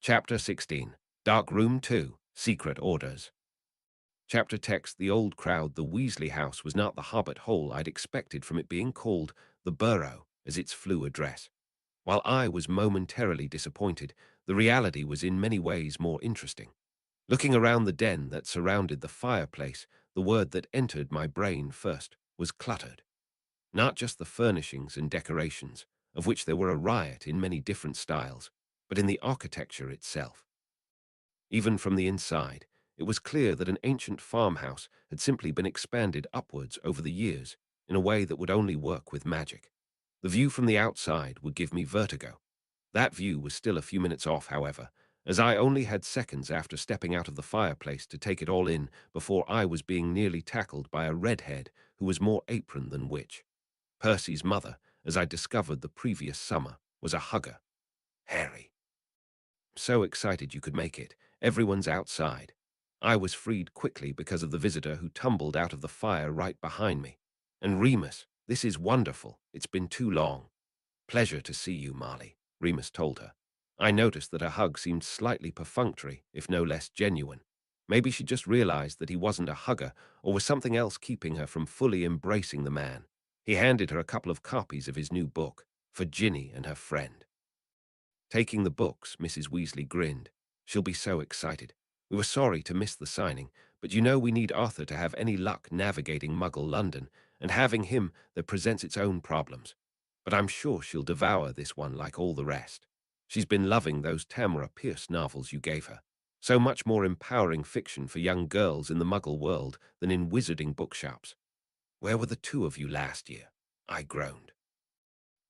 Chapter 16. Dark Room 2. Secret Orders. Chapter text. The old crowd. The Weasley house was not the hobbit hole I'd expected from it being called the Burrow as its flu address. While I was momentarily disappointed, the reality was in many ways more interesting. Looking around the den that surrounded the fireplace, the word that entered my brain first was cluttered. Not just the furnishings and decorations, of which there were a riot in many different styles, but in the architecture itself. Even from the inside, it was clear that an ancient farmhouse had simply been expanded upwards over the years in a way that would only work with magic. The view from the outside would give me vertigo. That view was still a few minutes off, however, as I only had seconds after stepping out of the fireplace to take it all in before I was being nearly tackled by a redhead who was more apron than witch. Percy's mother, as I discovered the previous summer, was a hugger. Harry. So excited you could make it. Everyone's outside. I was freed quickly because of the visitor who tumbled out of the fire right behind me. And Remus, this is wonderful. It's been too long. Pleasure to see you, Marley, Remus told her. I noticed that her hug seemed slightly perfunctory, if no less genuine. Maybe she just realized that he wasn't a hugger, or was something else keeping her from fully embracing the man. He handed her a couple of copies of his new book, for Ginny and her friend. Taking the books, Mrs. Weasley grinned. She'll be so excited. We were sorry to miss the signing, but you know we need Arthur to have any luck navigating Muggle London, and having him that presents its own problems. But I'm sure she'll devour this one like all the rest. She's been loving those Tamara Pierce novels you gave her. So much more empowering fiction for young girls in the Muggle world than in wizarding bookshops. Where were the two of you last year? I groaned.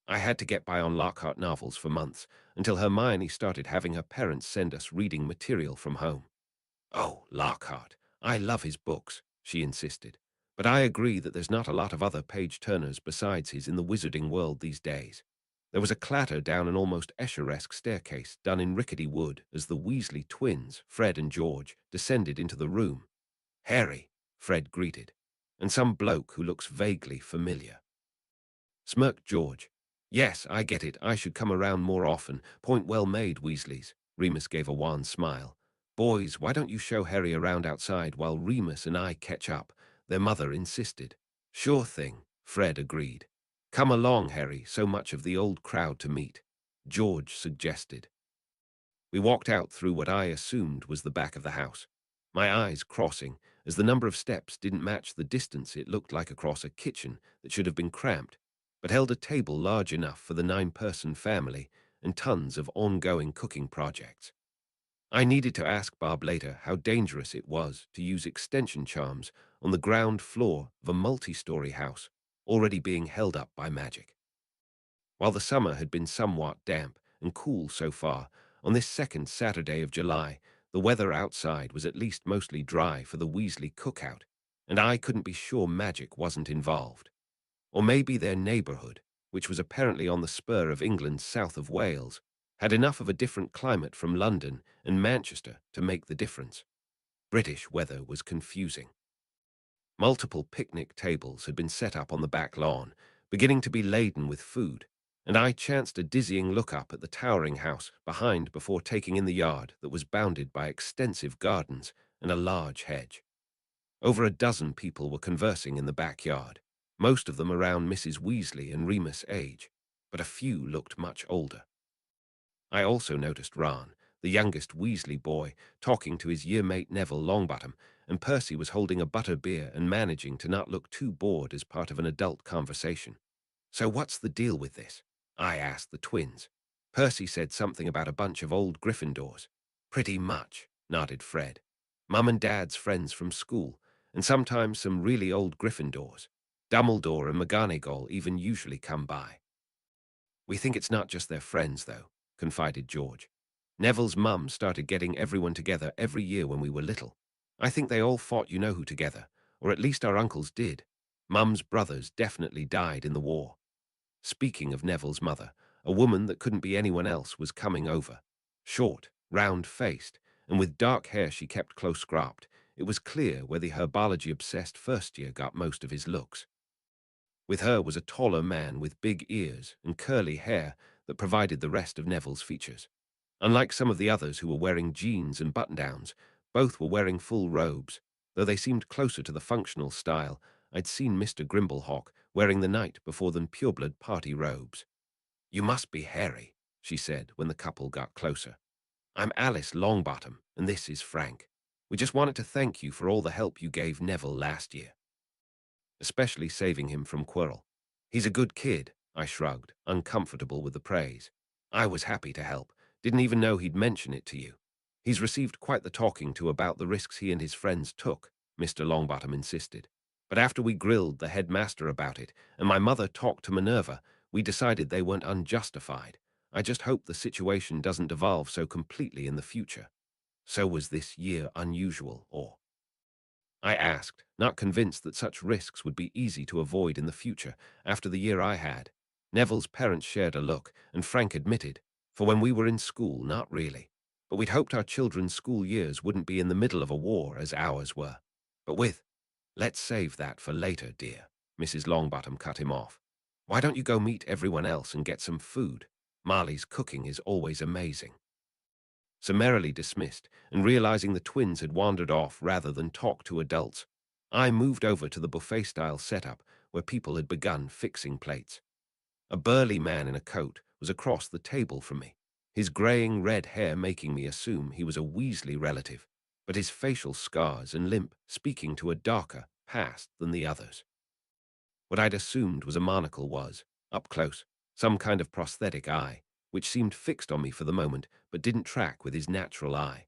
I had to get by on Lockhart novels for months, until Hermione started having her parents send us reading material from home. Oh, Lockhart, I love his books, she insisted. But I agree that there's not a lot of other page-turners besides his in the wizarding world these days. There was a clatter down an almost Escher-esque staircase done in rickety wood as the Weasley twins, Fred and George, descended into the room. Harry, Fred greeted, and some bloke who looks vaguely familiar. Smirked George. Yes, I get it. I should come around more often. Point well made, Weasleys. Remus gave a wan smile. Boys, why don't you show Harry around outside while Remus and I catch up? Their mother insisted. Sure thing, Fred agreed. Come along, Harry, so much of the old crowd to meet, George suggested. We walked out through what I assumed was the back of the house, my eyes crossing, as the number of steps didn't match the distance it looked like across a kitchen that should have been cramped, but held a table large enough for the 9-person family and tons of ongoing cooking projects. I needed to ask Bob later how dangerous it was to use extension charms on the ground floor of a multi-story house already being held up by magic. While the summer had been somewhat damp and cool so far, on this second Saturday of July, the weather outside was at least mostly dry for the Weasley cookout, and I couldn't be sure magic wasn't involved. Or maybe their neighbourhood, which was apparently on the spur of England's south of Wales, had enough of a different climate from London and Manchester to make the difference. British weather was confusing. Multiple picnic tables had been set up on the back lawn, beginning to be laden with food, and I chanced a dizzying look up at the towering house behind before taking in the yard that was bounded by extensive gardens and a large hedge. Over a dozen people were conversing in the backyard, most of them around Mrs. Weasley and Remus' age, but a few looked much older. I also noticed Ron, the youngest Weasley boy, talking to his year-mate Neville Longbottom, and Percy was holding a butterbeer and managing to not look too bored as part of an adult conversation. So what's the deal with this? I asked the twins. Percy said something about a bunch of old Gryffindors. Pretty much, nodded Fred. Mum and Dad's friends from school, and sometimes some really old Gryffindors. Dumbledore and McGonagall even usually come by. We think it's not just their friends, though, confided George. Neville's mum started getting everyone together every year when we were little. I think they all fought you-know-who together, or at least our uncles did. Mum's brothers definitely died in the war. Speaking of Neville's mother, a woman that couldn't be anyone else was coming over. Short, round-faced, and with dark hair she kept close-cropped, it was clear where the herbology-obsessed first-year got most of his looks. With her was a taller man with big ears and curly hair that provided the rest of Neville's features. Unlike some of the others who were wearing jeans and button-downs, both were wearing full robes. Though they seemed closer to the functional style, I'd seen Mr. Grimblehawk wearing the night before than pureblood party robes. "You must be Harry," she said when the couple got closer. "I'm Alice Longbottom, and this is Frank. We just wanted to thank you for all the help you gave Neville last year, especially saving him from Quirrell. He's a good kid," I shrugged, uncomfortable with the praise. "I was happy to help. Didn't even know he'd mention it to you. He's received quite the talking to about the risks he and his friends took," Mr. Longbottom insisted. "But after we grilled the headmaster about it, and my mother talked to Minerva, we decided they weren't unjustified. I just hope the situation doesn't devolve so completely in the future. So was this year unusual, or?" I asked, not convinced that such risks would be easy to avoid in the future after the year I had. Neville's parents shared a look, and Frank admitted, "For when we were in school, not really. But we'd hoped our children's school years wouldn't be in the middle of a war as ours were. But let's save that for later, dear." Mrs. Longbottom cut him off. "Why don't you go meet everyone else and get some food? Marley's cooking is always amazing." Summarily dismissed, and realizing the twins had wandered off rather than talk to adults, I moved over to the buffet-style setup where people had begun fixing plates. A burly man in a coat was across the table from me, his graying red hair making me assume he was a Weasley relative, but his facial scars and limp speaking to a darker past than the others. What I'd assumed was a monocle was, up close, some kind of prosthetic eye, which seemed fixed on me for the moment but didn't track with his natural eye.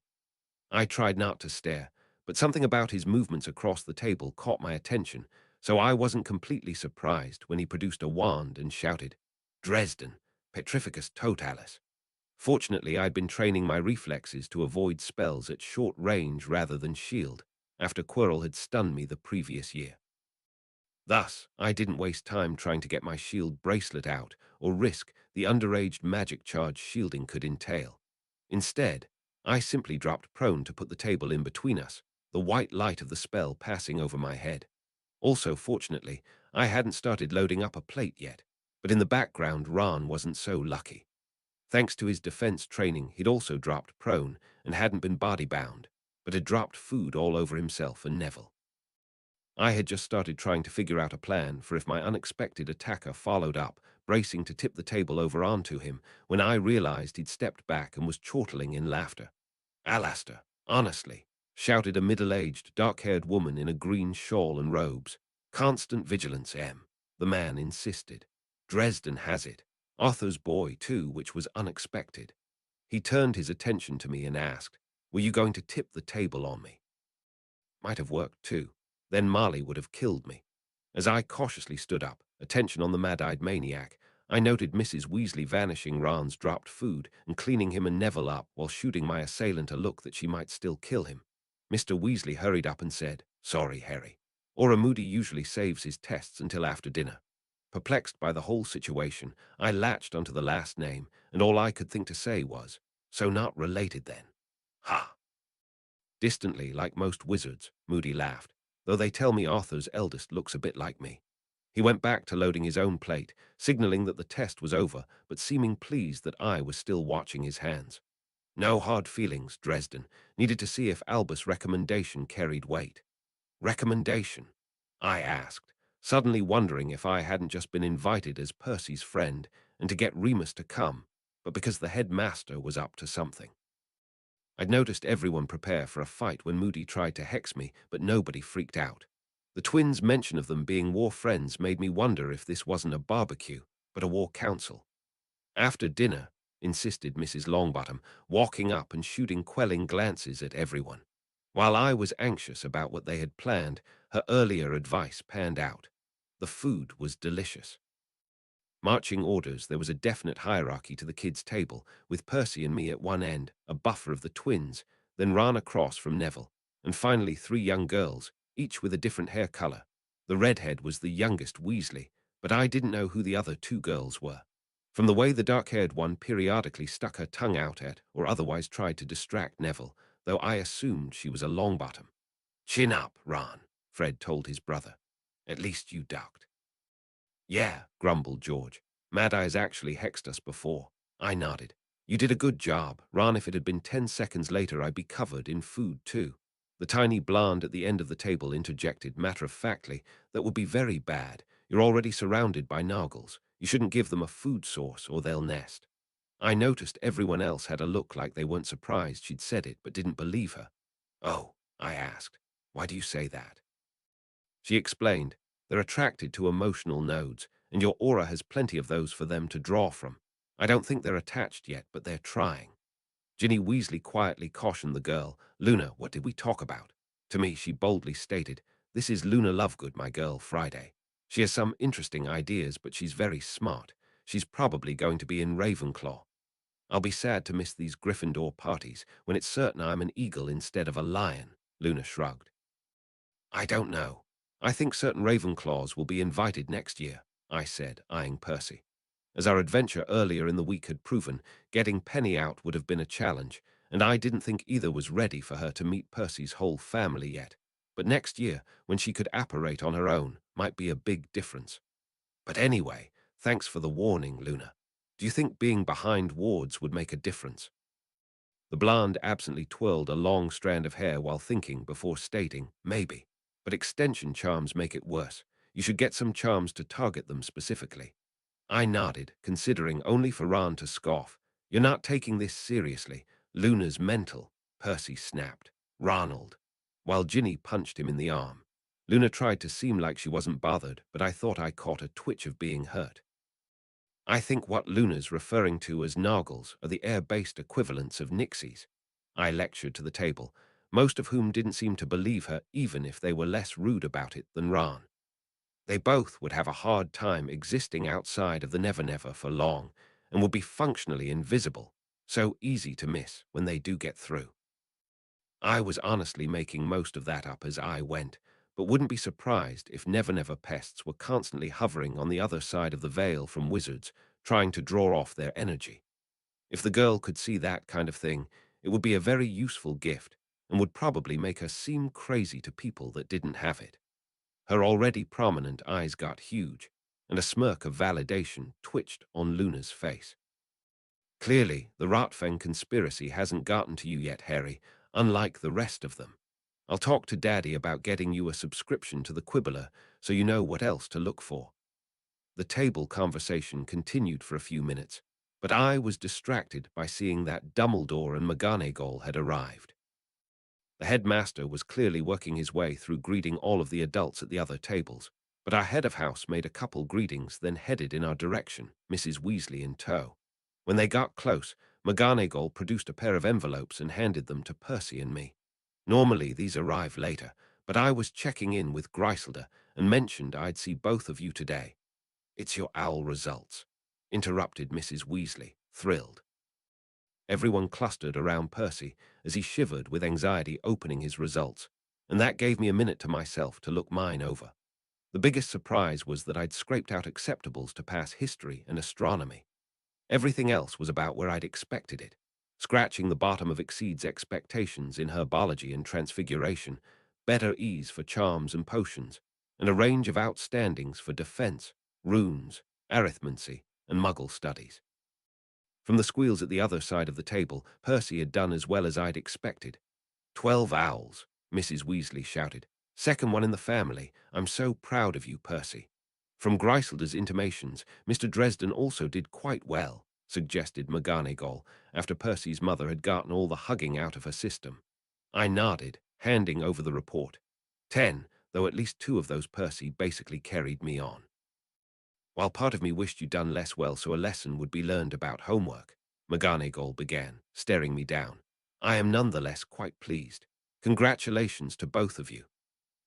I tried not to stare, but something about his movements across the table caught my attention, so I wasn't completely surprised when he produced a wand and shouted, "Dresden, Petrificus Totalis." Fortunately, I'd been training my reflexes to avoid spells at short range rather than shield, after Quirrell had stunned me the previous year. Thus, I didn't waste time trying to get my shield bracelet out or risk the underaged magic charge shielding could entail. Instead, I simply dropped prone to put the table in between us, the white light of the spell passing over my head. Also, fortunately, I hadn't started loading up a plate yet, but in the background Ron wasn't so lucky. Thanks to his defense training, he'd also dropped prone and hadn't been body-bound, but had dropped food all over himself and Neville. I had just started trying to figure out a plan for if my unexpected attacker followed up, bracing to tip the table over onto him, when I realized he'd stepped back and was chortling in laughter. "Alastair, honestly," shouted a middle-aged, dark-haired woman in a green shawl and robes. "Constant vigilance, M," the man insisted. "Dresden has it. Arthur's boy, too, which was unexpected." He turned his attention to me and asked, "Were you going to tip the table on me?" Might have worked, too. Then Marley would have killed me. As I cautiously stood up, attention on the mad-eyed maniac, I noted Mrs. Weasley vanishing Ron's dropped food and cleaning him and Neville up while shooting my assailant a look that she might still kill him. Mr. Weasley hurried up and said, "Sorry, Harry. Aura Moody usually saves his tests until after dinner." Perplexed by the whole situation, I latched onto the last name, and all I could think to say was, "So not related then." "Ha!" Distantly, like most wizards, Moody laughed, though they tell me Arthur's eldest looks a bit like me. He went back to loading his own plate, signaling that the test was over, but seeming pleased that I was still watching his hands. "No hard feelings, Dresden. Needed to see if Albus' recommendation carried weight." "Recommendation?" I asked, suddenly wondering if I hadn't just been invited as Percy's friend and to get Remus to come, but because the headmaster was up to something. I'd noticed everyone prepare for a fight when Moody tried to hex me, but nobody freaked out. The twins' mention of them being war friends made me wonder if this wasn't a barbecue, but a war council. "After dinner," insisted Mrs. Longbottom, walking up and shooting quelling glances at everyone. While I was anxious about what they had planned, her earlier advice panned out. The food was delicious. Marching orders, there was a definite hierarchy to the kids' table, with Percy and me at one end, a buffer of the twins, then ran across from Neville, and finally 3 young girls, each with a different hair color. The redhead was the youngest Weasley, but I didn't know who the other 2 girls were. From the way the dark-haired one periodically stuck her tongue out at or otherwise tried to distract Neville, though I assumed she was a Longbottom. "Chin up, Ron," Fred told his brother. "At least you ducked." "Yeah," grumbled George. "Mad Eye's actually hexed us before." I nodded. You did a good job. Ron, if it had been 10 seconds later, I'd be covered in food too. The tiny blonde at the end of the table interjected matter-of-factly, that would be very bad. You're already surrounded by Noggles. You shouldn't give them a food source or they'll nest. I noticed everyone else had a look like they weren't surprised she'd said it but didn't believe her. Oh, I asked, why do you say that? She explained, they're attracted to emotional nodes, and your aura has plenty of those for them to draw from. I don't think they're attached yet, but they're trying. Ginny Weasley quietly cautioned the girl. Luna, what did we talk about? To me, she boldly stated, this is Luna Lovegood, my girl, Friday. She has some interesting ideas, but she's very smart. She's probably going to be in Ravenclaw. I'll be sad to miss these Gryffindor parties when it's certain I'm an eagle instead of a lion, Luna shrugged. I don't know. I think certain Ravenclaws will be invited next year, I said, eyeing Percy. As our adventure earlier in the week had proven, getting Penny out would have been a challenge, and I didn't think either was ready for her to meet Percy's whole family yet. But next year, when she could apparate on her own, might be a big difference. But anyway, thanks for the warning, Luna. Do you think being behind wards would make a difference? The blonde absently twirled a long strand of hair while thinking before stating, maybe. But extension charms make it worse. You should get some charms to target them specifically. I nodded, considering only for Ron to scoff. You're not taking this seriously. Luna's mental, Percy snapped. Ronald. While Ginny punched him in the arm. Luna tried to seem like she wasn't bothered, but I thought I caught a twitch of being hurt. I think what Luna's referring to as Noggles are the air-based equivalents of Nixies. I lectured to the table, most of whom didn't seem to believe her even if they were less rude about it than Ron. They both would have a hard time existing outside of the Never Never for long and would be functionally invisible, so easy to miss when they do get through. I was honestly making most of that up as I went, but wouldn't be surprised if Never Never pests were constantly hovering on the other side of the veil from wizards, trying to draw off their energy. If the girl could see that kind of thing, it would be a very useful gift and would probably make her seem crazy to people that didn't have it. Her already prominent eyes got huge, and a smirk of validation twitched on Luna's face. Clearly, the Rotfang conspiracy hasn't gotten to you yet, Harry, unlike the rest of them. I'll talk to Daddy about getting you a subscription to the Quibbler so you know what else to look for. The table conversation continued for a few minutes, but I was distracted by seeing that Dumbledore and McGonagall had arrived. The headmaster was clearly working his way through greeting all of the adults at the other tables, but our head of house made a couple greetings, then headed in our direction, Mrs. Weasley in tow. When they got close, McGonagall produced a pair of envelopes and handed them to Percy and me. Normally these arrive later, but I was checking in with Griselda and mentioned I'd see both of you today. It's your owl results, interrupted Mrs. Weasley, thrilled. Everyone clustered around Percy as he shivered with anxiety opening his results, and that gave me a minute to myself to look mine over. The biggest surprise was that I'd scraped out acceptables to pass history and astronomy. Everything else was about where I'd expected it, scratching the bottom of Exceed's expectations in herbology and transfiguration, better ease for charms and potions, and a range of outstandings for defense, runes, arithmancy, and muggle studies. From the squeals at the other side of the table, Percy had done as well as I'd expected. 12 owls, Mrs. Weasley shouted. Second one in the family. I'm so proud of you, Percy. From Griselda's intimations, Mr. Dresden also did quite well, suggested McGonagall, after Percy's mother had gotten all the hugging out of her system. I nodded, handing over the report. 10, though at least 2 of those Percy basically carried me on. While part of me wished you'd done less well so a lesson would be learned about homework, McGonagall began, staring me down. I am nonetheless quite pleased. Congratulations to both of you.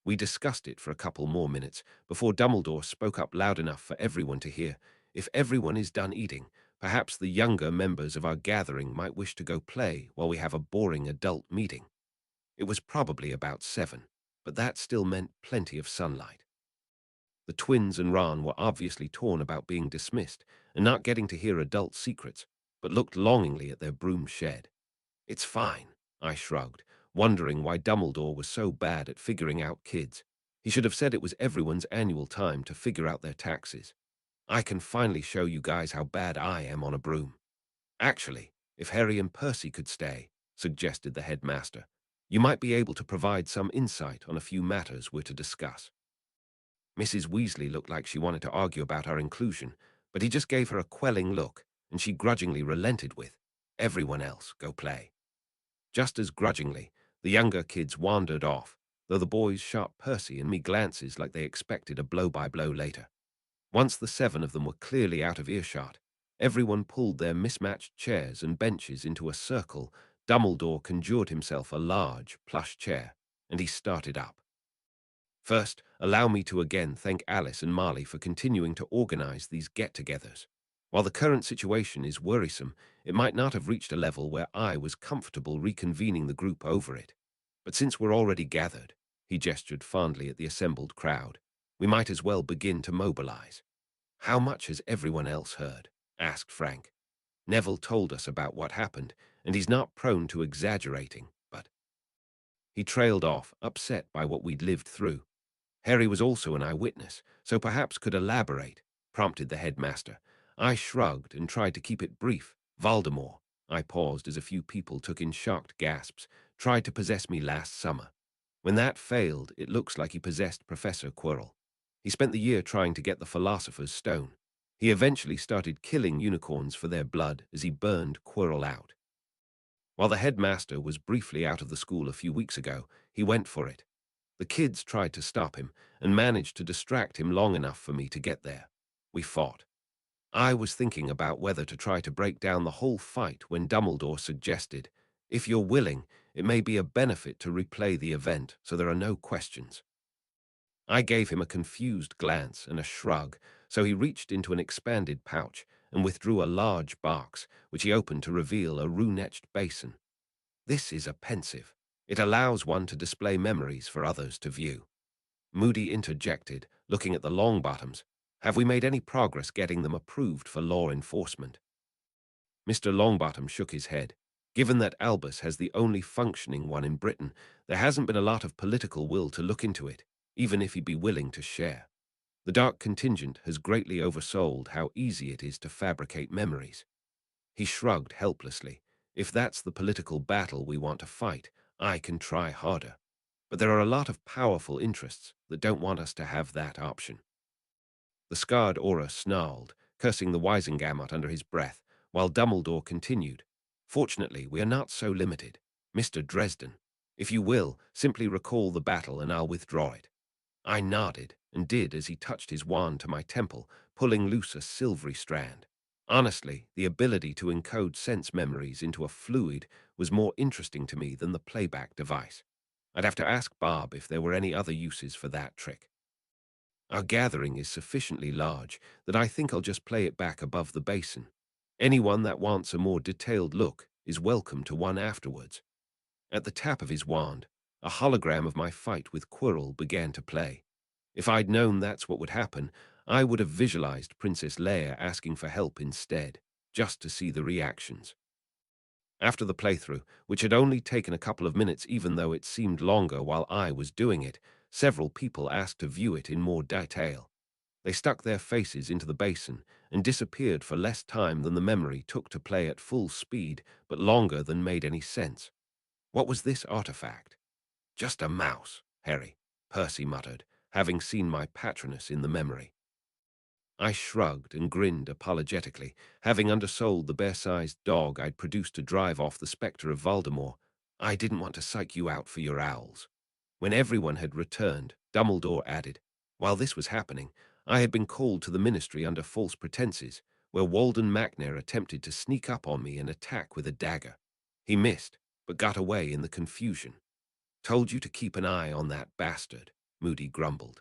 We discussed it for a couple more minutes before Dumbledore spoke up loud enough for everyone to hear. If everyone is done eating, perhaps the younger members of our gathering might wish to go play while we have a boring adult meeting. It was probably about 7, but that still meant plenty of sunlight. The twins and Ron were obviously torn about being dismissed and not getting to hear adult secrets, but looked longingly at their broom shed. It's fine, I shrugged, wondering why Dumbledore was so bad at figuring out kids. He should have said it was everyone's annual time to figure out their taxes. I can finally show you guys how bad I am on a broom. Actually, If Harry and Percy could stay, suggested the headmaster, you might be able to provide some insight on a few matters we're to discuss. Mrs. Weasley looked like she wanted to argue about our inclusion, but he just gave her a quelling look, and she grudgingly relented with, "Everyone else, go play." Just as grudgingly, the younger kids wandered off, though the boys shot Percy and me glances like they expected a blow-by-blow later. Once the 7 of them were clearly out of earshot, everyone pulled their mismatched chairs and benches into a circle. Dumbledore conjured himself a large, plush chair, and he started up. First, allow me to again thank Alice and Marley for continuing to organize these get-togethers. While the current situation is worrisome, it might not have reached a level where I was comfortable reconvening the group over it. But since we're already gathered, he gestured fondly at the assembled crowd, we might as well begin to mobilize. How much has everyone else heard? Asked Frank. Neville told us about what happened, and he's not prone to exaggerating, but... He trailed off, upset by what we'd lived through. Harry was also an eyewitness, so perhaps could elaborate, prompted the headmaster. I shrugged and tried to keep it brief. Voldemort, I paused as a few people took in shocked gasps, tried to possess me last summer. When that failed, it looks like he possessed Professor Quirrell. He spent the year trying to get the Philosopher's Stone. He eventually started killing unicorns for their blood as he burned Quirrell out. While the headmaster was briefly out of the school a few weeks ago, he went for it. The kids tried to stop him and managed to distract him long enough for me to get there. We fought. I was thinking about whether to try to break down the whole fight when Dumbledore suggested, if you're willing, it may be a benefit to replay the event so there are no questions. I gave him a confused glance and a shrug, so he reached into an expanded pouch and withdrew a large box, which he opened to reveal a rune-etched basin. This is a pensive. It allows one to display memories for others to view. Moody interjected, looking at the Longbottoms. Have we made any progress getting them approved for law enforcement? Mr. Longbottom shook his head. Given that Albus has the only functioning one in Britain, there hasn't been a lot of political will to look into it, even if he'd be willing to share. The Dark Contingent has greatly oversold how easy it is to fabricate memories. He shrugged helplessly. If that's the political battle we want to fight, I can try harder. But there are a lot of powerful interests that don't want us to have that option. The scarred aura snarled, cursing the Wisengamot under his breath, while Dumbledore continued. Fortunately, we are not so limited. Mr. Dresden, if you will, simply recall the battle and I'll withdraw it. I nodded and did as he touched his wand to my temple, pulling loose a silvery strand. Honestly, the ability to encode sense memories into a fluid was more interesting to me than the playback device. I'd have to ask Bob if there were any other uses for that trick. Our gathering is sufficiently large that I think I'll just play it back above the basin. Anyone that wants a more detailed look is welcome to one afterwards. At the tap of his wand, a hologram of my fight with Quirrell began to play. If I'd known that's what would happen, I would have visualized Princess Leia asking for help instead, just to see the reactions. After the playthrough, which had only taken a couple of minutes even though it seemed longer while I was doing it, several people asked to view it in more detail. They stuck their faces into the basin and disappeared for less time than the memory took to play at full speed, but longer than made any sense. What was this artifact? Just a mouse, Harry, Percy muttered, having seen my patroness in the memory. I shrugged and grinned apologetically, having undersold the bear-sized dog I'd produced to drive off the spectre of Voldemort. I didn't want to psych you out for your owls. When everyone had returned, Dumbledore added, while this was happening, I had been called to the ministry under false pretenses, where Walden Macnair attempted to sneak up on me and attack with a dagger. He missed, but got away in the confusion. Told you to keep an eye on that bastard, Moody grumbled.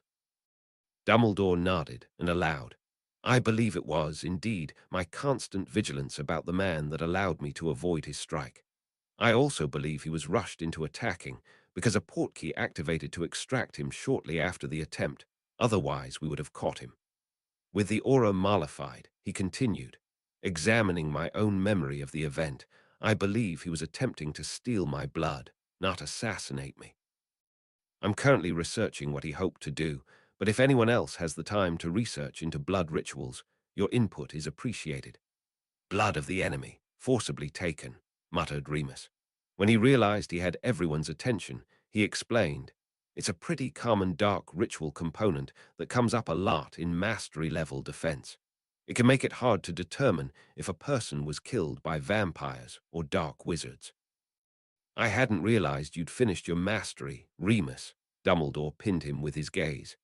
Dumbledore nodded and allowed. I believe it was, indeed, my constant vigilance about the man that allowed me to avoid his strike. I also believe he was rushed into attacking because a portkey activated to extract him shortly after the attempt. Otherwise, we would have caught him. With the aura mollified, he continued. Examining my own memory of the event, I believe he was attempting to steal my blood, not assassinate me. I'm currently researching what he hoped to do, but if anyone else has the time to research into blood rituals, your input is appreciated. Blood of the enemy, Forcibly taken, muttered Remus. When he realized he had everyone's attention, he explained, "It's a pretty common dark ritual component that comes up a lot in mastery-level defense. It can make it hard to determine if a person was killed by vampires or dark wizards." "I hadn't realized you'd finished your mastery, Remus." Dumbledore pinned him with his gaze.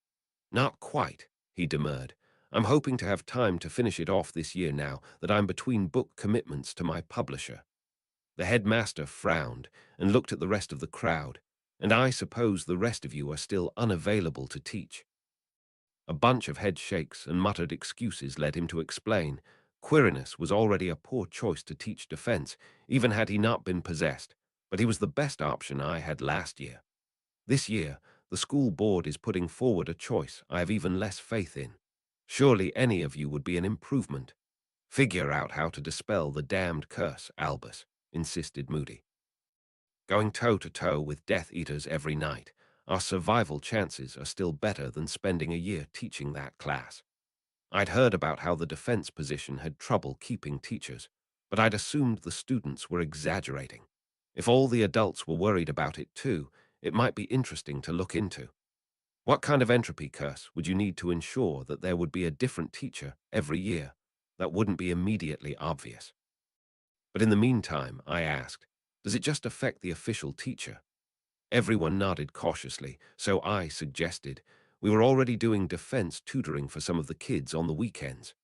"Not quite," he demurred. "I'm hoping to have time to finish it off this year now that I'm between book commitments to my publisher." The headmaster frowned and looked at the rest of the crowd. "And I suppose the rest of you are still unavailable to teach." A bunch of head shakes and muttered excuses led him to explain. Quirinus was already a poor choice to teach defense, even had he not been possessed, but he was the best option I had last year. This year, the school board is putting forward a choice I have even less faith in. Surely any of you would be an improvement. "Figure out how to dispel the damned curse, Albus," insisted Moody. "Going toe-to-toe with Death Eaters every night, our survival chances are still better than spending a year teaching that class." I'd heard about how the defense position had trouble keeping teachers, but I'd assumed the students were exaggerating. If all the adults were worried about it too, it might be interesting to look into. What kind of entropy curse would you need to ensure that there would be a different teacher every year? That wouldn't be immediately obvious. But in the meantime, I asked, does it just affect the official teacher? Everyone nodded cautiously, so I suggested, we were already doing defense tutoring for some of the kids on the weekends.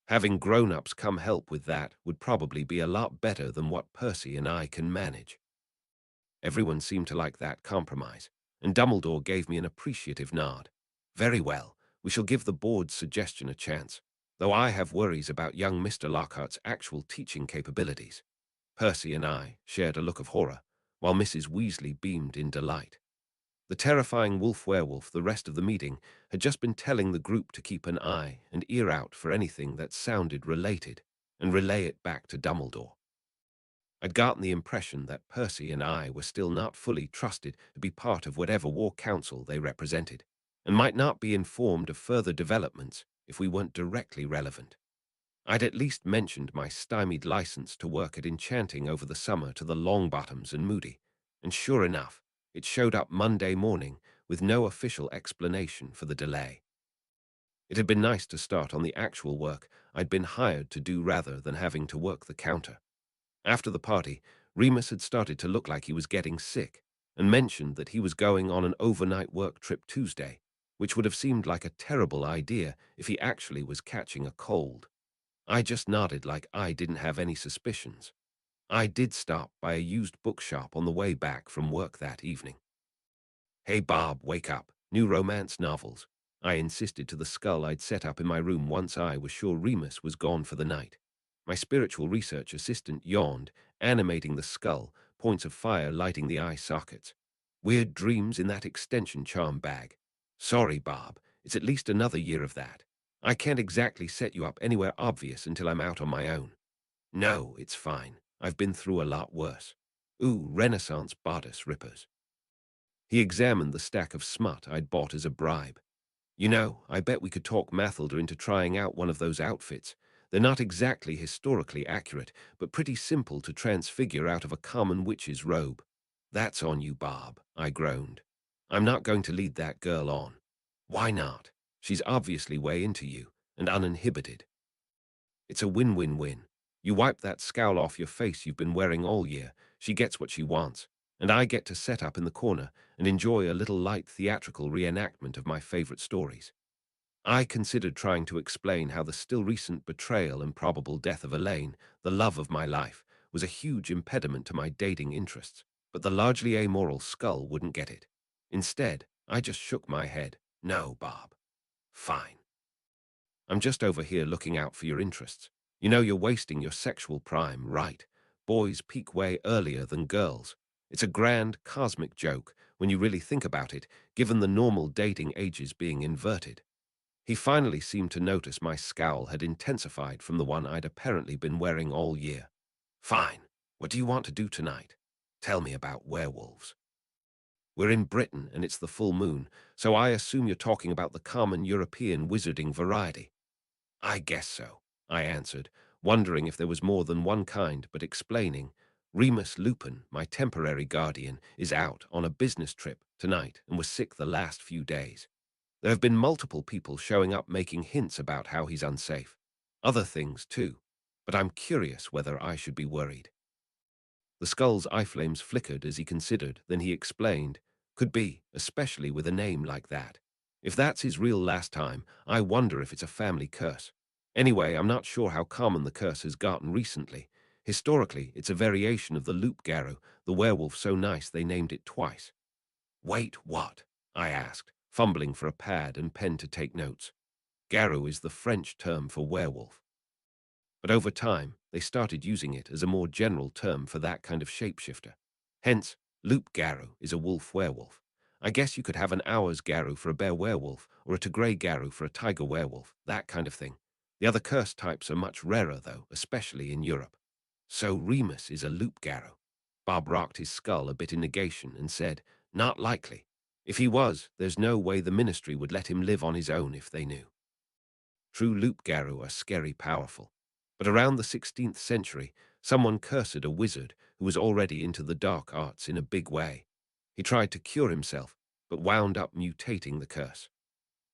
Having grown-ups come help with that would probably be a lot better than what Percy and I can manage. Everyone seemed to like that compromise, and Dumbledore gave me an appreciative nod. "Very well, we shall give the board's suggestion a chance, though I have worries about young Mr. Lockhart's actual teaching capabilities." Percy and I shared a look of horror, while Mrs. Weasley beamed in delight. The terrifying wolf-werewolf the rest of the meeting had just been telling the group to keep an eye and ear out for anything that sounded related, and relay it back to Dumbledore. I'd gotten the impression that Percy and I were still not fully trusted to be part of whatever war council they represented, and might not be informed of further developments if we weren't directly relevant. I'd at least mentioned my stymied license to work at enchanting over the summer to the Longbottoms and Moody, and sure enough, it showed up Monday morning with no official explanation for the delay. It had been nice to start on the actual work I'd been hired to do rather than having to work the counter. After the party, Remus had started to look like he was getting sick, and mentioned that he was going on an overnight work trip Tuesday, which would have seemed like a terrible idea if he actually was catching a cold. I just nodded like I didn't have any suspicions. I did stop by a used bookshop on the way back from work that evening. "Hey Bob, wake up. New romance novels," I insisted to the skull I'd set up in my room once I was sure Remus was gone for the night. My spiritual research assistant yawned, animating the skull, points of fire lighting the eye sockets. "Weird dreams in that extension charm bag." "Sorry, Bob, it's at least another year of that. I can't exactly set you up anywhere obvious until I'm out on my own." "No, it's fine. I've been through a lot worse." "Ooh, Renaissance bodice rippers." He examined the stack of smut I'd bought as a bribe. "You know, I bet we could talk Mathilda into trying out one of those outfits. They're not exactly historically accurate, but pretty simple to transfigure out of a common witch's robe." "That's on you, Bob," I groaned. "I'm not going to lead that girl on." "Why not? She's obviously way into you, and uninhibited." "It's a win-win-win. You wipe that scowl off your face you've been wearing all year, she gets what she wants, and I get to set up in the corner and enjoy a little light theatrical reenactment of my favorite stories." I considered trying to explain how the still recent betrayal and probable death of Elaine, the love of my life, was a huge impediment to my dating interests, but the largely amoral skull wouldn't get it. Instead, I just shook my head. "No, Bob." "Fine. I'm just over here looking out for your interests. You know you're wasting your sexual prime, right? Boys peak way earlier than girls. It's a grand, cosmic joke when you really think about it, given the normal dating ages being inverted." He finally seemed to notice my scowl had intensified from the one I'd apparently been wearing all year. "Fine. What do you want to do tonight? Tell me about werewolves." "We're in Britain and it's the full moon, so I assume you're talking about the common European wizarding variety." "I guess so," I answered, wondering if there was more than one kind, but explaining, Remus Lupin, my temporary guardian, is out on a business trip tonight and was sick the last few days. There have been multiple people showing up making hints about how he's unsafe. Other things, too. But I'm curious whether I should be worried. The skull's eye flames flickered as he considered, then he explained, could be, especially with a name like that. If that's his real last time, I wonder if it's a family curse. Anyway, I'm not sure how common the curse has gotten recently. Historically, it's a variation of the loup-garou, the werewolf so nice they named it twice. Wait, what? I asked, fumbling for a pad and pen to take notes. Garou is the French term for werewolf. But over time, they started using it as a more general term for that kind of shapeshifter. Hence, loup-garou is a wolf-werewolf. I guess you could have an hour's garou for a bear werewolf, or a Tigray garou for a tiger werewolf, that kind of thing. The other curse types are much rarer, though, especially in Europe. So Remus is a loup-garou. Bob rocked his skull a bit in negation and said, not likely. If he was, there's no way the ministry would let him live on his own if they knew. True loup-garou are scary powerful. But around the 16th century, someone cursed a wizard who was already into the dark arts in a big way. He tried to cure himself, but wound up mutating the curse.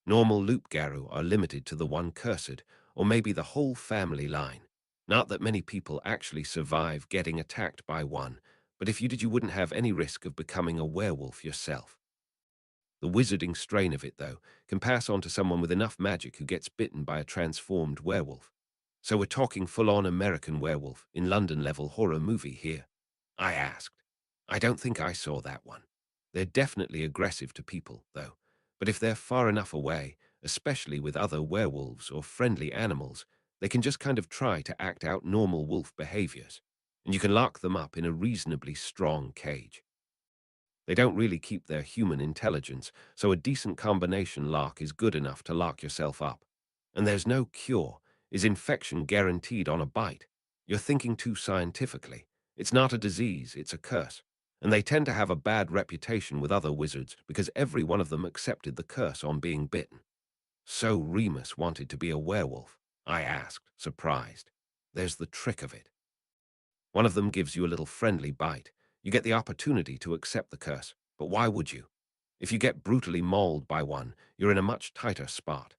Normal loup-garou are limited to the one cursed, or maybe the whole family line. Not that many people actually survive getting attacked by one, but if you did, you wouldn't have any risk of becoming a werewolf yourself. The wizarding strain of it, though, can pass on to someone with enough magic who gets bitten by a transformed werewolf. So we're talking full-on American werewolf in London-level horror movie here? I asked. I don't think I saw that one. They're definitely aggressive to people, though. But if they're far enough away, especially with other werewolves or friendly animals, they can just kind of try to act out normal wolf behaviors. And you can lock them up in a reasonably strong cage. They don't really keep their human intelligence, so a decent combination lock is good enough to lock yourself up. And there's no cure. Is infection guaranteed on a bite? You're thinking too scientifically. It's not a disease, it's a curse. And they tend to have a bad reputation with other wizards because every one of them accepted the curse on being bitten. So Remus wanted to be a werewolf? I asked, surprised. There's the trick of it. One of them gives you a little friendly bite. You get the opportunity to accept the curse, but why would you? If you get brutally mauled by one, you're in a much tighter spot.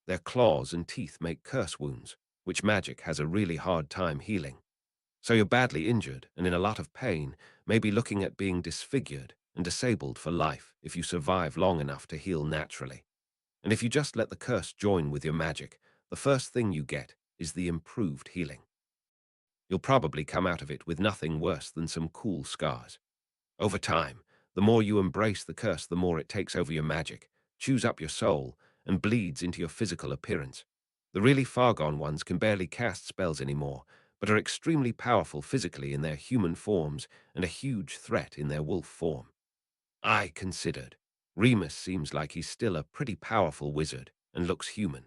Their claws and teeth make curse wounds, which magic has a really hard time healing. So you're badly injured and in a lot of pain, maybe looking at being disfigured and disabled for life if you survive long enough to heal naturally. And if you just let the curse join with your magic, the first thing you get is the improved healing. You'll probably come out of it with nothing worse than some cool scars. Over time, the more you embrace the curse, the more it takes over your magic, chews up your soul, and bleeds into your physical appearance. The really far-gone ones can barely cast spells anymore, but are extremely powerful physically in their human forms and a huge threat in their wolf form. I considered. Remus seems like he's still a pretty powerful wizard and looks human.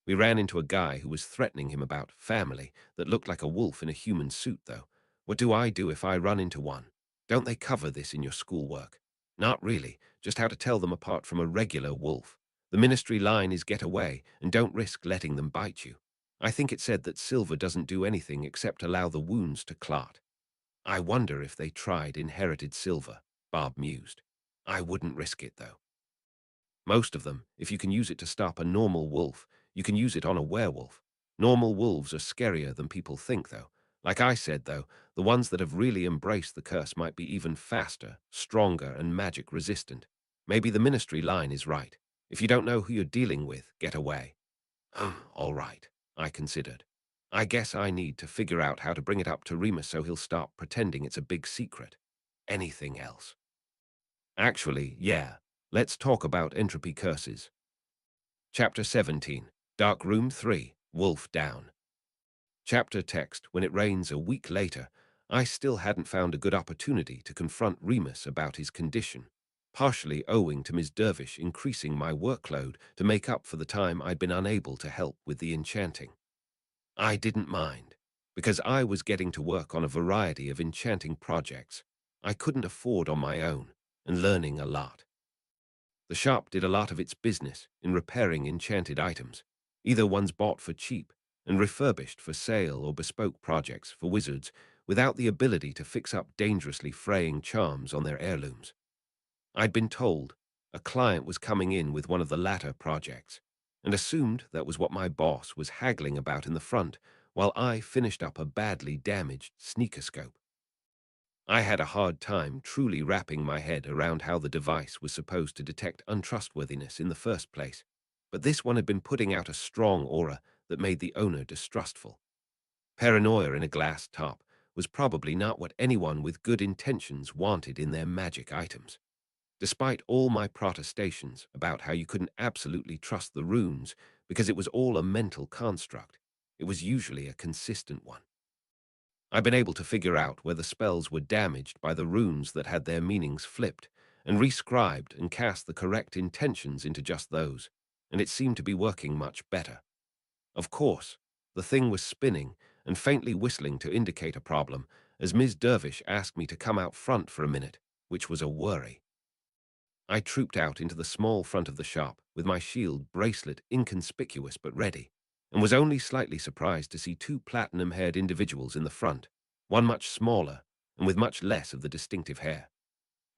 We ran into a guy who was threatening him about family that looked like a wolf in a human suit, though. What do I do if I run into one? Don't they cover this in your schoolwork? Not really, just how to tell them apart from a regular wolf. The ministry line is get away and don't risk letting them bite you. I think it said that silver doesn't do anything except allow the wounds to clot. I wonder if they tried inherited silver, Bob mused. I wouldn't risk it, though. Most of them, if you can use it to stop a normal wolf, you can use it on a werewolf. Normal wolves are scarier than people think, though. Like I said, though, the ones that have really embraced the curse might be even faster, stronger, and magic-resistant. Maybe the ministry line is right. If you don't know who you're dealing with, get away. All right, I considered. I guess I need to figure out how to bring it up to Remus so he'll stop pretending it's a big secret. Anything else? Actually, yeah. Let's talk about entropy curses. Chapter 17, Dark Room 3, Wolf Down. Chapter text. When it rains a week later, I still hadn't found a good opportunity to confront Remus about his condition, partially owing to Ms. Dervish increasing my workload to make up for the time I'd been unable to help with the enchanting. I didn't mind, because I was getting to work on a variety of enchanting projects I couldn't afford on my own, and learning a lot. The shop did a lot of its business in repairing enchanted items, either ones bought for cheap, and refurbished for sale or bespoke projects for wizards without the ability to fix up dangerously fraying charms on their heirlooms. I'd been told a client was coming in with one of the latter projects, and assumed that was what my boss was haggling about in the front while I finished up a badly damaged sneakoscope. I had a hard time truly wrapping my head around how the device was supposed to detect untrustworthiness in the first place, but this one had been putting out a strong aura that made the owner distrustful. Paranoia in a glass top was probably not what anyone with good intentions wanted in their magic items. Despite all my protestations about how you couldn't absolutely trust the runes because it was all a mental construct, it was usually a consistent one. I've been able to figure out where the spells were damaged by the runes that had their meanings flipped, and rescribed and cast the correct intentions into just those, and it seemed to be working much better. Of course, the thing was spinning and faintly whistling to indicate a problem as Ms. Dervish asked me to come out front for a minute, which was a worry. I trooped out into the small front of the shop with my shield bracelet inconspicuous but ready, and was only slightly surprised to see two platinum-haired individuals in the front, one much smaller and with much less of the distinctive hair.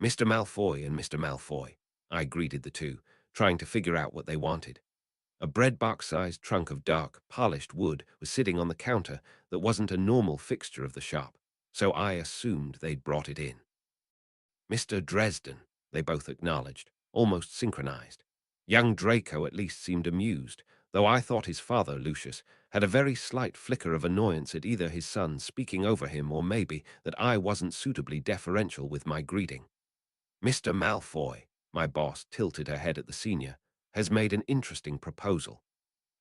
Mr. Malfoy and Mr. Malfoy, I greeted the two, trying to figure out what they wanted. A bread-box-sized trunk of dark, polished wood was sitting on the counter that wasn't a normal fixture of the shop, so I assumed they'd brought it in. Mr. Dresden, they both acknowledged, almost synchronized. Young Draco at least seemed amused, though I thought his father, Lucius, had a very slight flicker of annoyance at either his son speaking over him or maybe that I wasn't suitably deferential with my greeting. Mr. Malfoy, my boss tilted her head at the senior, has made an interesting proposal.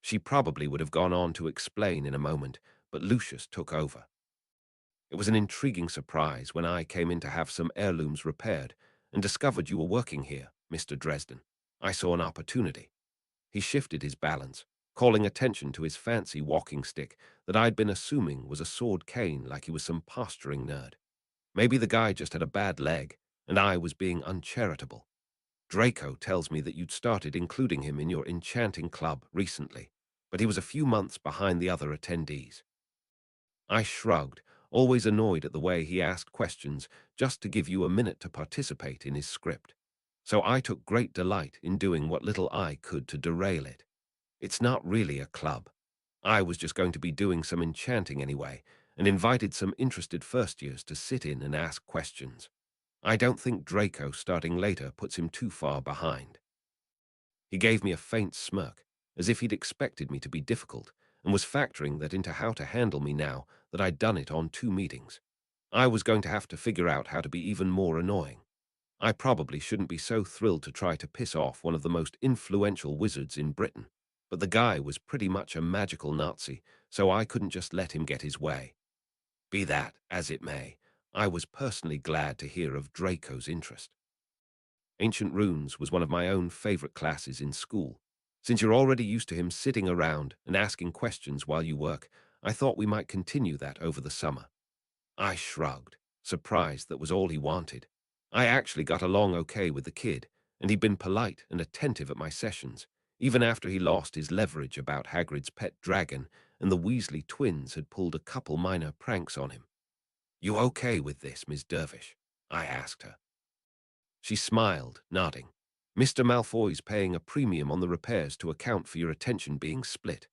She probably would have gone on to explain in a moment, but Lucius took over. It was an intriguing surprise when I came in to have some heirlooms repaired and discovered you were working here, Mr. Dresden. I saw an opportunity. He shifted his balance, calling attention to his fancy walking stick that I'd been assuming was a sword cane like he was some posturing nerd. Maybe the guy just had a bad leg, and I was being uncharitable. Draco tells me that you'd started including him in your enchanting club recently, but he was a few months behind the other attendees. I shrugged, always annoyed at the way he asked questions just to give you a minute to participate in his script. So I took great delight in doing what little I could to derail it. It's not really a club. I was just going to be doing some enchanting anyway, and invited some interested first-years to sit in and ask questions. I don't think Draco starting later puts him too far behind. He gave me a faint smirk, as if he'd expected me to be difficult, and was factoring that into how to handle me now that I'd done it on 2 meetings. I was going to have to figure out how to be even more annoying. I probably shouldn't be so thrilled to try to piss off one of the most influential wizards in Britain, but the guy was pretty much a magical Nazi, so I couldn't just let him get his way. Be that as it may, I was personally glad to hear of Draco's interest. Ancient Runes was one of my own favorite classes in school. Since you're already used to him sitting around and asking questions while you work, I thought we might continue that over the summer. I shrugged, surprised that was all he wanted. I actually got along okay with the kid, and he'd been polite and attentive at my sessions, even after he lost his leverage about Hagrid's pet dragon and the Weasley twins had pulled a couple minor pranks on him. "You okay with this, Miss Dervish?" I asked her. She smiled, nodding. "Mr. Malfoy's paying a premium on the repairs to account for your attention being split."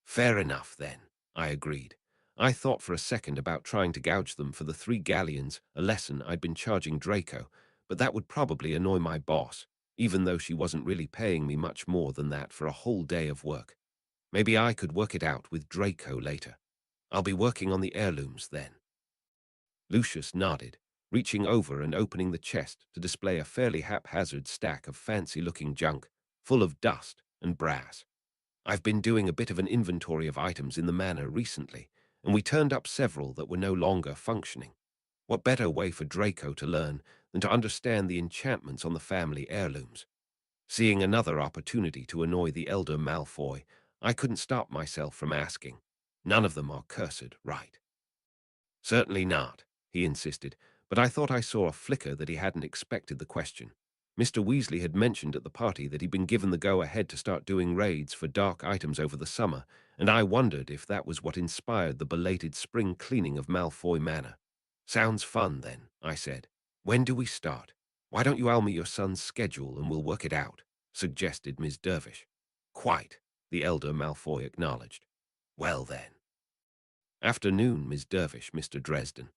"Fair enough, then," I agreed. I thought for a second about trying to gouge them for the 3 galleons, a lesson I'd been charging Draco, but that would probably annoy my boss, even though she wasn't really paying me much more than that for a whole day of work. Maybe I could work it out with Draco later. I'll be working on the heirlooms then. Lucius nodded, reaching over and opening the chest to display a fairly haphazard stack of fancy-looking junk, full of dust and brass. "I've been doing a bit of an inventory of items in the manor recently, and we turned up several that were no longer functioning. What better way for Draco to learn than to understand the enchantments on the family heirlooms? Seeing another opportunity to annoy the elder Malfoy, I couldn't stop myself from asking, "None of them are cursed, right?" "Certainly not," he insisted, but I thought I saw a flicker that he hadn't expected the question. Mr. Weasley had mentioned at the party that he'd been given the go-ahead to start doing raids for dark items over the summer, and I wondered if that was what inspired the belated spring cleaning of Malfoy Manor. "Sounds fun, then," I said. "When do we start? Why don't you me your son's schedule and we'll work it out," suggested Miss Dervish. "Quite," the elder Malfoy acknowledged. "Well, then." Afternoon, Miss Dervish, Mr. Dresden.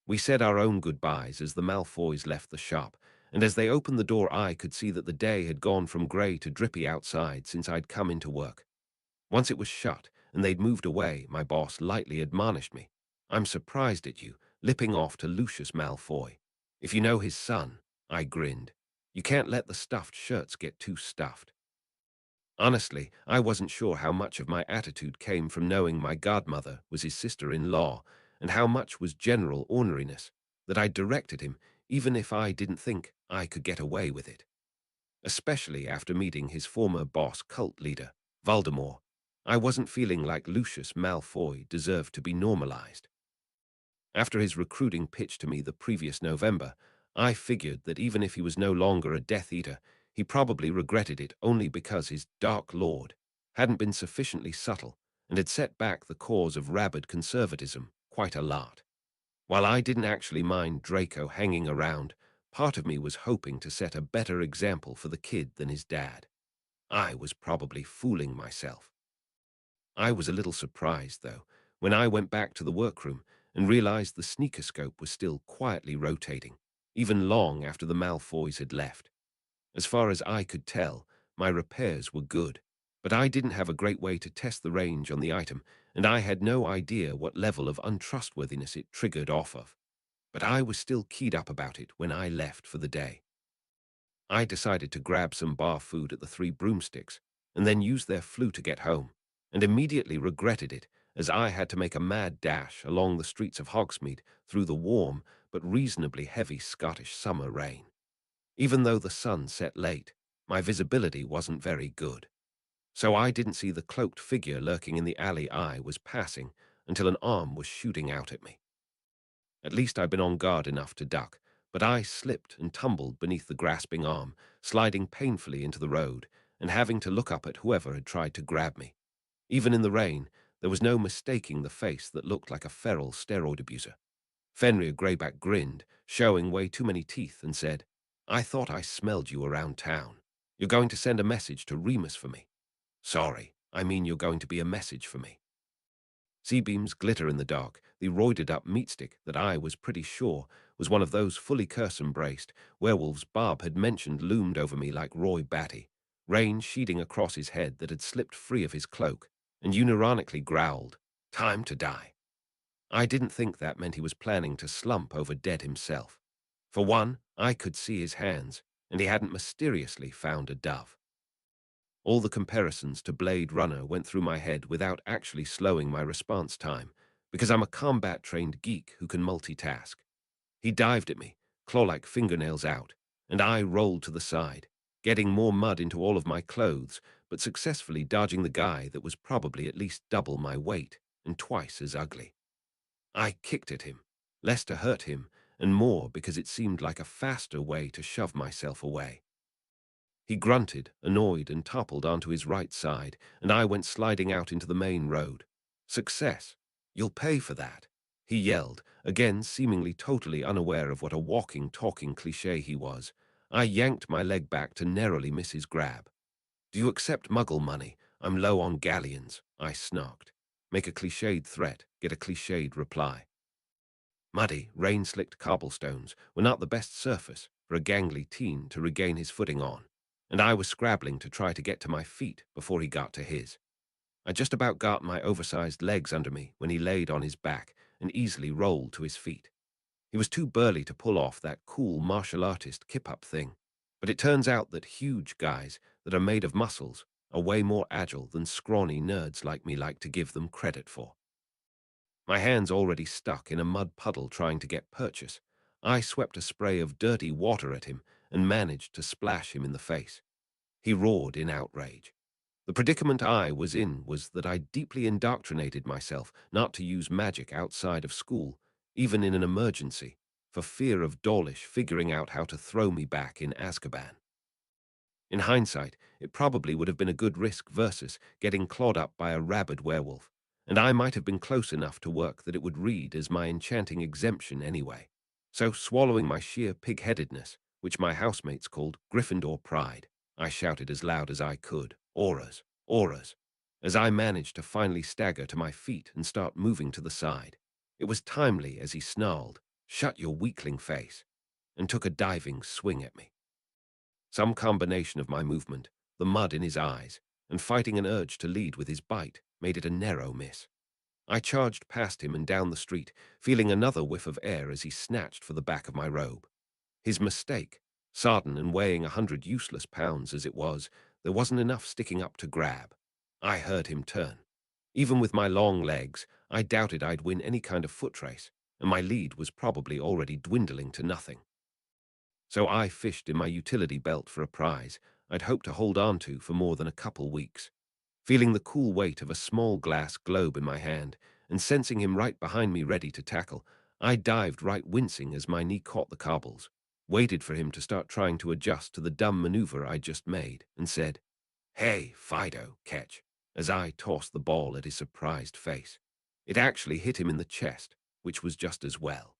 We said our own goodbyes as the Malfoys left the shop, and as they opened the door I could see that the day had gone from grey to drippy outside since I'd come into work. Once it was shut and they'd moved away, my boss lightly admonished me. "I'm surprised at you, lipping off to Lucius Malfoy. If you know his son," I grinned. "You can't let the stuffed shirts get too stuffed." Honestly, I wasn't sure how much of my attitude came from knowing my godmother was his sister-in-law, and how much was general orneriness, that I directed him, even if I didn't think I could get away with it. Especially after meeting his former boss cult leader, Voldemort, I wasn't feeling like Lucius Malfoy deserved to be normalized. After his recruiting pitch to me the previous November, I figured that even if he was no longer a Death Eater, he probably regretted it only because his Dark Lord hadn't been sufficiently subtle and had set back the cause of rabid conservatism quite a lot. While I didn't actually mind Draco hanging around, part of me was hoping to set a better example for the kid than his dad. I was probably fooling myself. I was a little surprised, though, when I went back to the workroom and realized the sneakoscope was still quietly rotating, even long after the Malfoys had left. As far as I could tell, my repairs were good, but I didn't have a great way to test the range on the item, and I had no idea what level of untrustworthiness it triggered off of. But I was still keyed up about it when I left for the day. I decided to grab some bar food at the Three Broomsticks and then use their flu to get home, and immediately regretted it as I had to make a mad dash along the streets of Hogsmeade through the warm but reasonably heavy Scottish summer rain. Even though the sun set late, my visibility wasn't very good, so I didn't see the cloaked figure lurking in the alley I was passing until an arm was shooting out at me. At least I'd been on guard enough to duck, but I slipped and tumbled beneath the grasping arm, sliding painfully into the road and having to look up at whoever had tried to grab me. Even in the rain, there was no mistaking the face that looked like a feral steroid abuser. Fenrir Greyback grinned, showing way too many teeth, and said, "I thought I smelled you around town. You're going to send a message to Remus for me." "Sorry, I mean you're going to be a message for me." Seabeams glitter in the dark, the roided-up meatstick that I was pretty sure was one of those fully curse-embraced werewolves Bob had mentioned loomed over me like Roy Batty, rain sheeting across his head that had slipped free of his cloak, and unironically growled, "Time to die." I didn't think that meant he was planning to slump over dead himself. For one, I could see his hands, and he hadn't mysteriously found a dove. All the comparisons to Blade Runner went through my head without actually slowing my response time, because I'm a combat-trained geek who can multitask. He dived at me, claw-like fingernails out, and I rolled to the side, getting more mud into all of my clothes, but successfully dodging the guy that was probably at least double my weight and twice as ugly. I kicked at him, less to hurt him, and more because it seemed like a faster way to shove myself away. He grunted, annoyed, and toppled onto his right side, and I went sliding out into the main road. "Success! You'll pay for that," he yelled, again seemingly totally unaware of what a walking, talking cliché he was. I yanked my leg back to narrowly miss his grab. "Do you accept muggle money? I'm low on galleons," I snarked. Make a clichéd threat, get a clichéd reply. Muddy, rain-slicked cobblestones were not the best surface for a gangly teen to regain his footing on, and I was scrabbling to try to get to my feet before he got to his. I just about got my oversized legs under me when he laid on his back and easily rolled to his feet. He was too burly to pull off that cool martial artist kip-up thing, but it turns out that huge guys that are made of muscles are way more agile than scrawny nerds like me like to give them credit for. My hands already stuck in a mud puddle trying to get purchase, I swept a spray of dirty water at him and managed to splash him in the face. He roared in outrage. The predicament I was in was that I deeply indoctrinated myself not to use magic outside of school, even in an emergency, for fear of Dawlish figuring out how to throw me back in Azkaban. In hindsight, it probably would have been a good risk versus getting clawed up by a rabid werewolf, and I might have been close enough to work that it would read as my enchanting exemption anyway. So, swallowing my sheer pig-headedness, which my housemates called Gryffindor pride, I shouted as loud as I could, "Auras! Auras!" as I managed to finally stagger to my feet and start moving to the side. It was timely as he snarled, "Shut your weakling face," and took a diving swing at me. Some combination of my movement, the mud in his eyes, and fighting an urge to lead with his bite made it a narrow miss. I charged past him and down the street, feeling another whiff of air as he snatched for the back of my robe. His mistake, sodden and weighing 100 useless pounds as it was, there wasn't enough sticking up to grab. I heard him turn. Even with my long legs, I doubted I'd win any kind of foot race, and my lead was probably already dwindling to nothing. So I fished in my utility belt for a prize I'd hoped to hold on to for more than a couple weeks. Feeling the cool weight of a small glass globe in my hand and sensing him right behind me ready to tackle, I dived right wincing as my knee caught the cobbles, waited for him to start trying to adjust to the dumb maneuver I'd just made, and said, "Hey, Fido, catch," as I tossed the ball at his surprised face. It actually hit him in the chest, which was just as well.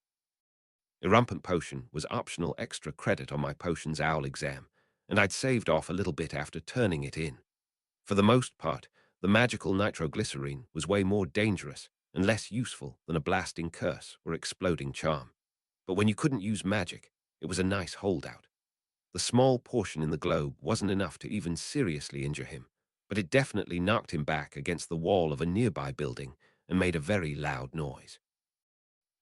Irrumpant Potion was optional extra credit on my Potions Owl exam, and I'd saved off a little bit after turning it in. For the most part, the magical nitroglycerine was way more dangerous and less useful than a blasting curse or exploding charm. But when you couldn't use magic, it was a nice holdout. The small portion in the globe wasn't enough to even seriously injure him, but it definitely knocked him back against the wall of a nearby building and made a very loud noise.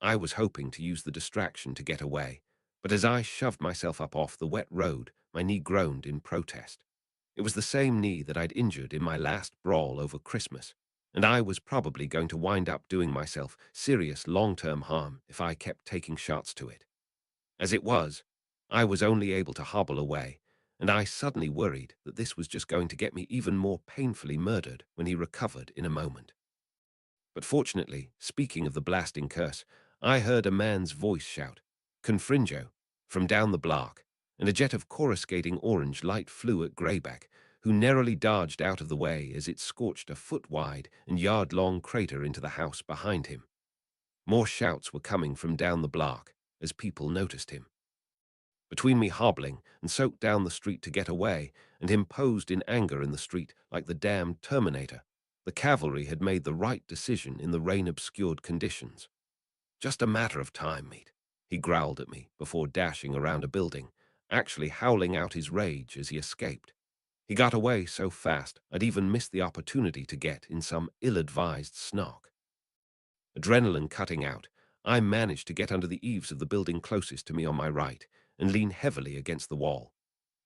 I was hoping to use the distraction to get away, but as I shoved myself up off the wet road, my knee groaned in protest. It was the same knee that I'd injured in my last brawl over Christmas, and I was probably going to wind up doing myself serious long-term harm if I kept taking shots to it. As it was, I was only able to hobble away, and I suddenly worried that this was just going to get me even more painfully murdered when he recovered in a moment. But fortunately, speaking of the blasting curse, I heard a man's voice shout, "Confringo," from down the block, and a jet of coruscating orange light flew at Greyback, who narrowly dodged out of the way as it scorched a foot-wide and yard-long crater into the house behind him. More shouts were coming from down the block as people noticed him. Between me hobbling and soaked down the street to get away and him posed in anger in the street like the damned Terminator, the cavalry had made the right decision in the rain-obscured conditions. "Just a matter of time, mate," he growled at me before dashing around a building, actually howling out his rage as he escaped. He got away so fast I'd even missed the opportunity to get in some ill-advised snock. Adrenaline cutting out, I managed to get under the eaves of the building closest to me on my right and lean heavily against the wall.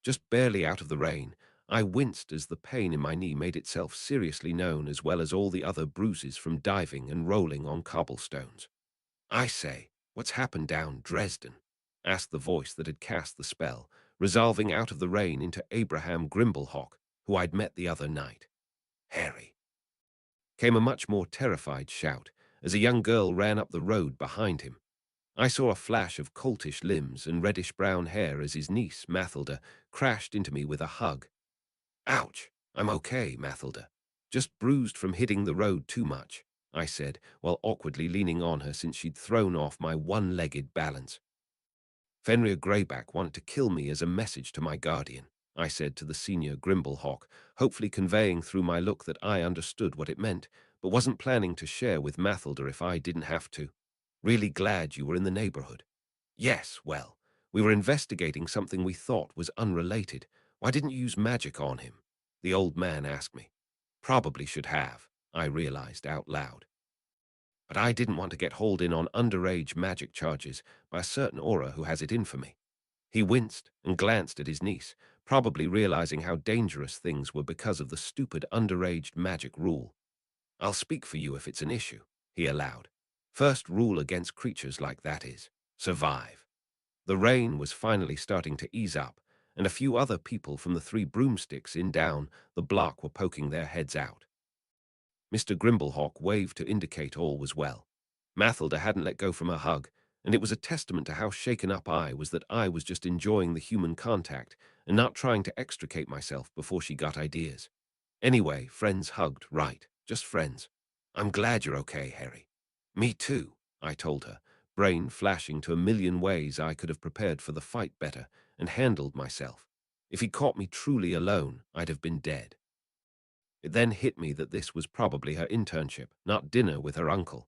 Just barely out of the rain, I winced as the pain in my knee made itself seriously known as well as all the other bruises from diving and rolling on cobblestones. "I say, what's happened down Dresden?" asked the voice that had cast the spell, resolving out of the rain into Abraham Grimblehawk, who I'd met the other night. "Harry," came a much more terrified shout as a young girl ran up the road behind him. I saw a flash of coltish limbs and reddish-brown hair as his niece, Mathilda, crashed into me with a hug. "Ouch, I'm okay, Mathilda. Just bruised from hitting the road too much," I said, while awkwardly leaning on her since she'd thrown off my one-legged balance. "Fenrir Greyback wanted to kill me as a message to my guardian," I said to the senior Grimblehawk, hopefully conveying through my look that I understood what it meant, but wasn't planning to share with Mathilda if I didn't have to. "Really glad you were in the neighborhood." "Yes, well, we were investigating something we thought was unrelated. Why didn't you use magic on him?" the old man asked me. Probably should have, I realized out loud. But I didn't want to get hauled in on underage magic charges by a certain aura who has it in for me. He winced and glanced at his niece, probably realizing how dangerous things were because of the stupid underage magic rule. "I'll speak for you if it's an issue," he allowed. "First rule against creatures like that is, survive." The rain was finally starting to ease up, and a few other people from the three broomsticks in down the block were poking their heads out. Mr. Grimblehawk waved to indicate all was well. Mathilda hadn't let go from her hug, and it was a testament to how shaken up I was that I was just enjoying the human contact and not trying to extricate myself before she got ideas. Anyway, friends hugged, right, just friends. I'm glad you're okay, Harry. Me too, I told her, brain flashing to a million ways I could have prepared for the fight better and handled myself. If he caught me truly alone, I'd have been dead. It then hit me that this was probably her internship, not dinner with her uncle.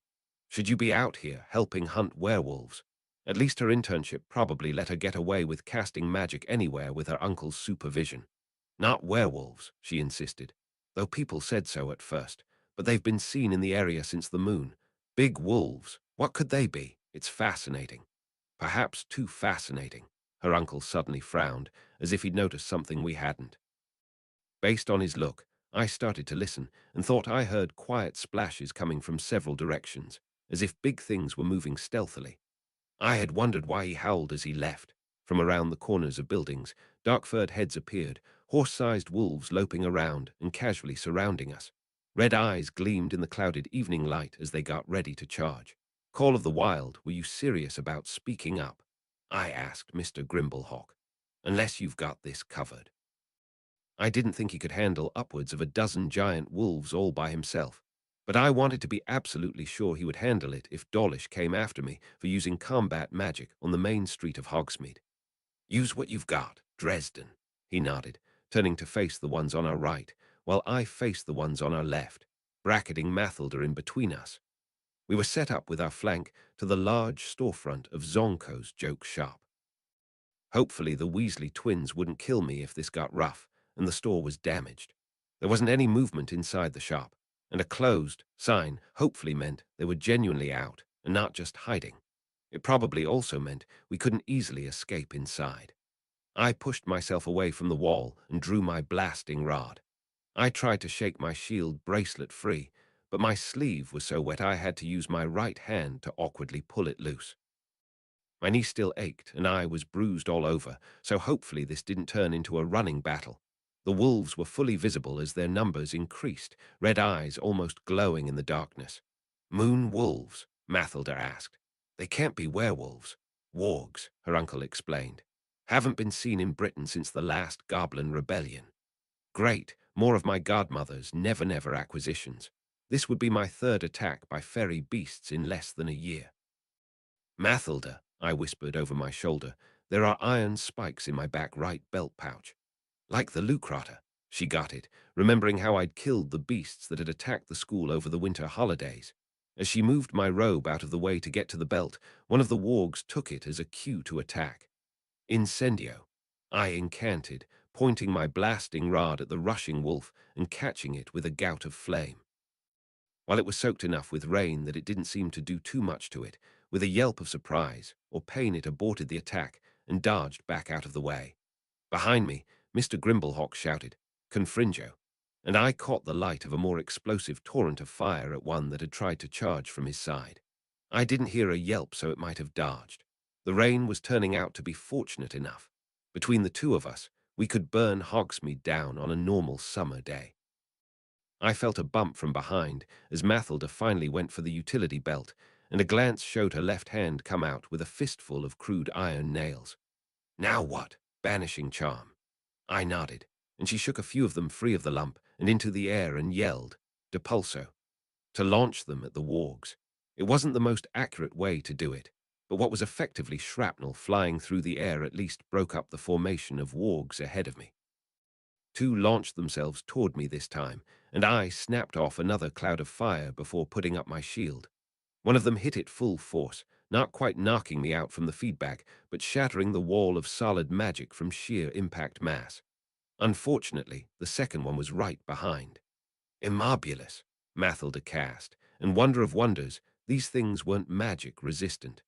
Should you be out here helping hunt werewolves? At least her internship probably let her get away with casting magic anywhere with her uncle's supervision. Not werewolves, she insisted, though people said so at first, but they've been seen in the area since the moon. Big wolves, what could they be? It's fascinating. Perhaps too fascinating. Her uncle suddenly frowned, as if he'd noticed something we hadn't. Based on his look, I started to listen and thought I heard quiet splashes coming from several directions, as if big things were moving stealthily. I had wondered why he howled as he left. From around the corners of buildings, dark-furred heads appeared, horse-sized wolves loping around and casually surrounding us. Red eyes gleamed in the clouded evening light as they got ready to charge. Call of the Wild, were you serious about speaking up? I asked Mr. Grimblehawk. Unless you've got this covered. I didn't think he could handle upwards of a dozen giant wolves all by himself, but I wanted to be absolutely sure he would handle it if Dawlish came after me for using combat magic on the main street of Hogsmeade. Use what you've got, Dresden, he nodded, turning to face the ones on our right, while I faced the ones on our left, bracketing Mathilda in between us. We were set up with our flank to the large storefront of Zonko's joke shop. Hopefully the Weasley twins wouldn't kill me if this got rough, and the store was damaged. There wasn't any movement inside the shop, and a closed sign hopefully meant they were genuinely out and not just hiding. It probably also meant we couldn't easily escape inside. I pushed myself away from the wall and drew my blasting rod. I tried to shake my shield bracelet free, but my sleeve was so wet I had to use my right hand to awkwardly pull it loose. My knee still ached, and I was bruised all over, so hopefully this didn't turn into a running battle. The wolves were fully visible as their numbers increased, red eyes almost glowing in the darkness. Moon wolves? Mathilda asked. They can't be werewolves. Wargs, her uncle explained. Haven't been seen in Britain since the last Goblin Rebellion. Great, more of my godmother's never-never acquisitions. This would be my third attack by fairy beasts in less than a year. Mathilda, I whispered over my shoulder, there are iron spikes in my back right belt pouch. Like the Lucrata, she got it, remembering how I'd killed the beasts that had attacked the school over the winter holidays. As she moved my robe out of the way to get to the belt, one of the wargs took it as a cue to attack. Incendio, I incanted, pointing my blasting rod at the rushing wolf and catching it with a gout of flame. While it was soaked enough with rain that it didn't seem to do too much to it, with a yelp of surprise or pain it aborted the attack and dodged back out of the way. Behind me, Mr. Grimblehawk shouted, Confringo, and I caught the light of a more explosive torrent of fire at one that had tried to charge from his side. I didn't hear a yelp, so it might have dodged. The rain was turning out to be fortunate enough. Between the two of us, we could burn Hogsmeade down on a normal summer day. I felt a bump from behind as Mathilda finally went for the utility belt, and a glance showed her left hand come out with a fistful of crude iron nails. Now what? Banishing charm. I nodded, and she shook a few of them free of the lump and into the air and yelled, Depulso, to launch them at the wargs. It wasn't the most accurate way to do it, but what was effectively shrapnel flying through the air at least broke up the formation of wargs ahead of me. Two launched themselves toward me this time, and I snapped off another cloud of fire before putting up my shield. One of them hit it full force, not quite knocking me out from the feedback, but shattering the wall of solid magic from sheer impact mass. Unfortunately, the second one was right behind. Immobulus, Mathilda cast, and wonder of wonders, these things weren't magic resistant.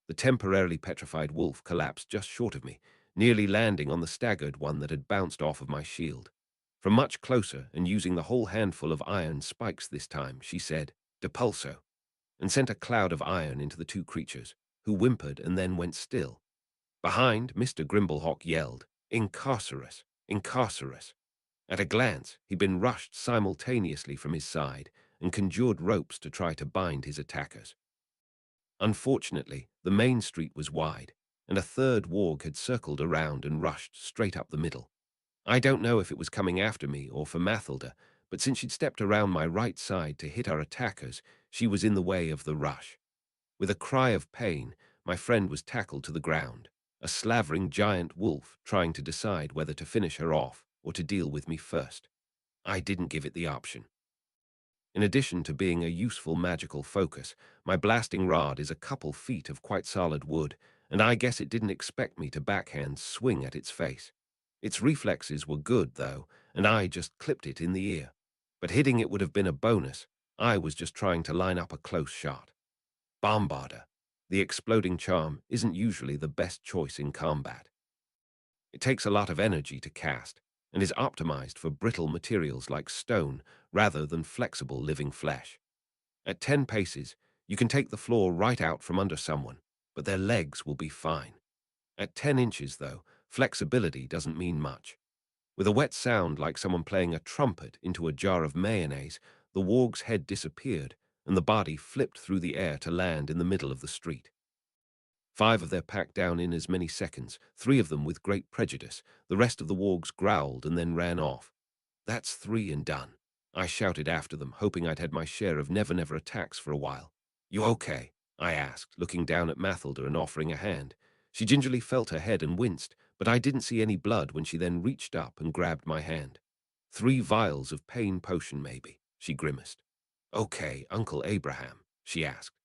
The temporarily petrified wolf collapsed just short of me, nearly landing on the staggered one that had bounced off of my shield. From much closer, and using the whole handful of iron spikes this time, she said, Depulso, and sent a cloud of iron into the two creatures, who whimpered and then went still. Behind, Mr. Grimblehawk yelled, Incarcerus, Incarcerus. At a glance, he'd been rushed simultaneously from his side and conjured ropes to try to bind his attackers. Unfortunately, the main street was wide, and a third warg had circled around and rushed straight up the middle. I don't know if it was coming after me or for Mathilda, but since she'd stepped around my right side to hit our attackers, she was in the way of the rush. With a cry of pain, my friend was tackled to the ground, a slavering giant wolf trying to decide whether to finish her off or to deal with me first. I didn't give it the option. In addition to being a useful magical focus, my blasting rod is a couple feet of quite solid wood, and I guess it didn't expect me to backhand swing at its face. Its reflexes were good, though, and I just clipped it in the ear. But hitting it would have been a bonus. I was just trying to line up a close shot. Bombarder. The exploding charm isn't usually the best choice in combat. It takes a lot of energy to cast, and is optimized for brittle materials like stone rather than flexible living flesh. At 10 paces, you can take the floor right out from under someone, but their legs will be fine. At 10 inches, though, flexibility doesn't mean much. With a wet sound like someone playing a trumpet into a jar of mayonnaise, the warg's head disappeared, and the body flipped through the air to land in the middle of the street. 5 of their pack down in as many seconds, 3 of them with great prejudice. The rest of the wargs growled and then ran off. That's 3 and done. I shouted after them, hoping I'd had my share of never-never attacks for a while. You okay? I asked, looking down at Mathilda and offering a hand. She gingerly felt her head and winced, but I didn't see any blood when she then reached up and grabbed my hand. 3 vials of pain potion, maybe, she grimaced. Okay, Uncle Abraham, she asked.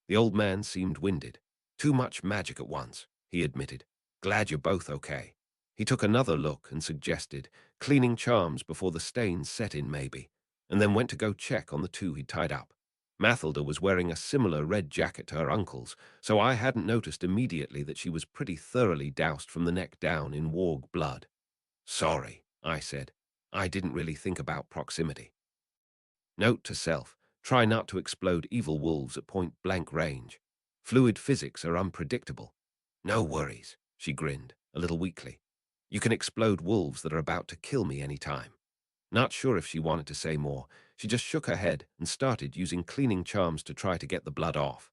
The old man seemed winded. Too much magic at once, he admitted. Glad you're both okay. He took another look and suggested, cleaning charms before the stains set in maybe, and then went to go check on the 2 he'd tied up. Mathilda was wearing a similar red jacket to her uncle's, so I hadn't noticed immediately that she was pretty thoroughly doused from the neck down in warg blood. Sorry, I said. I didn't really think about proximity. Note to self, try not to explode evil wolves at point-blank range. Fluid physics are unpredictable. No worries, she grinned, a little weakly. You can explode wolves that are about to kill me any time. Not sure if she wanted to say more, she just shook her head and started using cleaning charms to try to get the blood off.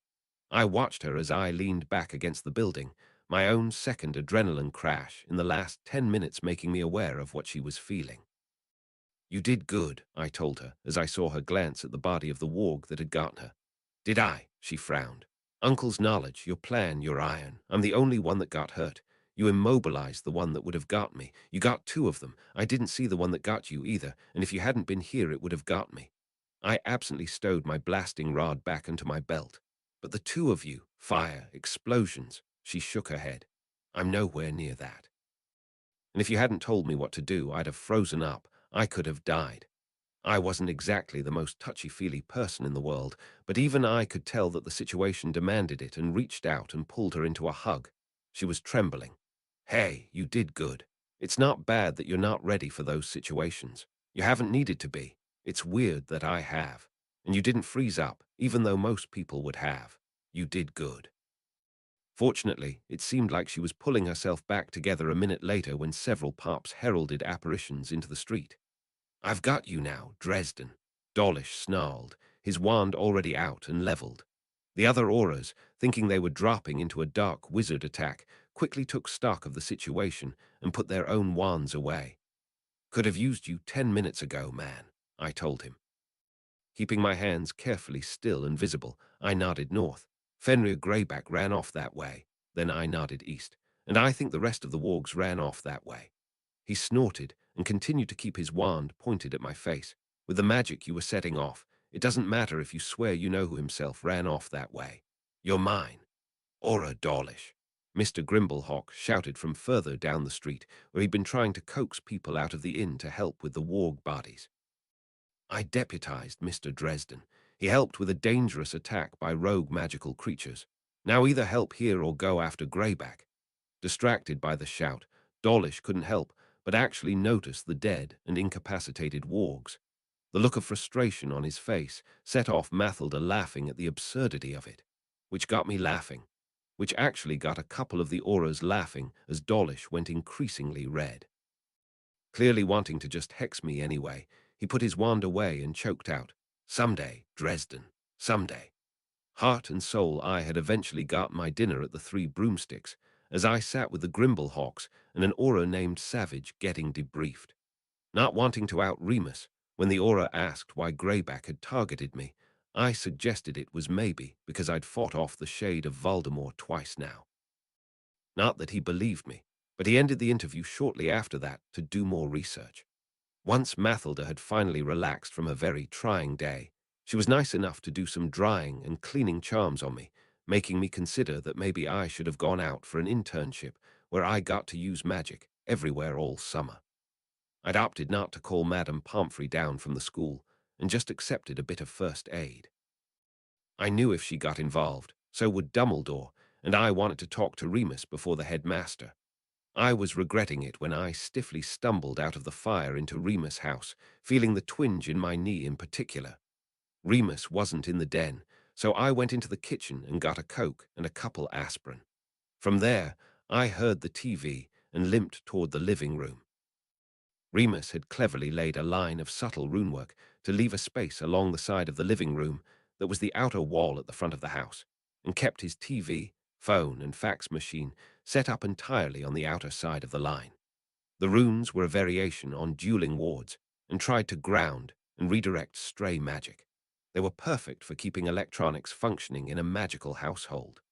I watched her as I leaned back against the building, my own second adrenaline crash in the last 10 minutes making me aware of what she was feeling. You did good, I told her, as I saw her glance at the body of the warg that had gotten her. Did I? She frowned. Uncle's knowledge, your plan, your iron. I'm the only one that got hurt. You immobilized the one that would have got me. You got 2 of them. I didn't see the one that got you either, and if you hadn't been here, it would have got me. I absently stowed my blasting rod back into my belt. But the 2 of you, fire, explosions. She shook her head. I'm nowhere near that. And if you hadn't told me what to do, I'd have frozen up. I could have died. I wasn't exactly the most touchy-feely person in the world, but even I could tell that the situation demanded it and reached out and pulled her into a hug. She was trembling. Hey, you did good. It's not bad that you're not ready for those situations. You haven't needed to be. It's weird that I have. And you didn't freeze up, even though most people would have. You did good. Fortunately, it seemed like she was pulling herself back together a minute later when several pops heralded apparitions into the street. I've got you now, Dresden, Dawlish snarled, his wand already out and leveled. The other auras, thinking they were dropping into a dark wizard attack, quickly took stock of the situation and put their own wands away. Could have used you 10 minutes ago, man, I told him. Keeping my hands carefully still and visible, I nodded north. Fenrir Greyback ran off that way. Then I nodded east, and I think the rest of the wargs ran off that way. He snorted and continued to keep his wand pointed at my face. With the magic you were setting off, it doesn't matter if you swear you know who himself ran off that way. You're mine. Aura Dawlish. Mr. Grimblehawk shouted from further down the street, where he'd been trying to coax people out of the inn to help with the warg bodies. I deputized Mr. Dresden. He helped with a dangerous attack by rogue magical creatures. Now either help here or go after Greyback. Distracted by the shout, Dawlish couldn't help but actually notice the dead and incapacitated wargs. The look of frustration on his face set off Mathilda laughing at the absurdity of it, which got me laughing, which actually got a couple of the auras laughing as Dawlish went increasingly red. Clearly wanting to just hex me anyway, he put his wand away and choked out, "Someday, Dresden, someday." Heart and soul, I had eventually got my dinner at the Three Broomsticks, as I sat with the Grimblehawks and an aura named Savage getting debriefed. Not wanting to out Remus, when the aura asked why Greyback had targeted me, I suggested it was maybe because I'd fought off the shade of Voldemort twice now. Not that he believed me, but he ended the interview shortly after that to do more research. Once Mathilda had finally relaxed from a very trying day, she was nice enough to do some drying and cleaning charms on me, making me consider that maybe I should have gone out for an internship where I got to use magic everywhere all summer. I'd opted not to call Madame Pomfrey down from the school and just accepted a bit of first aid. I knew if she got involved, so would Dumbledore, and I wanted to talk to Remus before the headmaster. I was regretting it when I stiffly stumbled out of the fire into Remus' house, feeling the twinge in my knee in particular. Remus wasn't in the den, so I went into the kitchen and got a Coke and a couple aspirin. From there, I heard the TV and limped toward the living room. Remus had cleverly laid a line of subtle runework to leave a space along the side of the living room that was the outer wall at the front of the house, and kept his TV, phone, and fax machine set up entirely on the outer side of the line. The runes were a variation on dueling wards and tried to ground and redirect stray magic. They were perfect for keeping electronics functioning in a magical household.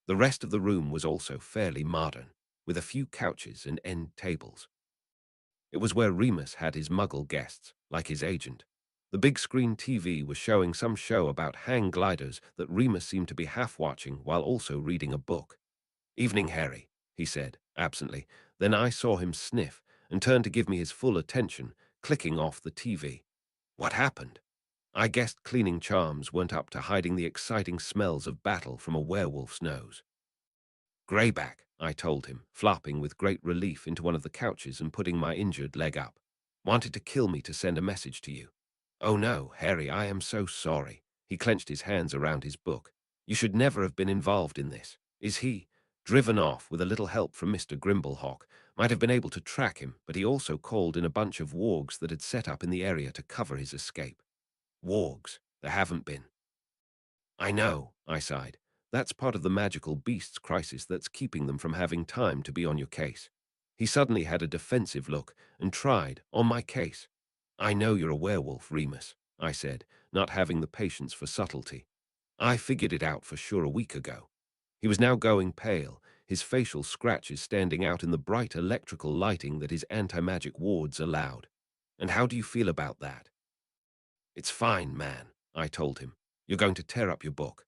The rest of the room was also fairly modern, with a few couches and end tables. It was where Remus had his muggle guests, like his agent. The big screen TV was showing some show about hang gliders that Remus seemed to be half-watching while also reading a book. "Evening, Harry," he said, absently. Then I saw him sniff and turn to give me his full attention, clicking off the TV. What happened? I guessed cleaning charms weren't up to hiding the exciting smells of battle from a werewolf's nose. "Greyback," I told him, flopping with great relief into one of the couches and putting my injured leg up. "Wanted to kill me to send a message to you." "Oh no, Harry, I am so sorry." He clenched his hands around his book. "You should never have been involved in this. Is he, driven off with a little help from Mr. Grimblehawk, might have been able to track him, but he also called in a bunch of wargs that had set up in the area to cover his escape." "Wargs? There haven't been." "I know," I sighed. "That's part of the magical beasts crisis that's keeping them from having time to be on your case." He suddenly had a defensive look and tried, on my case. "I know you're a werewolf, Remus," I said, not having the patience for subtlety. "I figured it out for sure a week ago." He was now going pale, his facial scratches standing out in the bright electrical lighting that his anti-magic wards allowed. "And how do you feel about that?" "It's fine, man," I told him. "You're going to tear up your book."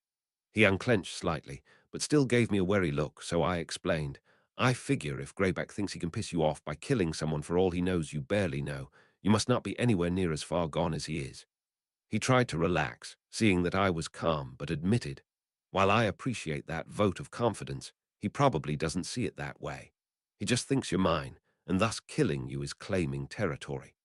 He unclenched slightly, but still gave me a wary look, so I explained. "I figure if Greyback thinks he can piss you off by killing someone for all he knows you barely know, you must not be anywhere near as far gone as he is." He tried to relax, seeing that I was calm, but admitted, "While I appreciate that vote of confidence, he probably doesn't see it that way. He just thinks you're mine, and thus killing you is claiming territory."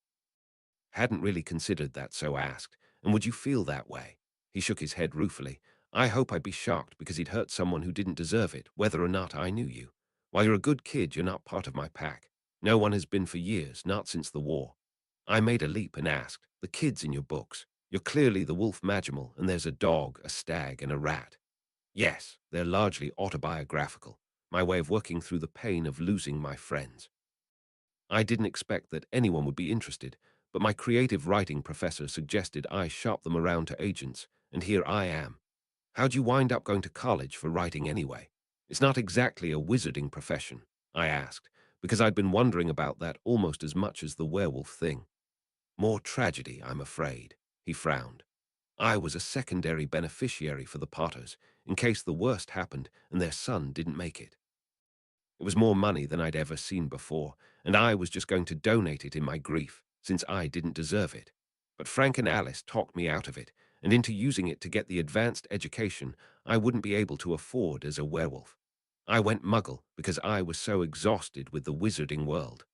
"Hadn't really considered that, so asked, and would you feel that way?" He shook his head ruefully. "I hope I'd be shocked because he'd hurt someone who didn't deserve it, whether or not I knew you. While you're a good kid, you're not part of my pack. No one has been for years, not since the war." I made a leap and asked, "The kids in your books? You're clearly the wolf magimal, and there's a dog, a stag, and a rat." "Yes, they're largely autobiographical, my way of working through the pain of losing my friends." I didn't expect that anyone would be interested, but my creative writing professor suggested I shop them around to agents, and here I am. "How'd you wind up going to college for writing anyway? It's not exactly a wizarding profession," I asked, because I'd been wondering about that almost as much as the werewolf thing. "More tragedy, I'm afraid," he frowned. "I was a secondary beneficiary for the Potters, in case the worst happened and their son didn't make it. It was more money than I'd ever seen before, and I was just going to donate it in my grief, since I didn't deserve it. But Frank and Alice talked me out of it, and into using it to get the advanced education I wouldn't be able to afford as a werewolf. I went muggle because I was so exhausted with the wizarding world.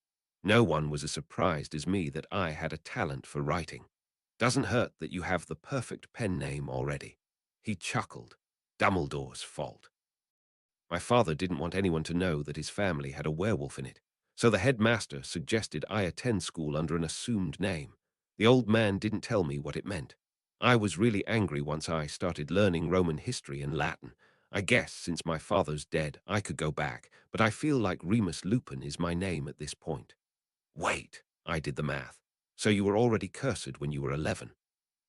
No one was as surprised as me that I had a talent for writing. Doesn't hurt that you have the perfect pen name already." He chuckled. "Dumbledore's fault. My father didn't want anyone to know that his family had a werewolf in it, so the headmaster suggested I attend school under an assumed name. The old man didn't tell me what it meant. I was really angry once I started learning Roman history and Latin. I guess since my father's dead, I could go back, but I feel like Remus Lupin is my name at this point. Wait, I did the math. So you were already cursed when you were 11.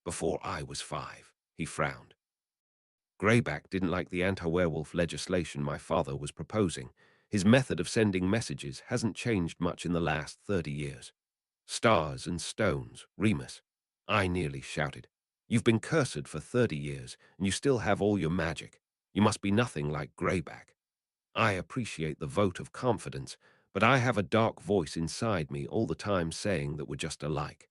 Before I was 5, he frowned. Greyback didn't like the anti-werewolf legislation my father was proposing. His method of sending messages hasn't changed much in the last 30 years. Stars and stones, Remus. I nearly shouted. You've been cursed for 30 years, and you still have all your magic. You must be nothing like Greyback. I appreciate the vote of confidence, but I have a dark voice inside me all the time saying that we're just alike.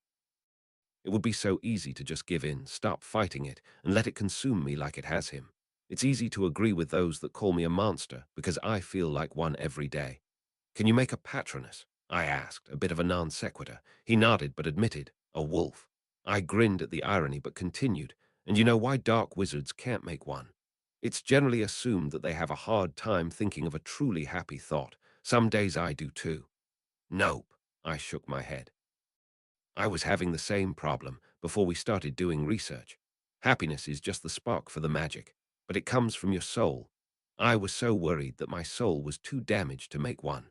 It would be so easy to just give in, stop fighting it, and let it consume me like it has him. It's easy to agree with those that call me a monster because I feel like one every day. Can you make a patronus? I asked, a bit of a non sequitur. He nodded but admitted, a wolf. I grinned at the irony but continued, and you know why dark wizards can't make one? It's generally assumed that they have a hard time thinking of a truly happy thought. Some days I do too. Nope, I shook my head. I was having the same problem before we started doing research. Happiness is just the spark for the magic, but it comes from your soul. I was so worried that my soul was too damaged to make one.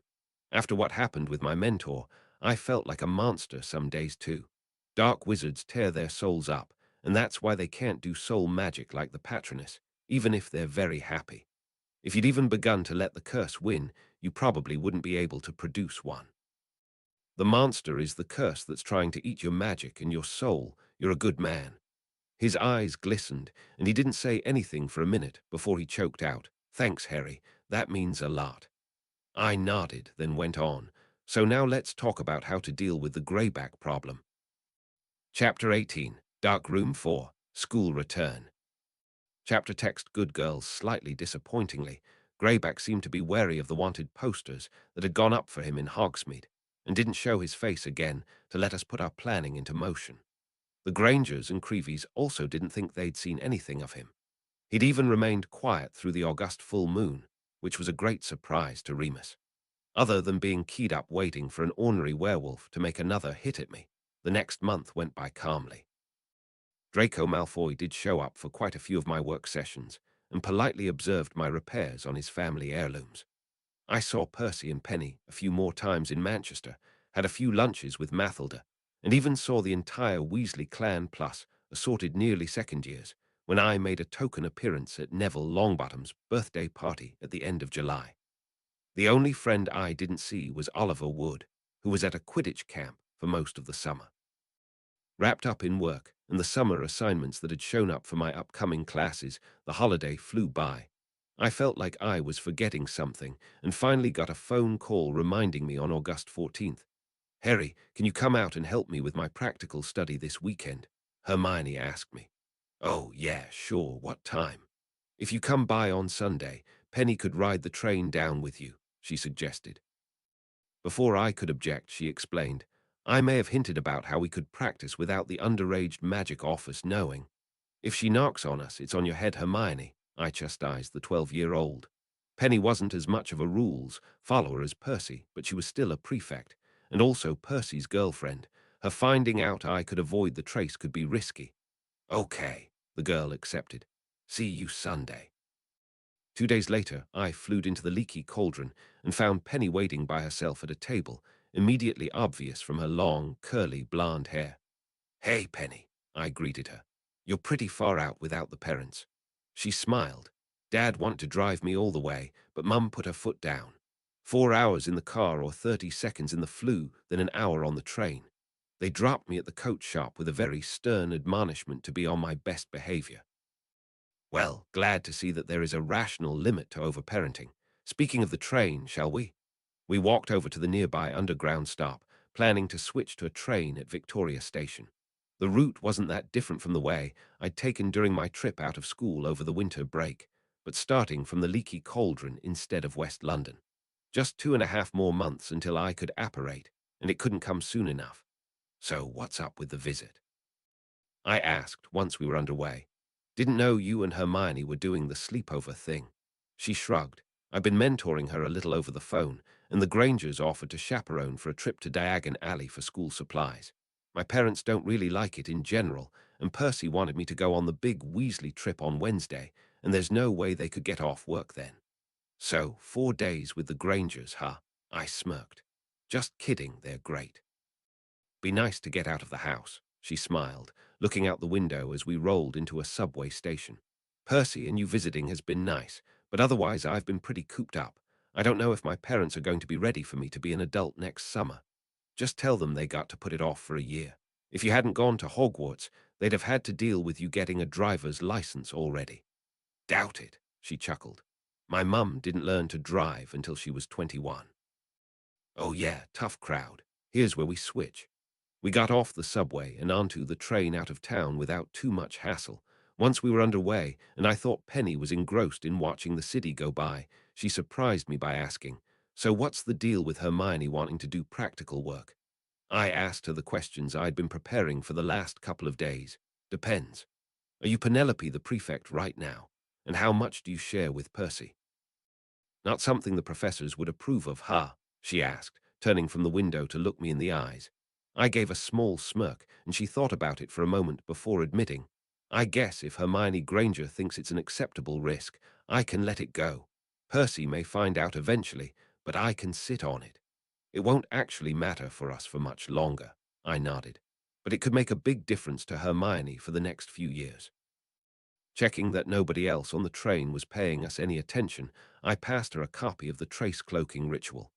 After what happened with my mentor, I felt like a monster some days too. Dark wizards tear their souls up, and that's why they can't do soul magic like the Patronus, even if they're very happy. If you'd even begun to let the curse win, you probably wouldn't be able to produce one. The monster is the curse that's trying to eat your magic and your soul. You're a good man. His eyes glistened, and he didn't say anything for a minute before he choked out, Thanks, Harry. That means a lot. I nodded, then went on. So now let's talk about how to deal with the greyback problem. Chapter 18, Dark Room 4, School Return. Chapter text Good girls slightly disappointingly. Greyback seemed to be wary of the wanted posters that had gone up for him in Hogsmeade, and didn't show his face again to let us put our planning into motion. The Grangers and Creevies also didn't think they'd seen anything of him. He'd even remained quiet through the August full moon, which was a great surprise to Remus. Other than being keyed up waiting for an ornery werewolf to make another hit at me, the next month went by calmly. Draco Malfoy did show up for quite a few of my work sessions and politely observed my repairs on his family heirlooms. I saw Percy and Penny a few more times in Manchester, had a few lunches with Mathilda, and even saw the entire Weasley clan plus assorted nearly second years when I made a token appearance at Neville Longbottom's birthday party at the end of July. The only friend I didn't see was Oliver Wood, who was at a Quidditch camp for most of the summer. Wrapped up in work and the summer assignments that had shown up for my upcoming classes, the holiday flew by. I felt like I was forgetting something and finally got a phone call reminding me on August 14th. Harry, can you come out and help me with my practical study this weekend? Hermione asked me. Oh, yeah, sure. What time? If you come by on Sunday, Penny could ride the train down with you, she suggested. Before I could object, she explained, I may have hinted about how we could practice without the underage magic office knowing. If she knocks on us, it's on your head, Hermione, I chastised the 12-year-old. Penny wasn't as much of a rules follower as Percy, but she was still a prefect, and also Percy's girlfriend. Her finding out I could avoid the trace could be risky. Okay, the girl accepted. See you Sunday. 2 days later, I flew into the leaky cauldron and found Penny waiting by herself at a table, immediately obvious from her long, curly, blonde hair. Hey, Penny, I greeted her. You're pretty far out without the parents. She smiled. Dad wanted to drive me all the way, but Mum put her foot down. 4 hours in the car or 30 seconds in the flu, then an hour on the train. They dropped me at the coach shop with a very stern admonishment to be on my best behavior. Well, glad to see that there is a rational limit to overparenting. Speaking of the train, shall we? We walked over to the nearby underground stop, planning to switch to a train at Victoria Station. The route wasn't that different from the way I'd taken during my trip out of school over the winter break, but starting from the leaky cauldron instead of West London. Just 2.5 more months until I could apparate, and it couldn't come soon enough. So what's up with the visit? I asked once we were underway. Didn't know you and Hermione were doing the sleepover thing. She shrugged. I've been mentoring her a little over the phone, and the Grangers offered to chaperone for a trip to Diagon Alley for school supplies. My parents don't really like it in general, and Percy wanted me to go on the big Weasley trip on Wednesday, and there's no way they could get off work then. So, 4 days with the Grangers, huh? I smirked. Just kidding, they're great. Be nice to get out of the house, she smiled, looking out the window as we rolled into a subway station. Percy and you visiting has been nice, but otherwise I've been pretty cooped up. I don't know if my parents are going to be ready for me to be an adult next summer. Just tell them they got to put it off for a year. If you hadn't gone to Hogwarts, they'd have had to deal with you getting a driver's license already. Doubt it, she chuckled. My mum didn't learn to drive until she was 21. Oh yeah, tough crowd. Here's where we switch. We got off the subway and onto the train out of town without too much hassle. Once we were underway, and I thought Penny was engrossed in watching the city go by, she surprised me by asking, "So what's the deal with Hermione wanting to do practical work?" I asked her the questions I'd been preparing for the last couple of days. Depends. Are you Penelope the prefect right now? And how much do you share with Percy? Not something the professors would approve of, huh? She asked, turning from the window to look me in the eyes. I gave a small smirk, and she thought about it for a moment before admitting, I guess if Hermione Granger thinks it's an acceptable risk, I can let it go. Percy may find out eventually, but I can sit on it. It won't actually matter for us for much longer, I nodded, but it could make a big difference to Hermione for the next few years. Checking that nobody else on the train was paying us any attention, I passed her a copy of the trace cloaking ritual.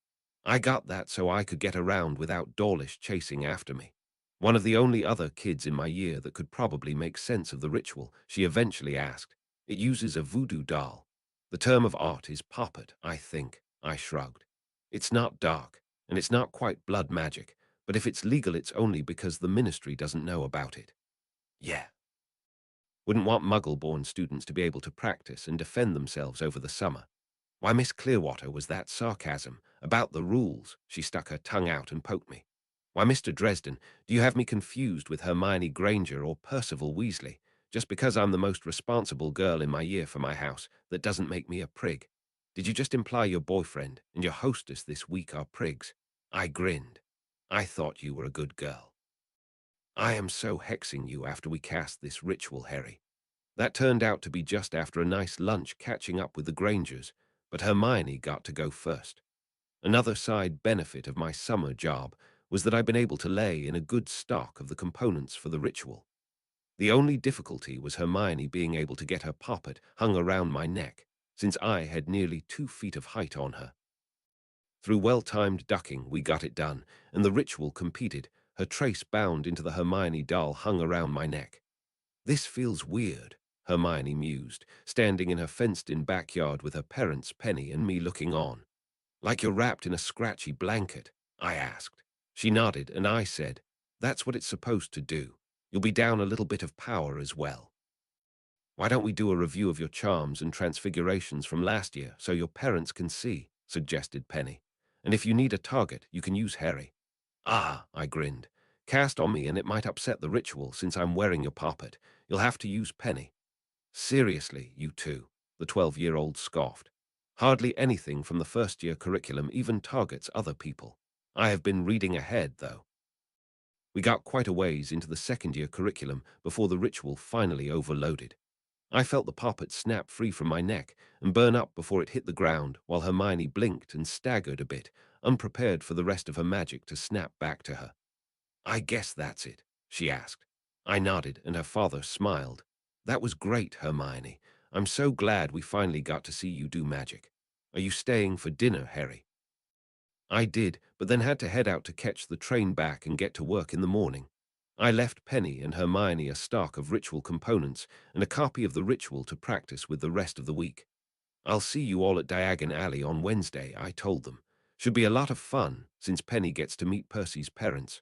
I got that so I could get around without Dawlish chasing after me. One of the only other kids in my year that could probably make sense of the ritual, she eventually asked. It uses a voodoo doll. The term of art is poppet, I think, I shrugged. It's not dark, and it's not quite blood magic, but if it's legal it's only because the ministry doesn't know about it. Yeah. Wouldn't want Muggle-born students to be able to practice and defend themselves over the summer. Why, Miss Clearwater, was that sarcasm? About the rules, she stuck her tongue out and poked me. Why, Mr. Dresden, do you have me confused with Hermione Granger or Percival Weasley? Just because I'm the most responsible girl in my year for my house, that doesn't make me a prig. Did you just imply your boyfriend and your hostess this week are prigs? I grinned. I thought you were a good girl. I am so hexing you after we cast this ritual, Harry. That turned out to be just after a nice lunch catching up with the Grangers, but Hermione got to go first. Another side benefit of my summer job was that I'd been able to lay in a good stock of the components for the ritual. The only difficulty was Hermione being able to get her poppet hung around my neck, since I had nearly 2 feet of height on her. Through well-timed ducking, we got it done, and the ritual competed, her trace bound into the Hermione doll hung around my neck. This feels weird, Hermione mused, standing in her fenced-in backyard with her parents, Penny, and me looking on. Like you're wrapped in a scratchy blanket, I asked. She nodded, and I said, that's what it's supposed to do. You'll be down a little bit of power as well. Why don't we do a review of your charms and transfigurations from last year so your parents can see, suggested Penny. And if you need a target, you can use Harry. Ah, I grinned. Cast on me and it might upset the ritual since I'm wearing your poppet. You'll have to use Penny. Seriously, you two, the 12-year-old scoffed. Hardly anything from the first-year curriculum even targets other people. I have been reading ahead, though. We got quite a ways into the second-year curriculum before the ritual finally overloaded. I felt the poppet snap free from my neck and burn up before it hit the ground while Hermione blinked and staggered a bit, unprepared for the rest of her magic to snap back to her. I guess that's it, she asked. I nodded, and her father smiled. That was great, Hermione. I'm so glad we finally got to see you do magic. Are you staying for dinner, Harry? I did, but then had to head out to catch the train back and get to work in the morning. I left Penny and Hermione a stock of ritual components and a copy of the ritual to practice with the rest of the week. I'll see you all at Diagon Alley on Wednesday, I told them. Should be a lot of fun, since Penny gets to meet Percy's parents.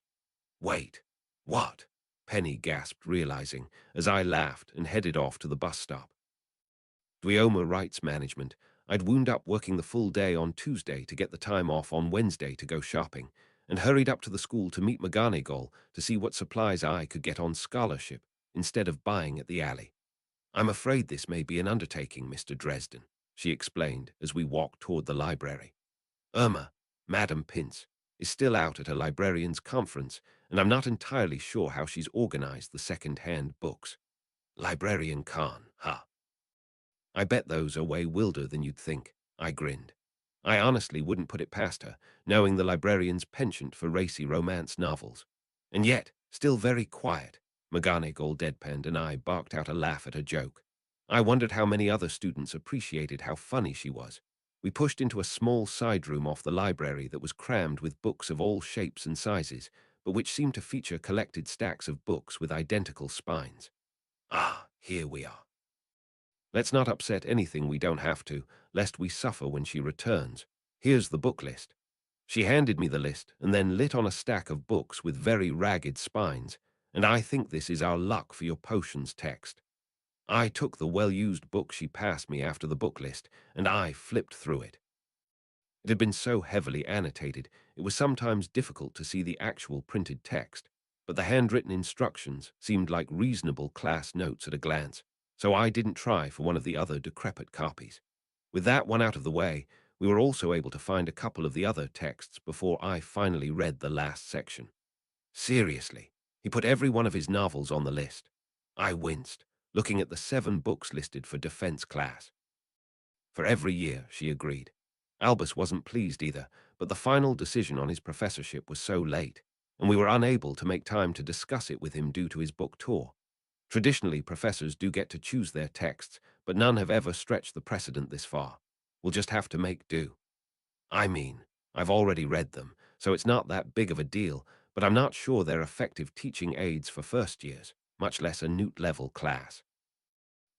Wait, what? Penny gasped, realizing, as I laughed and headed off to the bus stop. Dweoma Rights Management. I'd wound up working the full day on Tuesday to get the time off on Wednesday to go shopping, and hurried up to the school to meet McGonagall to see what supplies I could get on scholarship instead of buying at the alley. I'm afraid this may be an undertaking, Mr. Dresden, she explained as we walked toward the library. Irma, Madam Pince, is still out at a librarian's conference, and I'm not entirely sure how she's organized the second-hand books. Librarian Khan, huh? I bet those are way wilder than you'd think. I grinned. I honestly wouldn't put it past her, knowing the librarian's penchant for racy romance novels. And yet, still very quiet. McGonagall deadpanned and I barked out a laugh at her joke. I wondered how many other students appreciated how funny she was. We pushed into a small side room off the library that was crammed with books of all shapes and sizes, but which seemed to feature collected stacks of books with identical spines. Ah, here we are. Let's not upset anything we don't have to, lest we suffer when she returns. Here's the book list. She handed me the list and then lit on a stack of books with very ragged spines, and I think this is our luck for your potions text. I took the well-used book she passed me after the book list, and I flipped through it. It had been so heavily annotated, it was sometimes difficult to see the actual printed text, but the handwritten instructions seemed like reasonable class notes at a glance, so I didn't try for one of the other decrepit copies. With that one out of the way, we were also able to find a couple of the other texts before I finally read the last section. Seriously, he put every one of his novels on the list. I winced, looking at the 7 books listed for defense class. For every year, she agreed. Albus wasn't pleased either, but the final decision on his professorship was so late, and we were unable to make time to discuss it with him due to his book tour. Traditionally, professors do get to choose their texts, but none have ever stretched the precedent this far. We'll just have to make do. I mean, I've already read them, so it's not that big of a deal, but I'm not sure they're effective teaching aids for first years, much less a Newt-level class.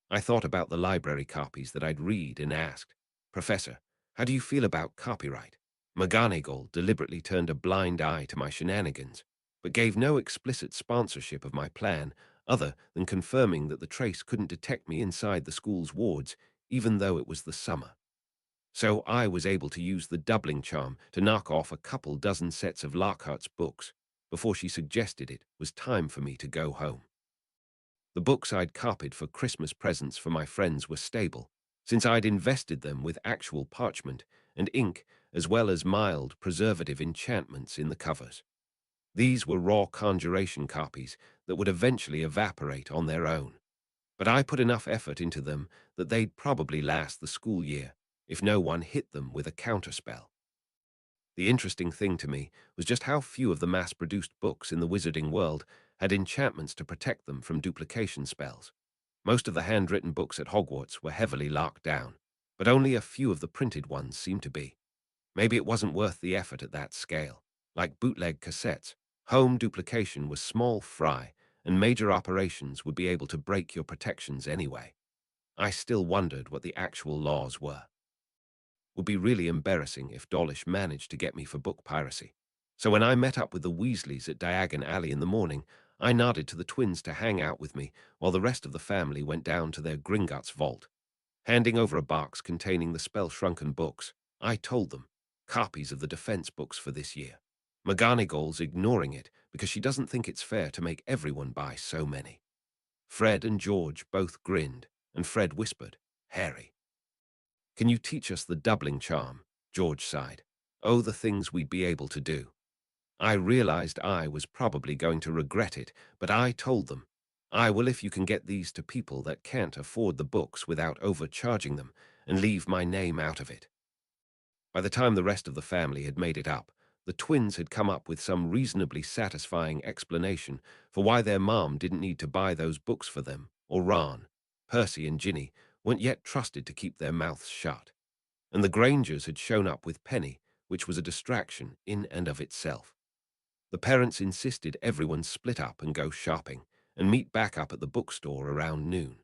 I thought about the library copies that I'd read and asked, "Professor, how do you feel about copyright?" McGonagall deliberately turned a blind eye to my shenanigans, but gave no explicit sponsorship of my plan other than confirming that the trace couldn't detect me inside the school's wards, even though it was the summer. So I was able to use the doubling charm to knock off a couple dozen sets of Lockhart's books before she suggested it was time for me to go home. The books I'd copied for Christmas presents for my friends were stable, since I'd invested them with actual parchment and ink as well as mild preservative enchantments in the covers. These were raw conjuration copies that would eventually evaporate on their own, but I put enough effort into them that they'd probably last the school year if no one hit them with a counterspell. The interesting thing to me was just how few of the mass-produced books in the wizarding world had enchantments to protect them from duplication spells. Most of the handwritten books at Hogwarts were heavily locked down, but only a few of the printed ones seemed to be. Maybe it wasn't worth the effort at that scale. Like bootleg cassettes, home duplication was small fry, and major operations would be able to break your protections anyway. I still wondered what the actual laws were. Would be really embarrassing if Dawlish managed to get me for book piracy. So when I met up with the Weasleys at Diagon Alley in the morning, I nodded to the twins to hang out with me while the rest of the family went down to their Gringotts vault. Handing over a box containing the spell-shrunken books, I told them, copies of the defense books for this year. McGonagall's ignoring it because she doesn't think it's fair to make everyone buy so many. Fred and George both grinned, and Fred whispered, "Harry, can you teach us the doubling charm?" George sighed. Oh, the things we'd be able to do. I realized I was probably going to regret it, but I told them, "I will if you can get these to people that can't afford the books without overcharging them, and leave my name out of it." By the time the rest of the family had made it up, the twins had come up with some reasonably satisfying explanation for why their mom didn't need to buy those books for them, or Ron, Percy, and Ginny weren't yet trusted to keep their mouths shut. And the Grangers had shown up with Penny, which was a distraction in and of itself. The parents insisted everyone split up and go shopping, and meet back up at the bookstore around noon.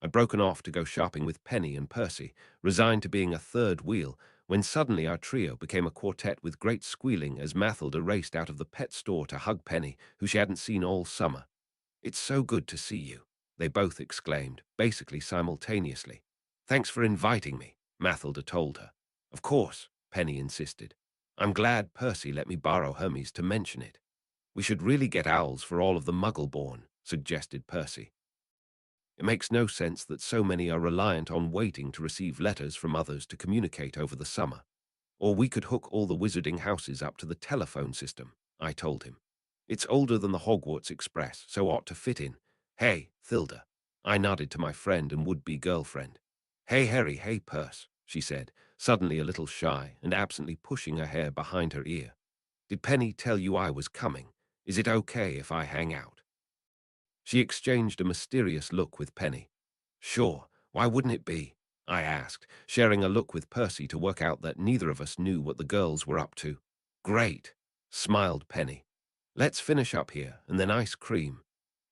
I'd broken off to go shopping with Penny and Percy, resigned to being a third wheel, when suddenly our trio became a quartet with great squealing as Mathilda raced out of the pet store to hug Penny, who she hadn't seen all summer. "It's so good to see you," they both exclaimed, basically simultaneously. "Thanks for inviting me," Mathilda told her. "Of course," Penny insisted. "I'm glad Percy let me borrow Hermes to mention it." "We should really get owls for all of the Muggle-born," suggested Percy. "It makes no sense that so many are reliant on waiting to receive letters from others to communicate over the summer. Or we could hook all the wizarding houses up to the telephone system," I told him. It's older than the Hogwarts Express, so ought to fit in. Hey, Thilda. I nodded to my friend and would-be girlfriend. Hey, Harry, hey, Percy, she said, suddenly a little shy and absently pushing her hair behind her ear. Did Penny tell you I was coming? Is it okay if I hang out? She exchanged a mysterious look with Penny. Sure, why wouldn't it be? I asked, sharing a look with Percy to work out that neither of us knew what the girls were up to. Great, smiled Penny. Let's finish up here, and then ice cream.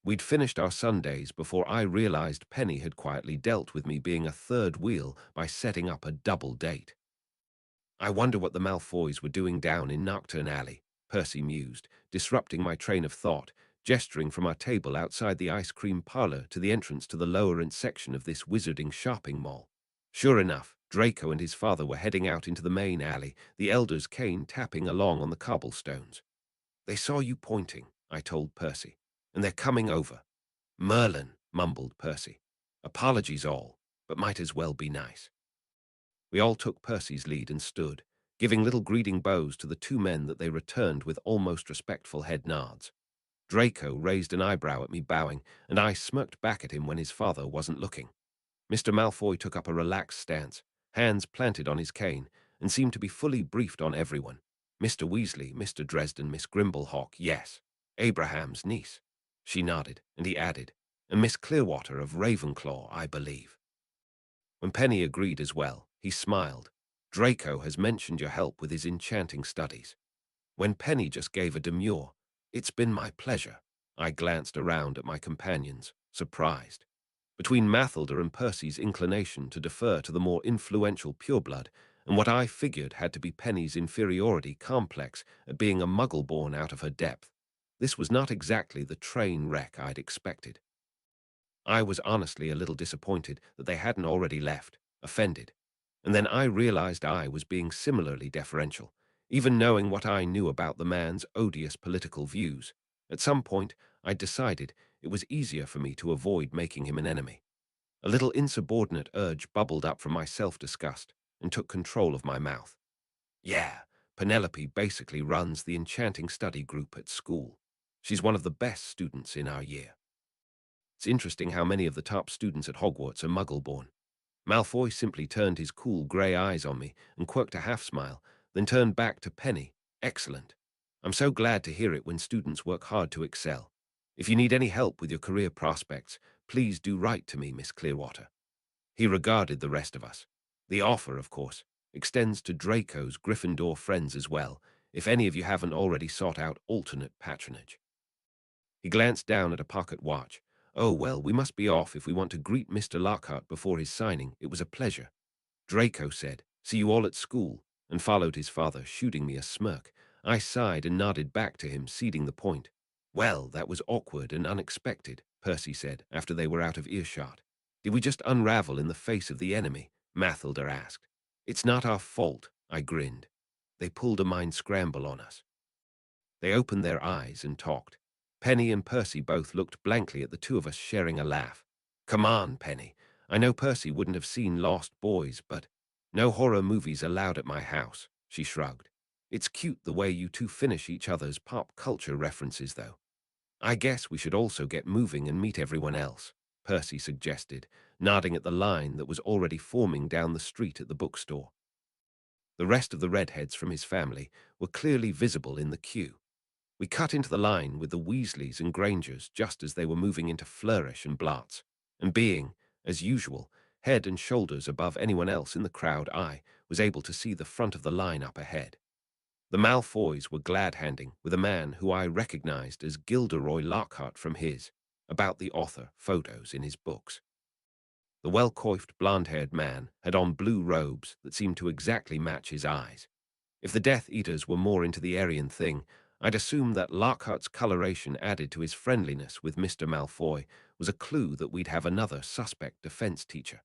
We'd finished our sundaes before I realized Penny had quietly dealt with me being a third wheel by setting up a double date. I wonder what the Malfoys were doing down in Nocturne Alley, Percy mused, disrupting my train of thought, gesturing from our table outside the ice cream parlor to the entrance to the lower-end section of this wizarding shopping mall. Sure enough, Draco and his father were heading out into the main alley, the elder's cane tapping along on the cobblestones. They saw you pointing, I told Percy, and they're coming over. Merlin, mumbled Percy. Apologies all, but might as well be nice. We all took Percy's lead and stood, giving little greeting bows to the two men that they returned with almost respectful head nods. Draco raised an eyebrow at me bowing, and I smirked back at him when his father wasn't looking. Mr. Malfoy took up a relaxed stance, hands planted on his cane, and seemed to be fully briefed on everyone. Mr. Weasley, Mr. Dresden, Miss Grimblehawk, yes. Abraham's niece. She nodded, and he added, and Miss Clearwater of Ravenclaw, I believe. When Penny agreed as well, he smiled. Draco has mentioned your help with his enchanting studies. When Penny just gave a demure, it's been my pleasure. I glanced around at my companions, surprised. Between Mathilda and Percy's inclination to defer to the more influential pureblood, and what I figured had to be Penny's inferiority complex at being a muggle born out of her depth, this was not exactly the train wreck I'd expected. I was honestly a little disappointed that they hadn't already left, offended. And then I realized I was being similarly deferential, even knowing what I knew about the man's odious political views. At some point, I decided it was easier for me to avoid making him an enemy. A little insubordinate urge bubbled up from my self-disgust and took control of my mouth. Yeah, Penelope basically runs the enchanting study group at school. She's one of the best students in our year. It's interesting how many of the top students at Hogwarts are Muggle-born. Malfoy simply turned his cool grey eyes on me and quirked a half-smile, then turned back to Penny. Excellent. I'm so glad to hear it when students work hard to excel. If you need any help with your career prospects, please do write to me, Miss Clearwater. He regarded the rest of us. The offer, of course, extends to Draco's Gryffindor friends as well, if any of you haven't already sought out alternate patronage. He glanced down at a pocket watch. Oh, well, we must be off if we want to greet Mr. Lockhart before his signing. It was a pleasure. Draco said, see you all at school, and followed his father, shooting me a smirk. I sighed and nodded back to him, ceding the point. Well, that was awkward and unexpected, Percy said, after they were out of earshot. Did we just unravel in the face of the enemy? Mathilda asked. It's not our fault, I grinned. They pulled a mind scramble on us. They opened their eyes and talked. Penny and Percy both looked blankly at the two of us, sharing a laugh. Come on, Penny. I know Percy wouldn't have seen Lost Boys, but no horror movies allowed at my house, she shrugged. It's cute the way you two finish each other's pop culture references, though. I guess we should also get moving and meet everyone else, Percy suggested, nodding at the line that was already forming down the street at the bookstore. The rest of the redheads from his family were clearly visible in the queue. We cut into the line with the Weasleys and Grangers just as they were moving into Flourish and Blatz, and being, as usual, head and shoulders above anyone else in the crowd, I was able to see the front of the line up ahead. The Malfoys were glad-handing with a man who I recognized as Gilderoy Lockhart from his About the Author photos in his books. The well-coiffed blonde-haired man had on blue robes that seemed to exactly match his eyes. If the Death Eaters were more into the Aryan thing, I'd assume that Lockhart's coloration added to his friendliness with Mr. Malfoy was a clue that we'd have another suspect defense teacher.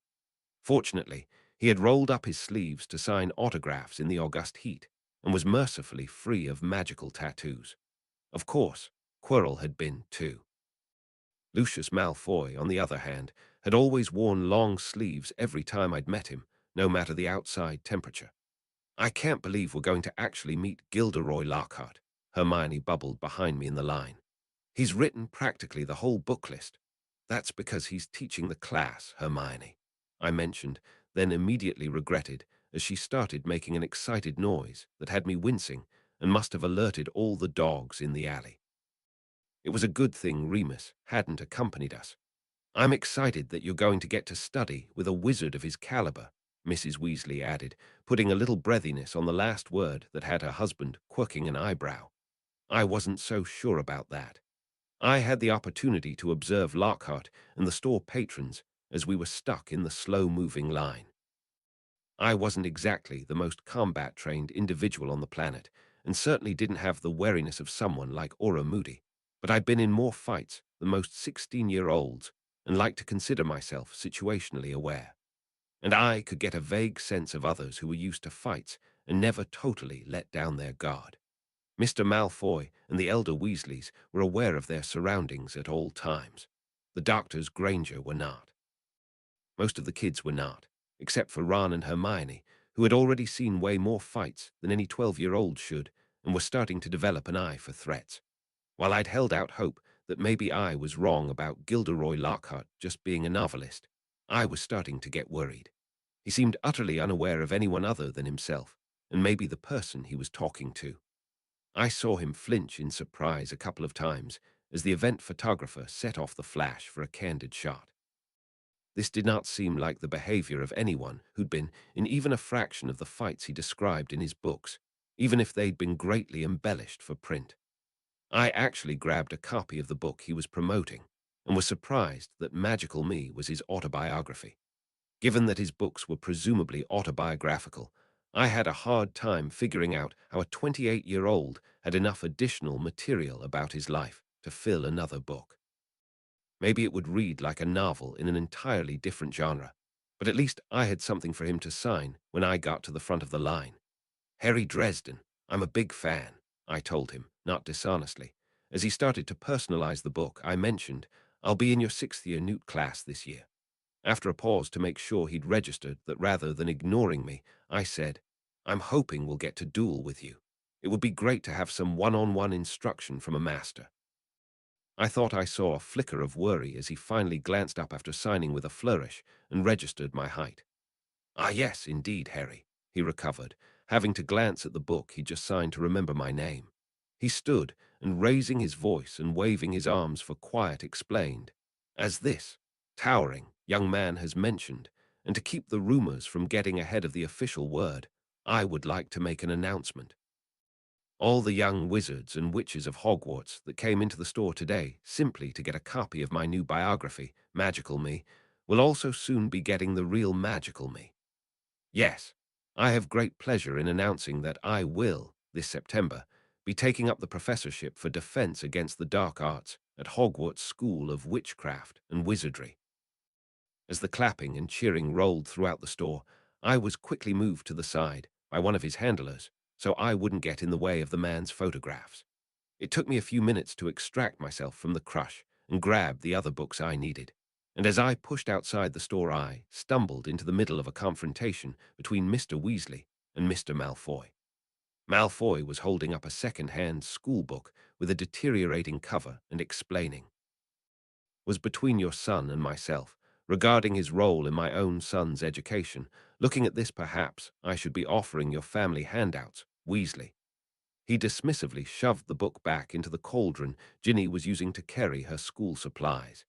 Fortunately, he had rolled up his sleeves to sign autographs in the August heat and was mercifully free of magical tattoos. Of course, Quirrell had been, too. Lucius Malfoy, on the other hand, had always worn long sleeves every time I'd met him, no matter the outside temperature. I can't believe we're going to actually meet Gilderoy Lockhart, Hermione bubbled behind me in the line. He's written practically the whole book list. That's because he's teaching the class, Hermione, I mentioned, then immediately regretted as she started making an excited noise that had me wincing and must have alerted all the dogs in the alley. It was a good thing Remus hadn't accompanied us. I'm excited that you're going to get to study with a wizard of his caliber, Mrs. Weasley added, putting a little breathiness on the last word that had her husband quirking an eyebrow. I wasn't so sure about that. I had the opportunity to observe Lockhart and the store patrons as we were stuck in the slow-moving line. I wasn't exactly the most combat-trained individual on the planet, and certainly didn't have the wariness of someone like Aura Moody, but I'd been in more fights than most 16-year-olds and liked to consider myself situationally aware. And I could get a vague sense of others who were used to fights and never totally let down their guard. Mr. Malfoy and the elder Weasleys were aware of their surroundings at all times. The doctors Granger were not. Most of the kids were not, except for Ron and Hermione, who had already seen way more fights than any 12-year-old should and were starting to develop an eye for threats. While I'd held out hope that maybe I was wrong about Gilderoy Lockhart just being a novelist, I was starting to get worried. He seemed utterly unaware of anyone other than himself, and maybe the person he was talking to. I saw him flinch in surprise a couple of times as the event photographer set off the flash for a candid shot. This did not seem like the behavior of anyone who'd been in even a fraction of the fights he described in his books, even if they'd been greatly embellished for print. I actually grabbed a copy of the book he was promoting and was surprised that Magical Me was his autobiography. Given that his books were presumably autobiographical, I had a hard time figuring out how a 28-year-old had enough additional material about his life to fill another book. Maybe it would read like a novel in an entirely different genre, but at least I had something for him to sign when I got to the front of the line. Harry Dresden, I'm a big fan, I told him, not dishonestly. As he started to personalize the book, I mentioned, I'll be in your 6th-year Newt class this year. After a pause to make sure he'd registered that rather than ignoring me, I said, I'm hoping we'll get to duel with you. It would be great to have some one-on-one instruction from a master. I thought I saw a flicker of worry as he finally glanced up after signing with a flourish and registered my height. Ah, yes, indeed, Harry, he recovered, having to glance at the book he'd just signed to remember my name. He stood and, raising his voice and waving his arms for quiet, explained, as this towering young man has mentioned, and to keep the rumors from getting ahead of the official word, I would like to make an announcement. All the young wizards and witches of Hogwarts that came into the store today simply to get a copy of my new biography, Magical Me, will also soon be getting the real Magical Me. Yes, I have great pleasure in announcing that I will, this September, be taking up the professorship for Defense Against the Dark Arts at Hogwarts School of Witchcraft and Wizardry. As the clapping and cheering rolled throughout the store, I was quickly moved to the side by one of his handlers so I wouldn't get in the way of the man's photographs. It took me a few minutes to extract myself from the crush and grab the other books I needed, and as I pushed outside the store I stumbled into the middle of a confrontation between Mr. Weasley and Mr. Malfoy. Malfoy was holding up a second-hand school book with a deteriorating cover and explaining, was between your son and myself, regarding his role in my own son's education. Looking at this, perhaps I should be offering your family handouts, Weasley. He dismissively shoved the book back into the cauldron Ginny was using to carry her school supplies.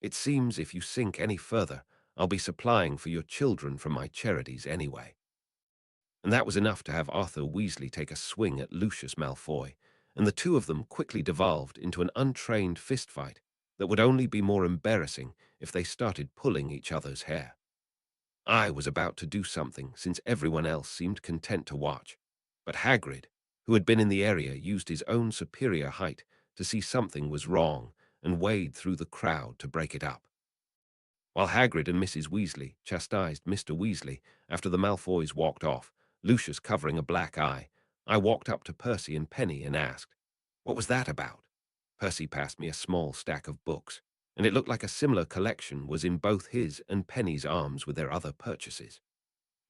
It seems if you sink any further, I'll be supplying for your children from my charities anyway. And that was enough to have Arthur Weasley take a swing at Lucius Malfoy, and the two of them quickly devolved into an untrained fistfight that would only be more embarrassing if they started pulling each other's hair. I was about to do something since everyone else seemed content to watch, but Hagrid, who had been in the area, used his own superior height to see something was wrong and wade through the crowd to break it up. While Hagrid and Mrs. Weasley chastised Mr. Weasley after the Malfoys walked off, Lucius covering a black eye, I walked up to Percy and Penny and asked, "What was that about?" Percy passed me a small stack of books, and it looked like a similar collection was in both his and Penny's arms with their other purchases.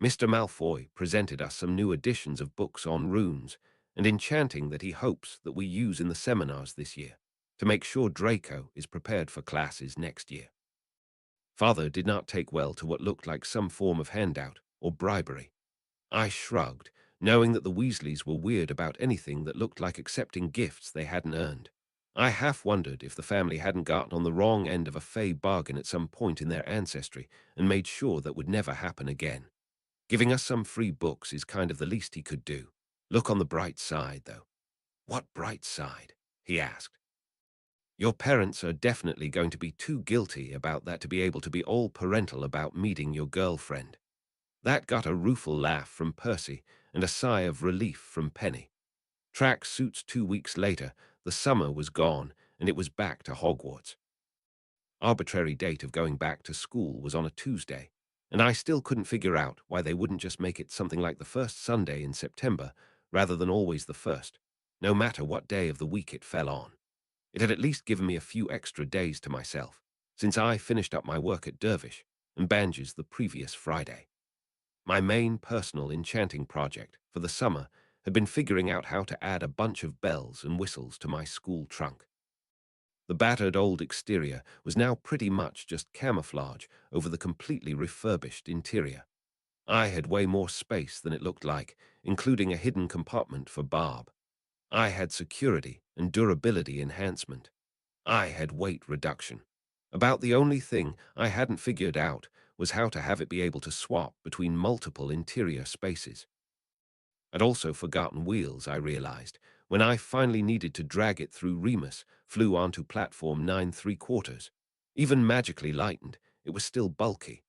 Mr. Malfoy presented us some new editions of books on runes, and enchanting that he hopes that we use in the seminars this year to make sure Draco is prepared for classes next year. Father did not take well to what looked like some form of handout or bribery. I shrugged, knowing that the Weasleys were weird about anything that looked like accepting gifts they hadn't earned. I half wondered if the family hadn't gotten on the wrong end of a fey bargain at some point in their ancestry and made sure that would never happen again. Giving us some free books is kind of the least he could do. Look on the bright side, though. What bright side? He asked. Your parents are definitely going to be too guilty about that to be able to be all parental about meeting your girlfriend. That got a rueful laugh from Percy and a sigh of relief from Penny. Track suits 2 weeks later, the summer was gone, and it was back to Hogwarts. Arbitrary date of going back to school was on a Tuesday, and I still couldn't figure out why they wouldn't just make it something like the first Sunday in September rather than always the first, no matter what day of the week it fell on. It had at least given me a few extra days to myself, since I finished up my work at Dervish and Banges the previous Friday. My main personal enchanting project for the summer had been figuring out how to add a bunch of bells and whistles to my school trunk. The battered old exterior was now pretty much just camouflage over the completely refurbished interior. I had way more space than it looked like, including a hidden compartment for Barb. I had security and durability enhancement. I had weight reduction. About the only thing I hadn't figured out was how to have it be able to swap between multiple interior spaces. I'd also forgotten wheels, I realized. When I finally needed to drag it through Remus, flew onto platform 9¾ Even magically lightened, it was still bulky.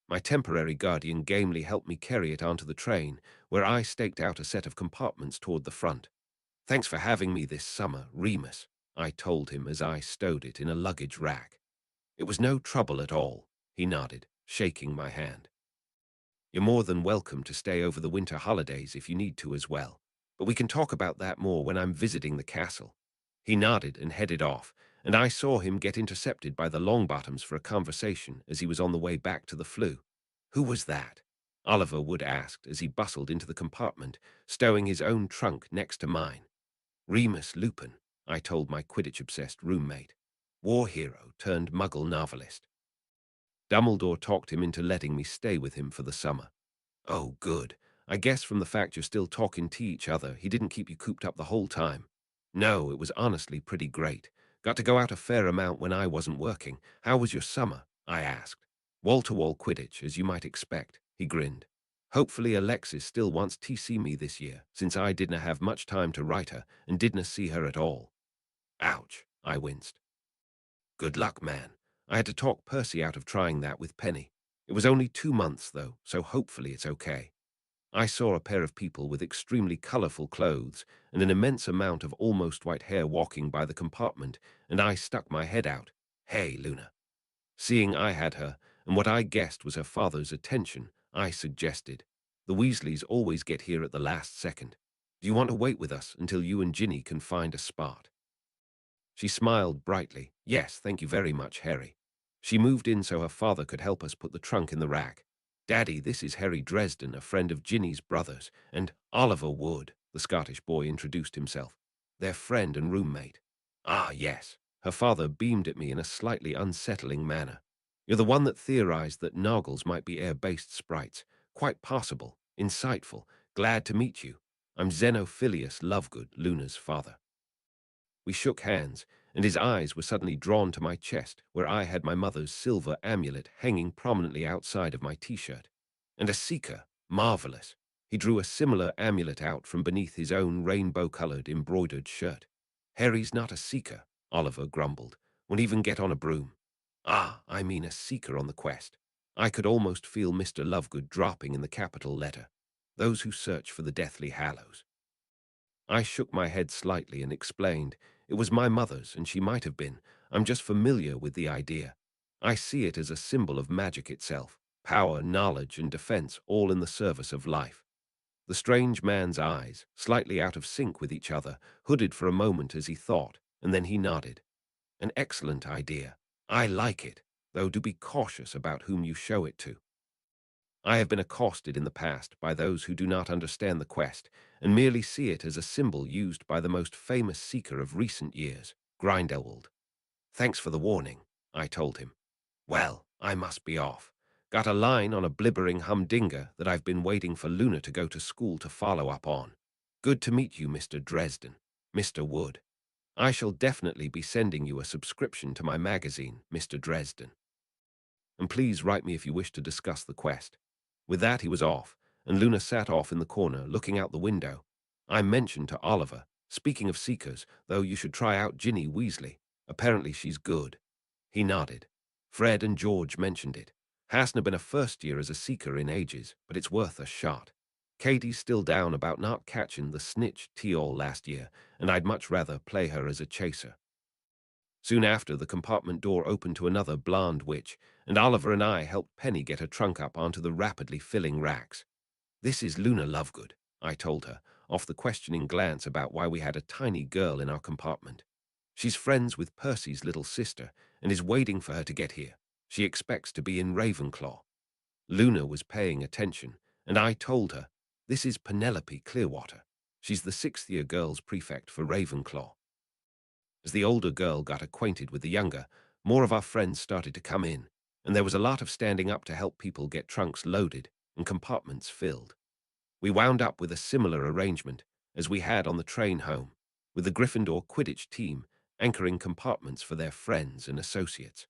My temporary guardian gamely helped me carry it onto the train, where I staked out a set of compartments toward the front. Thanks for having me this summer, Remus, I told him as I stowed it in a luggage rack. It was no trouble at all, he nodded, shaking my hand. You're more than welcome to stay over the winter holidays if you need to as well, but we can talk about that more when I'm visiting the castle. He nodded and headed off, and I saw him get intercepted by the Longbottoms for a conversation as he was on the way back to the flue. Who was that? Oliver Wood asked as he bustled into the compartment, stowing his own trunk next to mine. Remus Lupin, I told my Quidditch-obsessed roommate. War hero turned Muggle novelist. Dumbledore talked him into letting me stay with him for the summer. Oh, good. I guess from the fact you're still talking to each other, he didn't keep you cooped up the whole time. No, it was honestly pretty great. Got to go out a fair amount when I wasn't working. How was your summer? I asked. Wall-to-wall Quidditch, as you might expect, he grinned. Hopefully Alexis still wants to see me this year, since I didn't have much time to write her and didn't see her at all. Ouch, I winced. Good luck, man. I had to talk Percy out of trying that with Penny. It was only 2 months, though, so hopefully it's okay. I saw a pair of people with extremely colorful clothes and an immense amount of almost white hair walking by the compartment, and I stuck my head out. Hey, Luna. Seeing I had her, and what I guessed was her father's attention, I suggested. The Weasleys always get here at the last second. Do you want to wait with us until you and Ginny can find a spot? She smiled brightly. Yes, thank you very much, Harry. She moved in so her father could help us put the trunk in the rack. Daddy, this is Harry Dresden, a friend of Ginny's brothers, and Oliver Wood, the Scottish boy introduced himself. Their friend and roommate. Ah, yes. Her father beamed at me in a slightly unsettling manner. You're the one that theorized that Noggles might be air-based sprites. Quite possible. Insightful. Glad to meet you. I'm Xenophilius Lovegood, Luna's father. We shook hands, and his eyes were suddenly drawn to my chest, where I had my mother's silver amulet hanging prominently outside of my t-shirt. And a seeker, marvelous. He drew a similar amulet out from beneath his own rainbow-colored embroidered shirt. Harry's not a seeker, Oliver grumbled. Won't even get on a broom. Ah, I mean a seeker on the quest. I could almost feel Mr. Lovegood dropping in the capital letter. Those who search for the Deathly Hallows. I shook my head slightly and explained, it was my mother's, and she might have been. I'm just familiar with the idea. I see it as a symbol of magic itself, power, knowledge, and defense all in the service of life. The strange man's eyes, slightly out of sync with each other, hooded for a moment as he thought, and then he nodded. An excellent idea. I like it, though do be cautious about whom you show it to. I have been accosted in the past by those who do not understand the quest and merely see it as a symbol used by the most famous seeker of recent years, Grindelwald. Thanks for the warning, I told him. Well, I must be off. Got a line on a blibbering humdinger that I've been waiting for Luna to go to school to follow up on. Good to meet you, Mr. Dresden. Mr. Wood. I shall definitely be sending you a subscription to my magazine, Mr. Dresden. And please write me if you wish to discuss the quest. With that, he was off, and Luna sat off in the corner, looking out the window. I mentioned to Oliver, speaking of seekers, though you should try out Ginny Weasley. Apparently she's good. He nodded. Fred and George mentioned it. Hasn't been a first year as a seeker in ages, but it's worth a shot. Katie's still down about not catching the snitch Teal last year, and I'd much rather play her as a chaser. Soon after, the compartment door opened to another blonde witch, and Oliver and I helped Penny get her trunk up onto the rapidly filling racks. This is Luna Lovegood, I told her, off the questioning glance about why we had a tiny girl in our compartment. She's friends with Percy's little sister and is waiting for her to get here. She expects to be in Ravenclaw. Luna was paying attention, and I told her, this is Penelope Clearwater. She's the sixth-year girls' prefect for Ravenclaw. As the older girl got acquainted with the younger, more of our friends started to come in, and there was a lot of standing up to help people get trunks loaded and compartments filled. We wound up with a similar arrangement as we had on the train home, with the Gryffindor Quidditch team anchoring compartments for their friends and associates.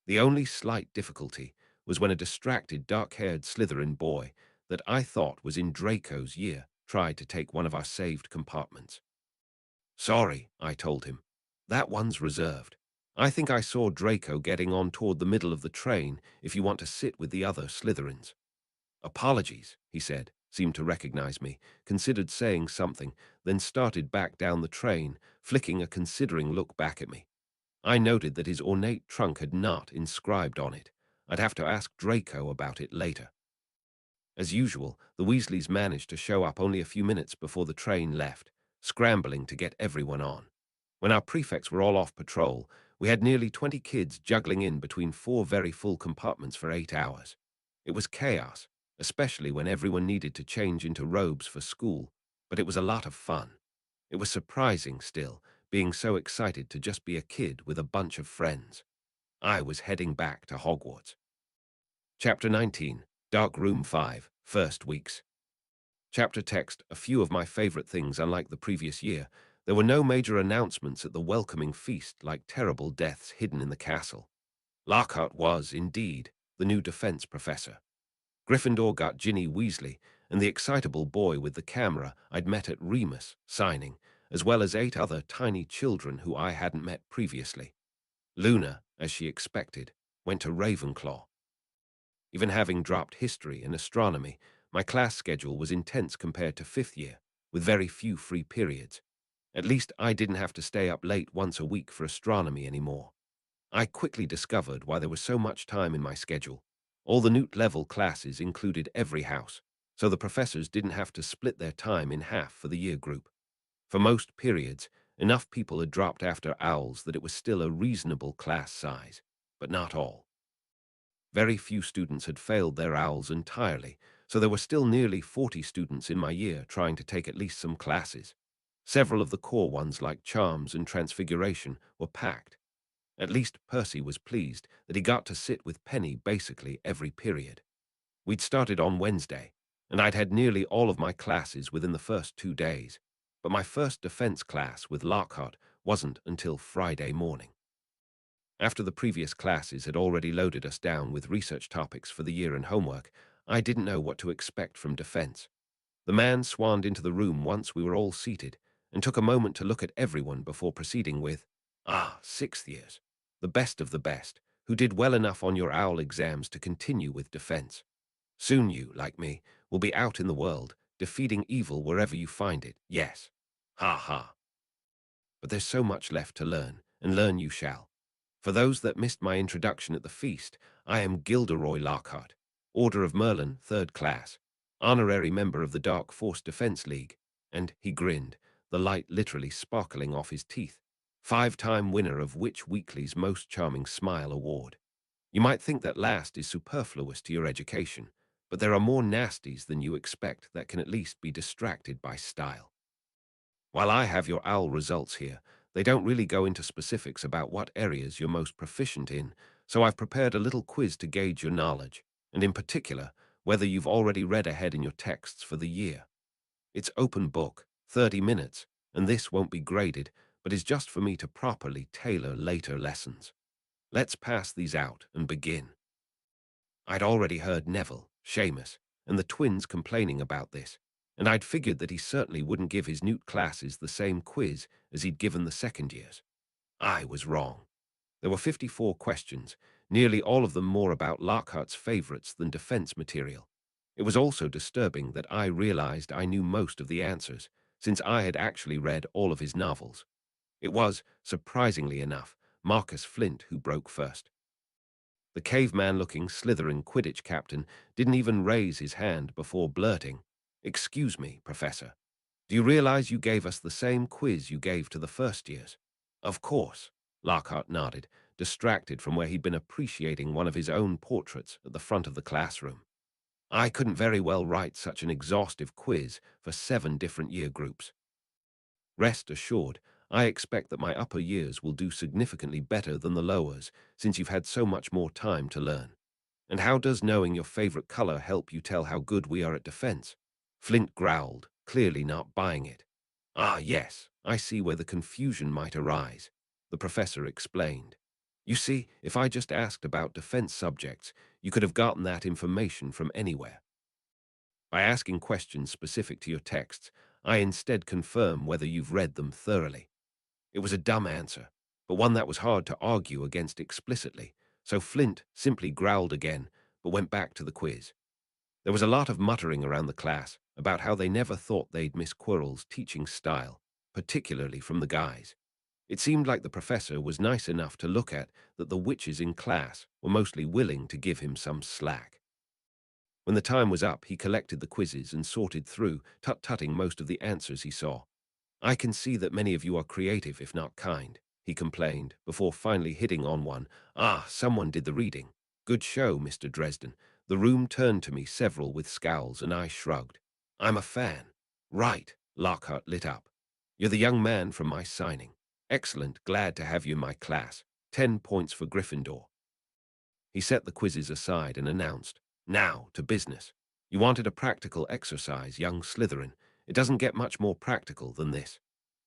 The only slight difficulty was when a distracted, dark-haired Slytherin boy that I thought was in Draco's year tried to take one of our saved compartments. Sorry, I told him. That one's reserved. I think I saw Draco getting on toward the middle of the train if you want to sit with the other Slytherins. Apologies, he said, seemed to recognize me, considered saying something, then started back down the train, flicking a considering look back at me. I noted that his ornate trunk had not inscribed on it. I'd have to ask Draco about it later. As usual, the Weasleys managed to show up only a few minutes before the train left, scrambling to get everyone on. When our prefects were all off patrol, we had nearly 20 kids juggling in between 4 very full compartments for 8 hours. It was chaos, especially when everyone needed to change into robes for school, but it was a lot of fun. It was surprising still, being so excited to just be a kid with a bunch of friends. I was heading back to Hogwarts. Chapter 19, Dark Room 5, First Weeks. Chapter text, a few of my favorite things unlike the previous year. There were no major announcements at the welcoming feast like terrible deaths hidden in the castle. Lockhart was, indeed, the new defense professor. Gryffindor got Ginny Weasley, and the excitable boy with the camera I'd met at Remus signing, as well as 8 other tiny children who I hadn't met previously. Luna, as she expected, went to Ravenclaw. Even having dropped history and astronomy, my class schedule was intense compared to 5th year, with very few free periods. At least I didn't have to stay up late once a week for astronomy anymore. I quickly discovered why there was so much time in my schedule. All the Newt-level classes included every house, so the professors didn't have to split their time in half for the year group. For most periods, enough people had dropped after owls that it was still a reasonable class size, but not all. Very few students had failed their owls entirely, so there were still nearly 40 students in my year trying to take at least some classes. Several of the core ones, like Charms and Transfiguration, were packed. At least Percy was pleased that he got to sit with Penny basically every period. We'd started on Wednesday, and I'd had nearly all of my classes within the first 2 days, but my first defense class with Lockhart wasn't until Friday morning. After the previous classes had already loaded us down with research topics for the year and homework, I didn't know what to expect from defense. The man swanned into the room once we were all seated, and took a moment to look at everyone before proceeding with, 6th years, the best of the best, who did well enough on your owl exams to continue with defense. Soon you, like me, will be out in the world, defeating evil wherever you find it, yes. Ha ha. But there's so much left to learn, and learn you shall. For those that missed my introduction at the feast, I am Gilderoy Lockhart, Order of Merlin, 3rd class, honorary member of the Dark Force Defense League, and, he grinned, the light literally sparkling off his teeth, 5-time winner of Witch Weekly's Most Charming Smile Award. You might think that last is superfluous to your education, but there are more nasties than you expect that can at least be distracted by style. While I have your OWL results here, they don't really go into specifics about what areas you're most proficient in, so I've prepared a little quiz to gauge your knowledge, and in particular, whether you've already read ahead in your texts for the year. It's open book, 30 minutes, and this won't be graded, but is just for me to properly tailor later lessons. Let's pass these out and begin. I'd already heard Neville, Seamus, and the twins complaining about this, and I'd figured that he certainly wouldn't give his Newt classes the same quiz as he'd given the second years. I was wrong. There were 54 questions, nearly all of them more about Lockhart's favourites than defence material. It was also disturbing that I realised I knew most of the answers, since I had actually read all of his novels. It was, surprisingly enough, Marcus Flint who broke first. The caveman-looking Slytherin Quidditch captain didn't even raise his hand before blurting, "Excuse me, Professor. Do you realize you gave us the same quiz you gave to the first years?" "Of course," Lockhart nodded, distracted from where he'd been appreciating one of his own portraits at the front of the classroom. "I couldn't very well write such an exhaustive quiz for 7 different year groups. Rest assured, I expect that my upper years will do significantly better than the lowers, since you've had so much more time to learn. And how does knowing your favorite color help you tell how good we are at defense?" Flint growled, clearly not buying it. "Ah, yes, I see where the confusion might arise," the professor explained. "You see, if I just asked about defense subjects, you could have gotten that information from anywhere. By asking questions specific to your texts, I instead confirm whether you've read them thoroughly." It was a dumb answer, but one that was hard to argue against explicitly, so Flint simply growled again, but went back to the quiz. There was a lot of muttering around the class about how they never thought they'd miss Quirrell's teaching style, particularly from the guys. It seemed like the professor was nice enough to look at that the witches in class were mostly willing to give him some slack. When the time was up, he collected the quizzes and sorted through, tut-tutting most of the answers he saw. "I can see that many of you are creative, if not kind," he complained, before finally hitting on one. "Ah, someone did the reading. Good show, Mr. Dresden." The room turned to me, several with scowls, and I shrugged. "I'm a fan." "Right," Lockhart lit up. "You're the young man from my signing. Excellent, glad to have you in my class. 10 points for Gryffindor." He set the quizzes aside and announced, "Now, to business. You wanted a practical exercise, young Slytherin. It doesn't get much more practical than this."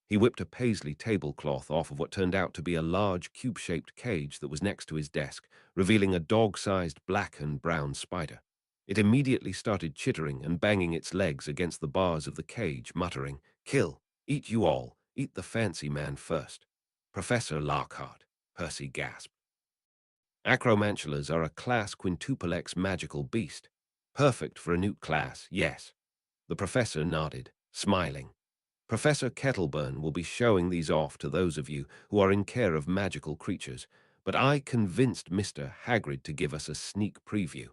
He whipped a paisley tablecloth off of what turned out to be a large cube-shaped cage that was next to his desk, revealing a dog-sized black and brown spider. It immediately started chittering and banging its legs against the bars of the cage, muttering, "Kill, eat you all, eat the fancy man first." "Professor Lockhart," Percy gasped. "Acromantulas are a class quintuple X magical beast. Perfect for a newt class, yes." The professor nodded, smiling. "Professor Kettleburn will be showing these off to those of you who are in care of magical creatures, but I convinced Mr. Hagrid to give us a sneak preview."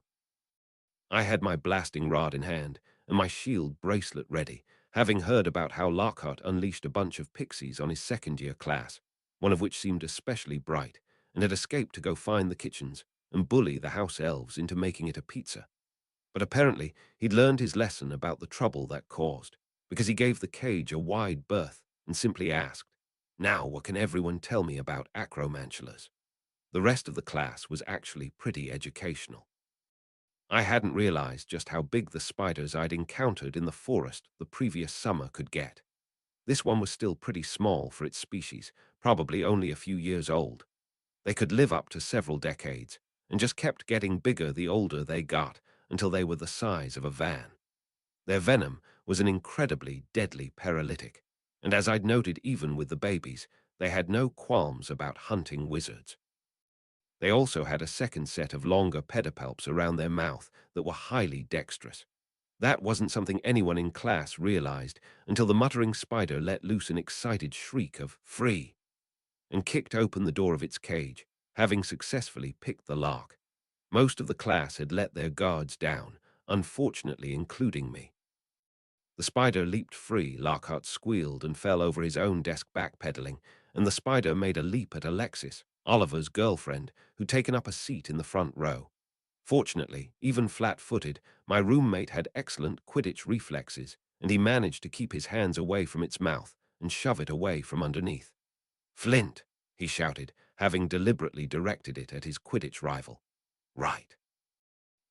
I had my blasting rod in hand and my shield bracelet ready, having heard about how Lockhart unleashed a bunch of pixies on his second-year class, one of which seemed especially bright, and had escaped to go find the kitchens and bully the house elves into making it a pizza. But apparently he'd learned his lesson about the trouble that caused, because he gave the cage a wide berth and simply asked, "Now what can everyone tell me about acromantulas?" The rest of the class was actually pretty educational. I hadn't realized just how big the spiders I'd encountered in the forest the previous summer could get. This one was still pretty small for its species, probably only a few years old. They could live up to several decades, and just kept getting bigger the older they got, until they were the size of a van. Their venom was an incredibly deadly paralytic, and as I'd noted even with the babies, they had no qualms about hunting wizards. They also had a second set of longer pedipalps around their mouth that were highly dexterous. That wasn't something anyone in class realized until the muttering spider let loose an excited shriek of "free" and kicked open the door of its cage, having successfully picked the lock. Most of the class had let their guards down, unfortunately including me. The spider leaped free, Lockhart squealed and fell over his own desk backpedaling, and the spider made a leap at Alexis, Oliver's girlfriend, who'd taken up a seat in the front row. Fortunately, even flat-footed, my roommate had excellent Quidditch reflexes, and he managed to keep his hands away from its mouth and shove it away from underneath. "Flint!" he shouted, having deliberately directed it at his Quidditch rival. "Right."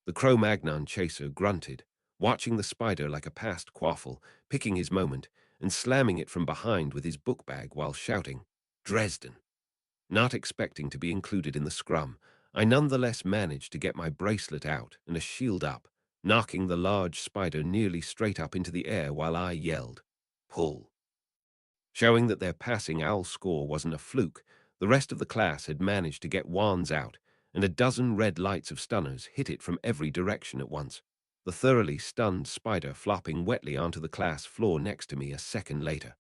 The Cro-Magnon chaser grunted, watching the spider like a past quaffle, picking his moment and slamming it from behind with his book bag while shouting, "Dresden!" Not expecting to be included in the scrum, I nonetheless managed to get my bracelet out and a shield up, knocking the large spider nearly straight up into the air while I yelled, "Pull!" Showing that their passing owl score wasn't a fluke, the rest of the class had managed to get wands out, and a dozen red lights of stunners hit it from every direction at once, the thoroughly stunned spider flopping wetly onto the class floor next to me a second later.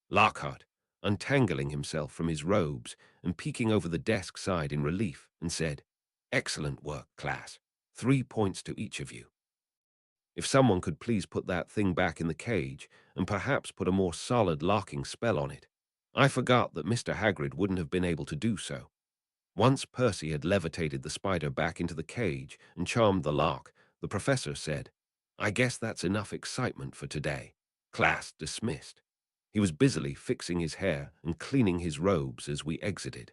Lockhart, untangling himself from his robes and peeking over the desk side in relief, and said, "Excellent work, class. 3 points to each of you. If someone could please put that thing back in the cage and perhaps put a more solid locking spell on it." I forgot that Mr. Hagrid wouldn't have been able to do so. Once Percy had levitated the spider back into the cage and charmed the lock, the professor said, "I guess that's enough excitement for today. Class dismissed." He was busily fixing his hair and cleaning his robes as we exited.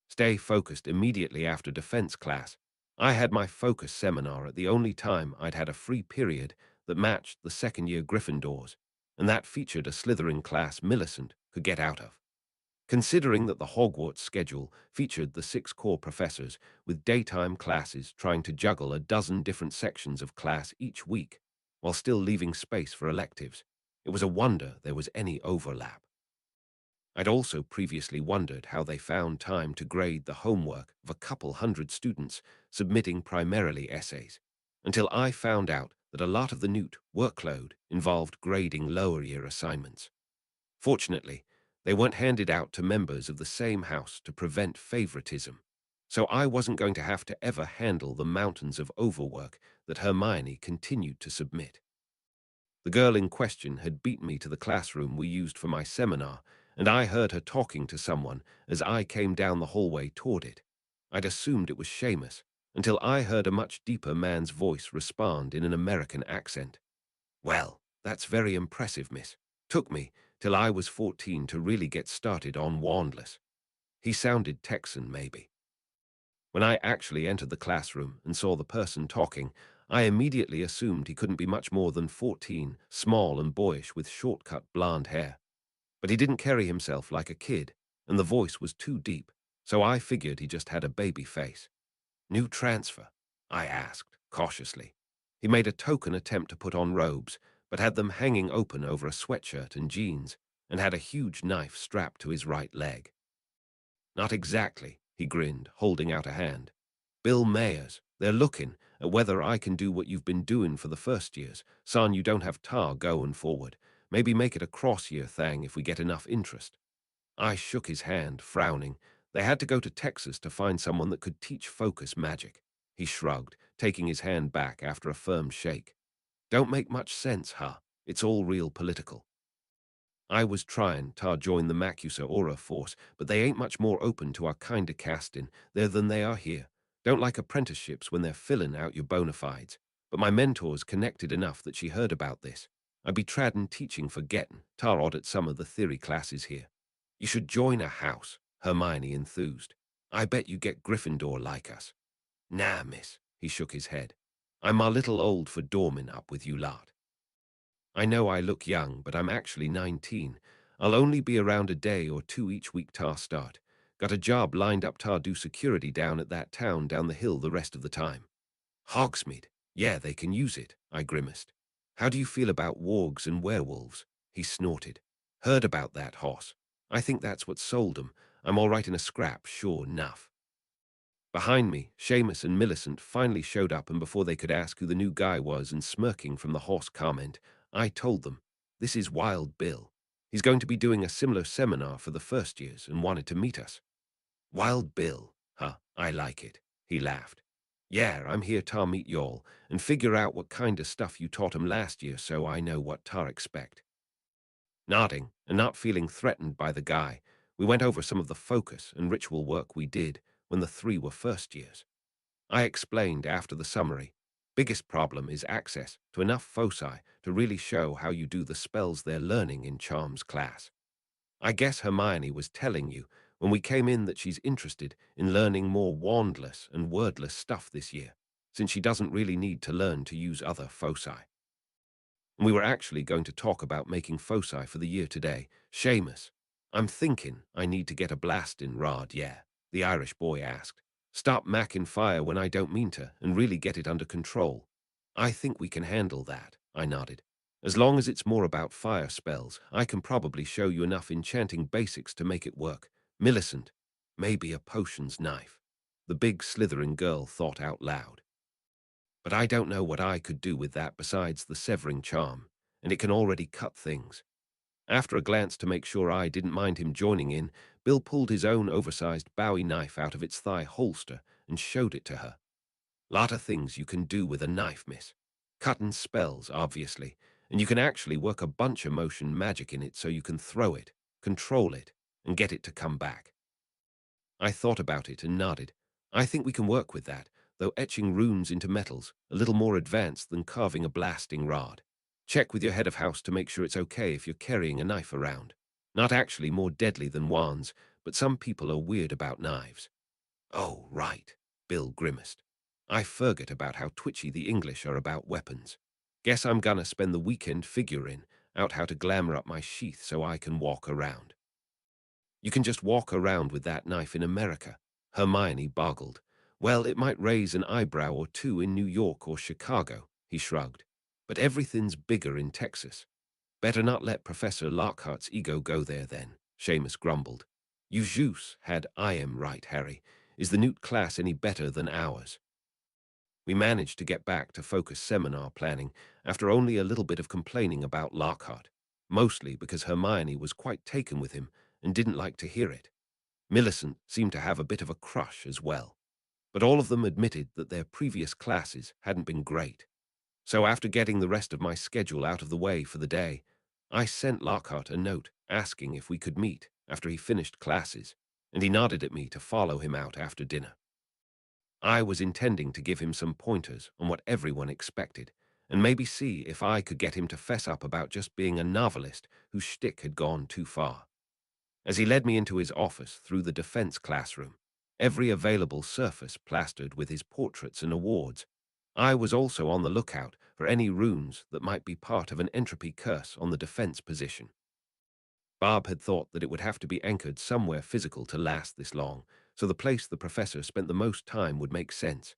Stay focused immediately after defense class. I had my focus seminar at the only time I'd had a free period that matched the second-year Gryffindors, and that featured a Slytherin class Millicent could get out of. Considering that the Hogwarts schedule featured the 6 core professors with daytime classes trying to juggle a dozen different sections of class each week, while still leaving space for electives, it was a wonder there was any overlap. I'd also previously wondered how they found time to grade the homework of a couple hundred students submitting primarily essays, until I found out that a lot of the Newt workload involved grading lower-year assignments. Fortunately, they weren't handed out to members of the same house to prevent favoritism, so I wasn't going to have to ever handle the mountains of overwork that Hermione continued to submit. The girl in question had beaten me to the classroom we used for my seminar, and I heard her talking to someone as I came down the hallway toward it. I'd assumed it was Seamus, until I heard a much deeper man's voice respond in an American accent. "Well, that's very impressive, miss. Took me till I was 14 to really get started on wandless." He sounded Texan, maybe. When I actually entered the classroom and saw the person talking, I immediately assumed he couldn't be much more than 14, small and boyish with short-cut blonde hair. But he didn't carry himself like a kid, and the voice was too deep, so I figured he just had a baby face. "New transfer?" I asked, cautiously. He made a token attempt to put on robes, but had them hanging open over a sweatshirt and jeans, and had a huge knife strapped to his right leg. "Not exactly," he grinned, holding out a hand. "Bill Mayers, they're looking at whether I can do what you've been doing for the first years. Son, you don't have tar going forward. Maybe make it a cross-year thing if we get enough interest." I shook his hand, frowning. They had to go to Texas to find someone that could teach focus magic. He shrugged, taking his hand back after a firm shake. "Don't make much sense, huh? It's all real political." I was trying to join the Macusa Aura force, but they ain't much more open to our kind of casting there than they are here. Don't like apprenticeships when they're filling out your bona fides. But my mentor's connected enough that she heard about this. I'd be tradding teaching for getting tar odd at some of the theory classes here. "You should join a house," Hermione enthused. "I bet you get Gryffindor like us." "Nah, miss," he shook his head. "I'm a little old for dorming up with you lot. I know I look young, but I'm actually 19. I'll only be around a day or two each week tar start. Got a job lined up tar do security down at that town down the hill the rest of the time." "Hogsmeade? Yeah, they can use it," I grimaced. "How do you feel about wargs and werewolves?" He snorted. "Heard about that, hoss. I think that's what sold 'em. I'm all right in a scrap, sure enough." Behind me, Seamus and Millicent finally showed up, and before they could ask who the new guy was and smirking from the horse comment, I told them, "This is Wild Bill. He's going to be doing a similar seminar for the first years and wanted to meet us." "Wild Bill? Huh, I like it," he laughed. "Yeah, I'm here to meet y'all and figure out what kind of stuff you taught 'em last year so I know what to expect." Nodding and not feeling threatened by the guy, we went over some of the focus and ritual work we did when the 3 were first years. I explained after the summary. Biggest problem is access to enough foci to really show how you do the spells they're learning in Charms class. I guess Hermione was telling you when we came in that she's interested in learning more wandless and wordless stuff this year, since she doesn't really need to learn to use other foci. And we were actually going to talk about making foci for the year today. Seamus, I'm thinking I need to get a blasting rod, yeah, the Irish boy asked. Stop macking fire when I don't mean to and really get it under control. I think we can handle that, I nodded. As long as it's more about fire spells, I can probably show you enough enchanting basics to make it work. Millicent, maybe a potions knife. The big Slytherin girl thought out loud. But I don't know what I could do with that besides the severing charm, and it can already cut things. After a glance to make sure I didn't mind him joining in, Bill pulled his own oversized Bowie knife out of its thigh holster and showed it to her. Lot of things you can do with a knife, miss. Cutting spells, obviously, and you can actually work a bunch of motion magic in it so you can throw it, control it, and get it to come back. I thought about it and nodded. I think we can work with that, though etching runes into metals, a little more advanced than carving a blasting rod. Check with your head of house to make sure it's okay if you're carrying a knife around. Not actually more deadly than wands, but some people are weird about knives. Oh, right, Bill grimaced. I forget about how twitchy the English are about weapons. Guess I'm gonna spend the weekend figuring out how to glamour up my sheath so I can walk around. You can just walk around with that knife in America. Hermione boggled. Well, it might raise an eyebrow or two in New York or Chicago, he shrugged. But everything's bigger in Texas. Better not let Professor Lockhart's ego go there then, Seamus grumbled. You juice had I am right, Harry. Is the Newt class any better than ours? We managed to get back to focus seminar planning after only a little bit of complaining about Lockhart, mostly because Hermione was quite taken with him and didn't like to hear it. Millicent seemed to have a bit of a crush as well, but all of them admitted that their previous classes hadn't been great. So after getting the rest of my schedule out of the way for the day, I sent Lockhart a note asking if we could meet after he finished classes, and he nodded at me to follow him out after dinner. I was intending to give him some pointers on what everyone expected, and maybe see if I could get him to fess up about just being a novelist whose shtick had gone too far. As he led me into his office through the defense classroom, every available surface plastered with his portraits and awards, I was also on the lookout for any runes that might be part of an entropy curse on the defense position. Bob had thought that it would have to be anchored somewhere physical to last this long, so the place the professor spent the most time would make sense.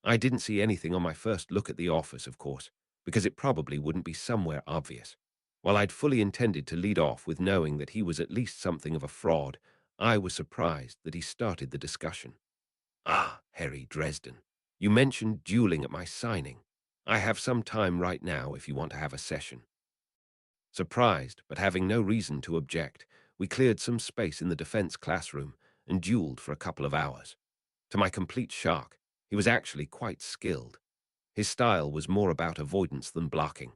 I didn't see anything on my first look at the office, of course, because it probably wouldn't be somewhere obvious. While I'd fully intended to lead off with knowing that he was at least something of a fraud, I was surprised that he started the discussion. Ah, Harry Dresden, you mentioned dueling at my signing. I have some time right now if you want to have a session. Surprised, but having no reason to object, we cleared some space in the defense classroom and dueled for a couple of hours. To my complete shock, he was actually quite skilled. His style was more about avoidance than blocking.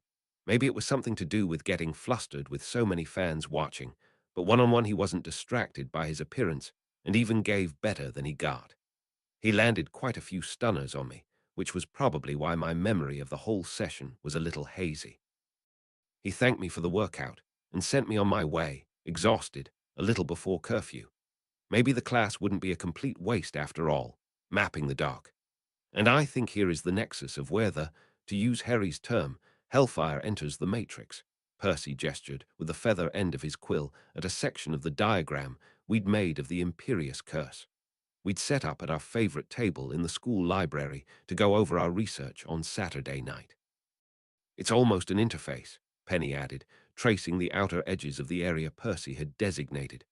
Maybe it was something to do with getting flustered with so many fans watching, but one-on-one he wasn't distracted by his appearance and even gave better than he got. He landed quite a few stunners on me, which was probably why my memory of the whole session was a little hazy. He thanked me for the workout and sent me on my way, exhausted, a little before curfew. Maybe the class wouldn't be a complete waste after all, mapping the dock. And I think here is the nexus of where the, to use Harry's term, hellfire enters the matrix. Percy gestured with the feather end of his quill at a section of the diagram we'd made of the imperious curse. We'd set up at our favorite table in the school library to go over our research on Saturday night. It's almost an interface, Penny added, tracing the outer edges of the area Percy had designated.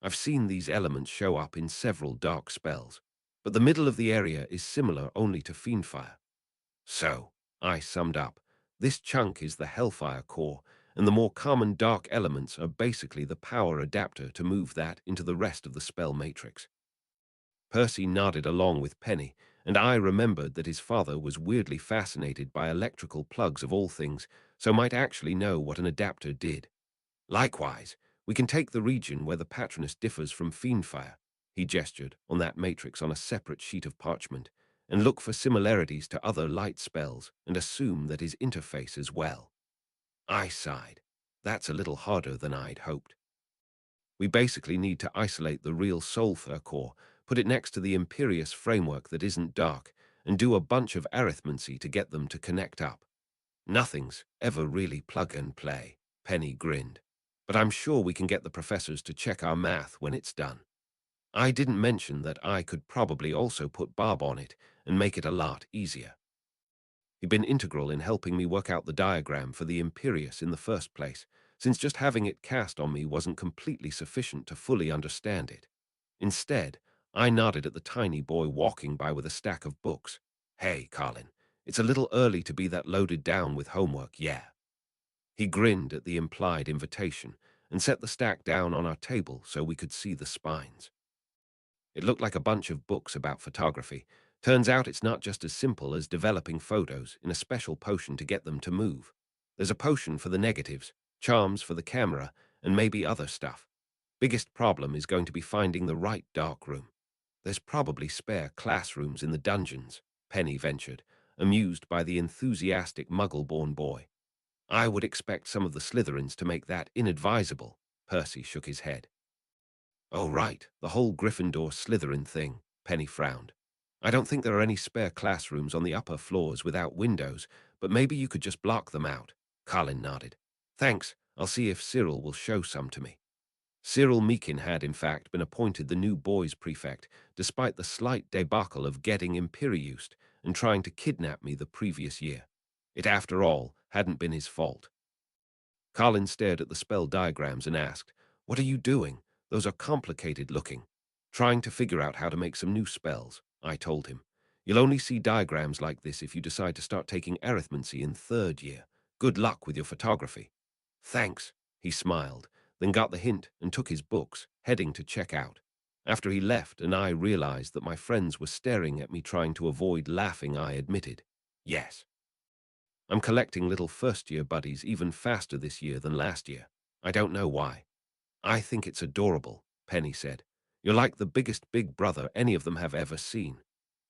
I've seen these elements show up in several dark spells, but the middle of the area is similar only to FiendFyre. So, I summed up, this chunk is the Hellfire core, and the more common dark elements are basically the power adapter to move that into the rest of the spell matrix. Percy nodded along with Penny, and I remembered that his father was weirdly fascinated by electrical plugs of all things, so might actually know what an adapter did. Likewise, we can take the region where the Patronus differs from FiendFyre, he gestured on that matrix on a separate sheet of parchment, and look for similarities to other light spells and assume that his interface as well. I sighed. That's a little harder than I'd hoped. We basically need to isolate the real Sulfur core, put it next to the Imperious framework that isn't dark, and do a bunch of arithmancy to get them to connect up. Nothing's ever really plug and play, Penny grinned. But I'm sure we can get the professors to check our math when it's done. I didn't mention that I could probably also put Bob on it and make it a lot easier. He'd been integral in helping me work out the diagram for the Imperious in the first place, since just having it cast on me wasn't completely sufficient to fully understand it. Instead, I nodded at the tiny boy walking by with a stack of books. Hey, Colin, it's a little early to be that loaded down with homework, yeah. He grinned at the implied invitation and set the stack down on our table so we could see the spines. It looked like a bunch of books about photography. Turns out it's not just as simple as developing photos in a special potion to get them to move. There's a potion for the negatives, charms for the camera, and maybe other stuff. Biggest problem is going to be finding the right dark room. There's probably spare classrooms in the dungeons, Penny ventured, amused by the enthusiastic Muggle-born boy. I would expect some of the Slytherins to make that inadvisable. Percy shook his head. Oh, right, the whole Gryffindor Slytherin thing, Penny frowned. I don't think there are any spare classrooms on the upper floors without windows, but maybe you could just block them out. Colin nodded. Thanks, I'll see if Cyril will show some to me. Cyril Meakin had, in fact, been appointed the new boys' prefect, despite the slight debacle of getting Imperiused and trying to kidnap me the previous year. It, after all, hadn't been his fault. Colin stared at the spell diagrams and asked, "What are you doing? Those are complicated looking." "Trying to figure out how to make some new spells," I told him. "You'll only see diagrams like this if you decide to start taking arithmancy in third year. Good luck with your photography." "Thanks," he smiled, then got the hint and took his books, heading to check out. After he left and I realized that my friends were staring at me trying to avoid laughing, I admitted, "Yes. I'm collecting little first-year buddies even faster this year than last year. I don't know why." "I think it's adorable," Penny said. "You're like the biggest big brother any of them have ever seen."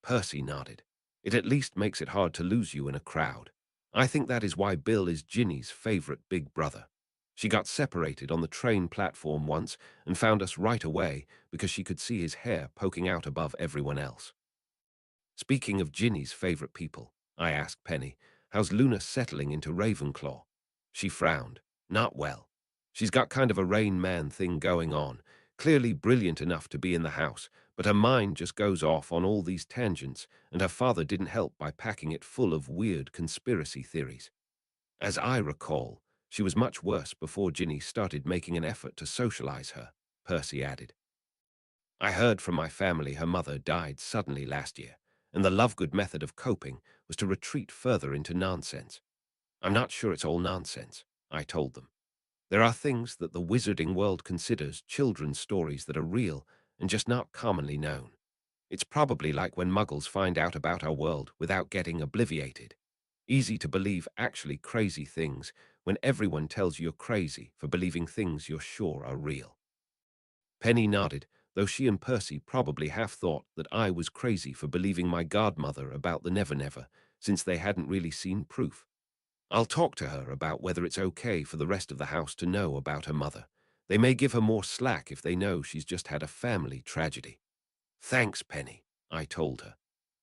Percy nodded. "It at least makes it hard to lose you in a crowd. I think that is why Bill is Ginny's favorite big brother. She got separated on the train platform once and found us right away because she could see his hair poking out above everyone else." "Speaking of Ginny's favorite people," I asked Penny, "how's Luna settling into Ravenclaw?" She frowned. "Not well. She's got kind of a Rain Man thing going on, clearly brilliant enough to be in the house, but her mind just goes off on all these tangents, and her father didn't help by packing it full of weird conspiracy theories. As I recall, she was much worse before Ginny started making an effort to socialize her," Percy added. "I heard from my family her mother died suddenly last year, and the Lovegood method of coping was to retreat further into nonsense. I'm not sure it's all nonsense," I told them. "There are things that the wizarding world considers children's stories that are real and just not commonly known. It's probably like when Muggles find out about our world without getting obliviated. Easy to believe actually crazy things when everyone tells you you're crazy for believing things you're sure are real." Penny nodded, though she and Percy probably half thought that I was crazy for believing my godmother about the Never Never, since they hadn't really seen proof. "I'll talk to her about whether it's okay for the rest of the house to know about her mother. They may give her more slack if they know she's just had a family tragedy." "Thanks, Penny," I told her.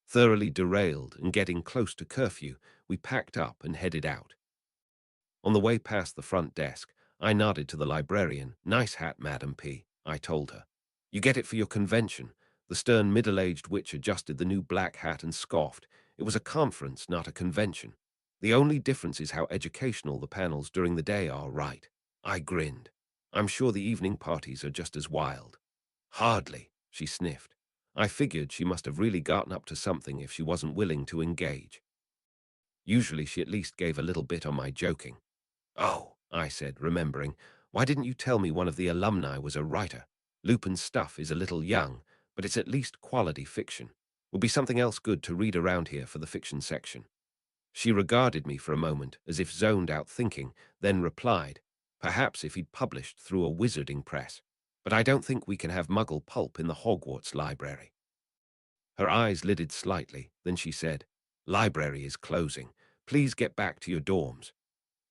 Thoroughly derailed and getting close to curfew, we packed up and headed out. On the way past the front desk, I nodded to the librarian. "Nice hat, Madam P," I told her. "You get it for your convention." The stern middle-aged witch adjusted the new black hat and scoffed. "It was a conference, not a convention. The only difference is how educational the panels during the day are, right?" I grinned. "I'm sure the evening parties are just as wild." "Hardly," she sniffed. I figured she must have really gotten up to something if she wasn't willing to engage. Usually she at least gave a little bit on my joking. "Oh," I said, remembering, "why didn't you tell me one of the alumni was a writer? Lupin's stuff is a little young, but it's at least quality fiction. Will be something else good to read around here for the fiction section." She regarded me for a moment as if zoned out thinking, then replied, "Perhaps if he'd published through a wizarding press. But I don't think we can have Muggle pulp in the Hogwarts library." Her eyes lidded slightly, then she said, "Library is closing. Please get back to your dorms."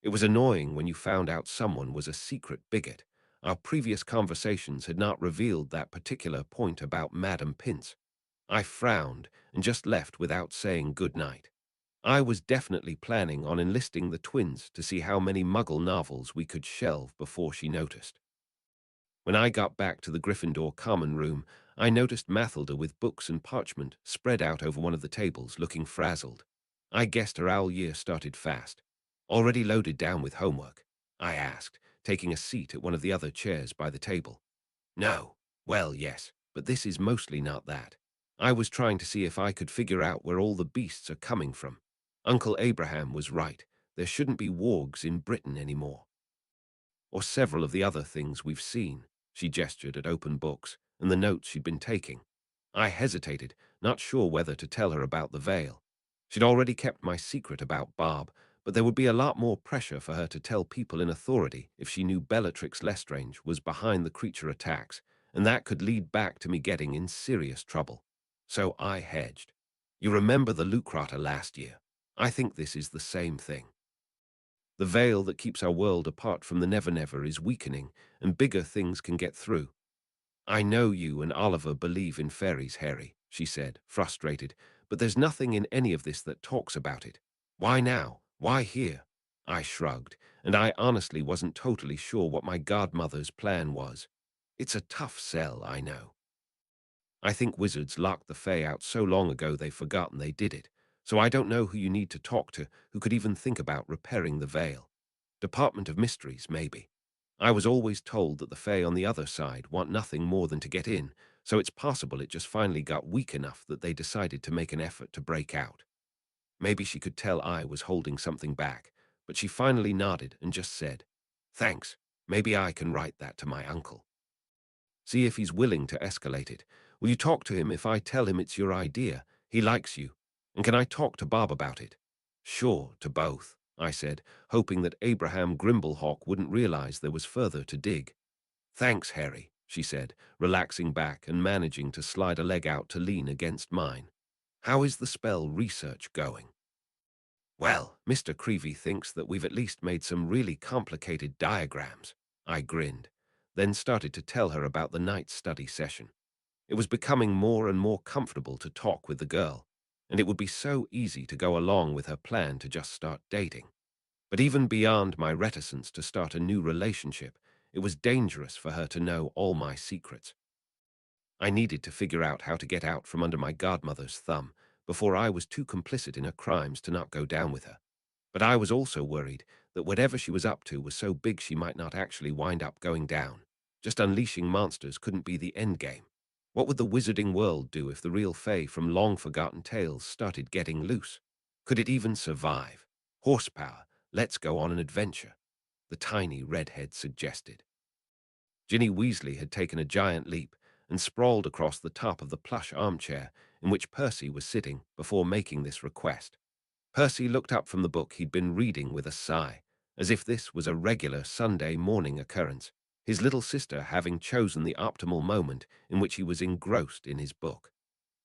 It was annoying when you found out someone was a secret bigot. Our previous conversations had not revealed that particular point about Madame Pince. I frowned and just left without saying good night. I was definitely planning on enlisting the twins to see how many Muggle novels we could shelve before she noticed. When I got back to the Gryffindor common room, I noticed Mathilda with books and parchment spread out over one of the tables, looking frazzled. I guessed her owl year started fast. "Already loaded down with homework?" I asked, taking a seat at one of the other chairs by the table. "No. Well, yes, but this is mostly not that. I was trying to see if I could figure out where all the beasts are coming from. Uncle Abraham was right. There shouldn't be wargs in Britain anymore. Or several of the other things we've seen." She gestured at open books and the notes she'd been taking. I hesitated, not sure whether to tell her about the veil. She'd already kept my secret about Barb, but there would be a lot more pressure for her to tell people in authority if she knew Bellatrix Lestrange was behind the creature attacks, and that could lead back to me getting in serious trouble. So I hedged. "You remember the Lucrata last year? I think this is the same thing. The veil that keeps our world apart from the Never Never is weakening, and bigger things can get through. I know you and Oliver believe in fairies, Harry," she said, frustrated, "but there's nothing in any of this that talks about it. Why now? Why here?" I shrugged, and I honestly wasn't totally sure what my godmother's plan was. It's a tough sell, I know. I think wizards locked the Fae out so long ago they've forgotten they did it, so I don't know who you need to talk to who could even think about repairing the veil. Department of Mysteries, maybe. I was always told that the Fae on the other side want nothing more than to get in, so it's possible it just finally got weak enough that they decided to make an effort to break out. Maybe she could tell I was holding something back, but she finally nodded and just said, "Thanks, maybe I can write that to my uncle. See if he's willing to escalate it. Will you talk to him if I tell him it's your idea? He likes you. And can I talk to Bob about it?" "Sure, to both," I said, hoping that Abraham Grimblehawk wouldn't realize there was further to dig. "Thanks, Harry," she said, relaxing back and managing to slide a leg out to lean against mine. "How is the spell research going?" "Well, Mr. Creevy thinks that we've at least made some really complicated diagrams." I grinned, then started to tell her about the night study session. It was becoming more and more comfortable to talk with the girl, and it would be so easy to go along with her plan to just start dating. But even beyond my reticence to start a new relationship, it was dangerous for her to know all my secrets. I needed to figure out how to get out from under my godmother's thumb before I was too complicit in her crimes to not go down with her. But I was also worried that whatever she was up to was so big she might not actually wind up going down. Just unleashing monsters couldn't be the endgame. What would the wizarding world do if the real Fae from long-forgotten tales started getting loose? Could it even survive? Horsepower, let's go on an adventure, the tiny redhead suggested. Ginny Weasley had taken a giant leap and sprawled across the top of the plush armchair in which Percy was sitting before making this request. Percy looked up from the book he'd been reading with a sigh, as if this was a regular Sunday morning occurrence, his little sister having chosen the optimal moment in which he was engrossed in his book.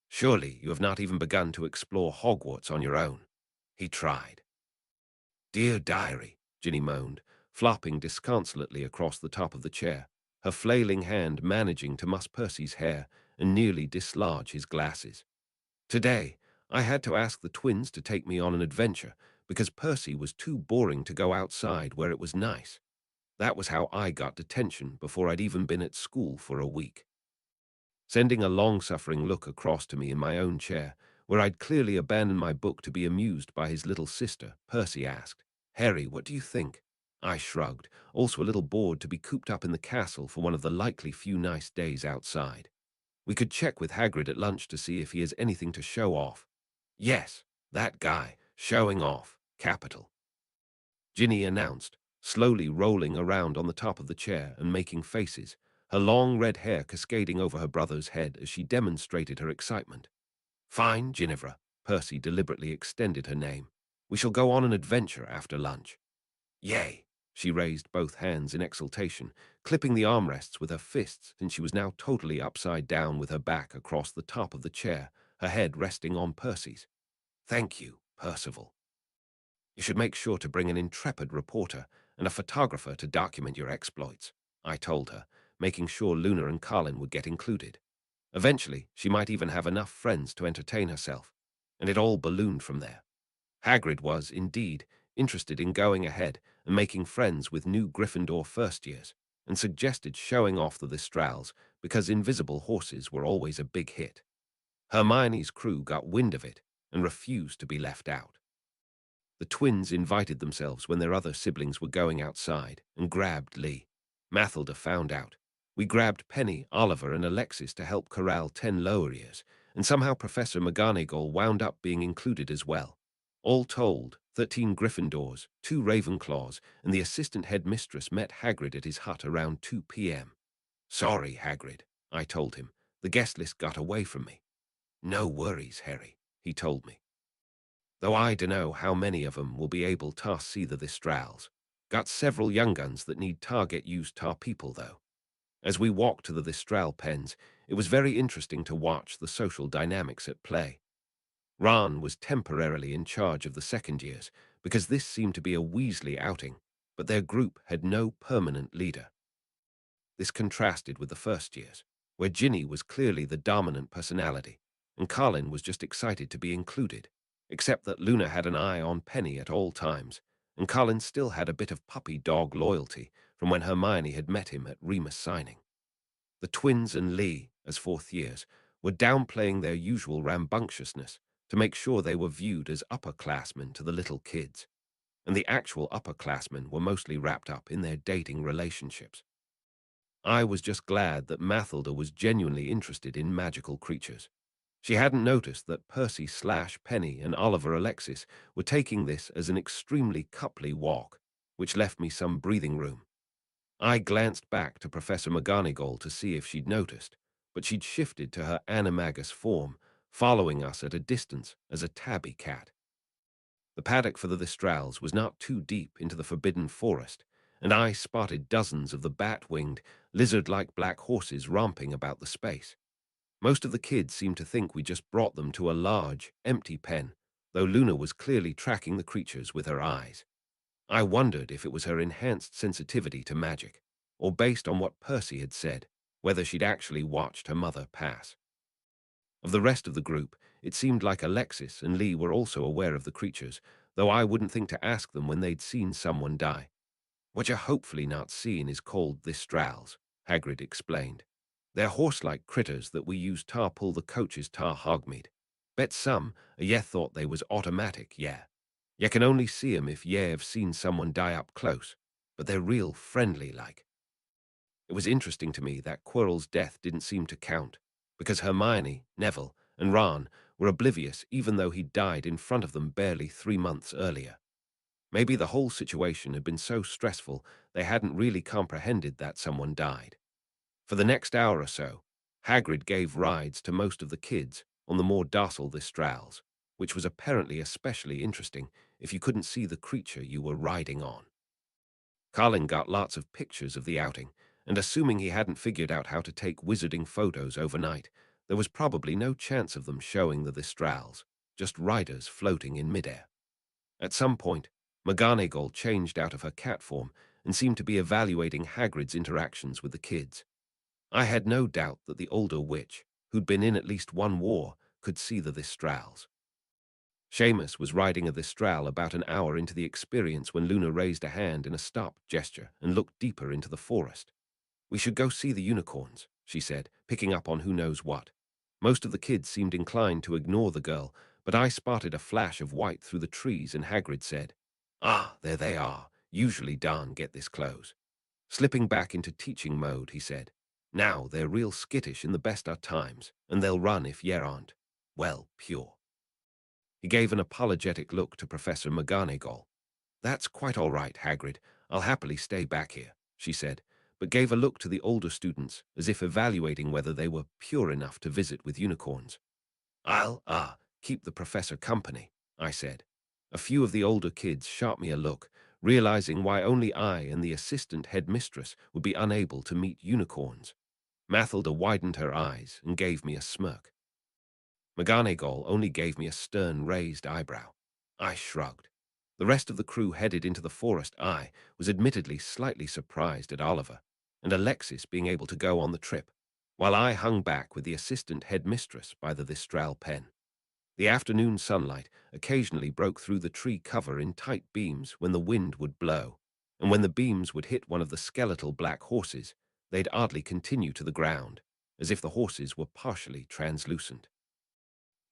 "Surely you have not even begun to explore Hogwarts on your own." He tried. "Dear diary," Ginny moaned, flopping disconsolately across the top of the chair, her flailing hand managing to muss Percy's hair and nearly dislodge his glasses. "Today, I had to ask the twins to take me on an adventure because Percy was too boring to go outside where it was nice. That was how I got detention before I'd even been at school for a week." Sending a long-suffering look across to me in my own chair, where I'd clearly abandoned my book to be amused by his little sister, Percy asked, "Harry, what do you think?" I shrugged, also a little bored to be cooped up in the castle for one of the likely few nice days outside. "We could check with Hagrid at lunch to see if he has anything to show off." "Yes, that guy, showing off, capital," Ginny announced, slowly rolling around on the top of the chair and making faces, her long red hair cascading over her brother's head as she demonstrated her excitement. "Fine, Ginevra," Percy deliberately extended her name. "We shall go on an adventure after lunch." "Yay!" She raised both hands in exultation, clipping the armrests with her fists since she was now totally upside down with her back across the top of the chair, her head resting on Percy's. "Thank you, Percival. You should make sure to bring an intrepid reporter and a photographer to document your exploits," I told her, making sure Luna and Carlin would get included. Eventually, she might even have enough friends to entertain herself, and it all ballooned from there. Hagrid was, indeed, interested in going ahead and making friends with new Gryffindor first-years, and suggested showing off the Lestrals because invisible horses were always a big hit. Hermione's crew got wind of it and refused to be left out. The twins invited themselves when their other siblings were going outside and grabbed Lee. Mathilda found out. We grabbed Penny, Oliver, and Alexis to help corral 10 lower years, and somehow Professor McGonagall wound up being included as well. All told, 13 Gryffindors, 2 Ravenclaws, and the assistant headmistress met Hagrid at his hut around 2 p.m. "Sorry, Hagrid," I told him. "The guest list got away from me." "No worries, Harry," he told me. "Though I dunno how many of 'em will be able to see the Lestrals. Got several young guns that need target used tar people, though." As we walked to the Lestral pens, it was very interesting to watch the social dynamics at play. Ron was temporarily in charge of the second years, because this seemed to be a Weasley outing, but their group had no permanent leader. This contrasted with the first years, where Ginny was clearly the dominant personality, and Colin was just excited to be included, except that Luna had an eye on Penny at all times, and Colin still had a bit of puppy dog loyalty from when Hermione had met him at Remus signing. The twins and Lee, as fourth years, were downplaying their usual rambunctiousness to make sure they were viewed as upperclassmen to the little kids, and the actual upperclassmen were mostly wrapped up in their dating relationships. I was just glad that Mathilda was genuinely interested in magical creatures. She hadn't noticed that Percy / Penny and Oliver Alexis were taking this as an extremely coupley walk, which left me some breathing room. I glanced back to Professor McGonagall to see if she'd noticed, but she'd shifted to her animagus form, following us at a distance as a tabby cat. The paddock for the Lestrals was not too deep into the forbidden forest, and I spotted dozens of the bat-winged, lizard-like black horses romping about the space. Most of the kids seemed to think we just brought them to a large, empty pen, though Luna was clearly tracking the creatures with her eyes. I wondered if it was her enhanced sensitivity to magic, or based on what Percy had said, whether she'd actually watched her mother pass. Of the rest of the group, it seemed like Alexis and Lee were also aware of the creatures, though I wouldn't think to ask them when they'd seen someone die. "What you're hopefully not seeing is called Lestrals," Hagrid explained. "They're horse-like critters that we use to pull the coaches tar Hogmead. Bet some ye thought they was automatic, yeah. You can only see 'em if ye have seen someone die up close, but they're real friendly-like." It was interesting to me that Quirrell's death didn't seem to count, because Hermione, Neville, and Ron were oblivious even though he died in front of them barely 3 months earlier. Maybe the whole situation had been so stressful they hadn't really comprehended that someone died. For the next hour or so, Hagrid gave rides to most of the kids on the more docile Lestrals, which was apparently especially interesting if you couldn't see the creature you were riding on. Colin got lots of pictures of the outing, and assuming he hadn't figured out how to take wizarding photos overnight, there was probably no chance of them showing the Lestrals, just riders floating in midair. At some point, McGonagall changed out of her cat form and seemed to be evaluating Hagrid's interactions with the kids. I had no doubt that the older witch, who'd been in at least one war, could see the Lestrals. Seamus was riding a Lestral about an hour into the experience when Luna raised a hand in a stop gesture and looked deeper into the forest. "We should go see the unicorns," she said, picking up on who knows what. Most of the kids seemed inclined to ignore the girl, but I spotted a flash of white through the trees and Hagrid said, "Ah, there they are. Usually darn get this close." Slipping back into teaching mode, he said, "Now they're real skittish in the best of times, and they'll run if ye aren't. Well, pure." He gave an apologetic look to Professor McGonagall. "That's quite all right, Hagrid. I'll happily stay back here," she said, but gave a look to the older students as if evaluating whether they were pure enough to visit with unicorns. "I'll, keep the professor company," I said. A few of the older kids shot me a look, realizing why only I and the assistant headmistress would be unable to meet unicorns. Mathilda widened her eyes and gave me a smirk. McGonagall only gave me a stern, raised eyebrow. I shrugged. The rest of the crew headed into the forest. I was admittedly slightly surprised at Oliver and Alexis being able to go on the trip, while I hung back with the assistant headmistress by the Thistral pen. The afternoon sunlight occasionally broke through the tree cover in tight beams when the wind would blow, and when the beams would hit one of the skeletal black horses, they'd oddly continue to the ground, as if the horses were partially translucent.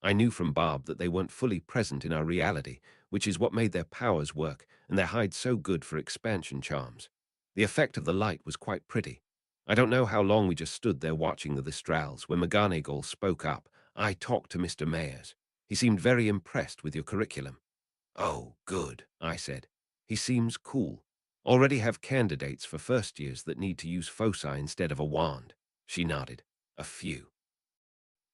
I knew from Bob that they weren't fully present in our reality, which is what made their powers work and their hide so good for expansion charms. The effect of the light was quite pretty. I don't know how long we just stood there watching the Thestrals when McGonagall spoke up. I talked to Mr. Mayers. He seemed very impressed with your curriculum. Oh, good, I said. He seems cool. Already have candidates for first years that need to use foci instead of a wand. She nodded. A few.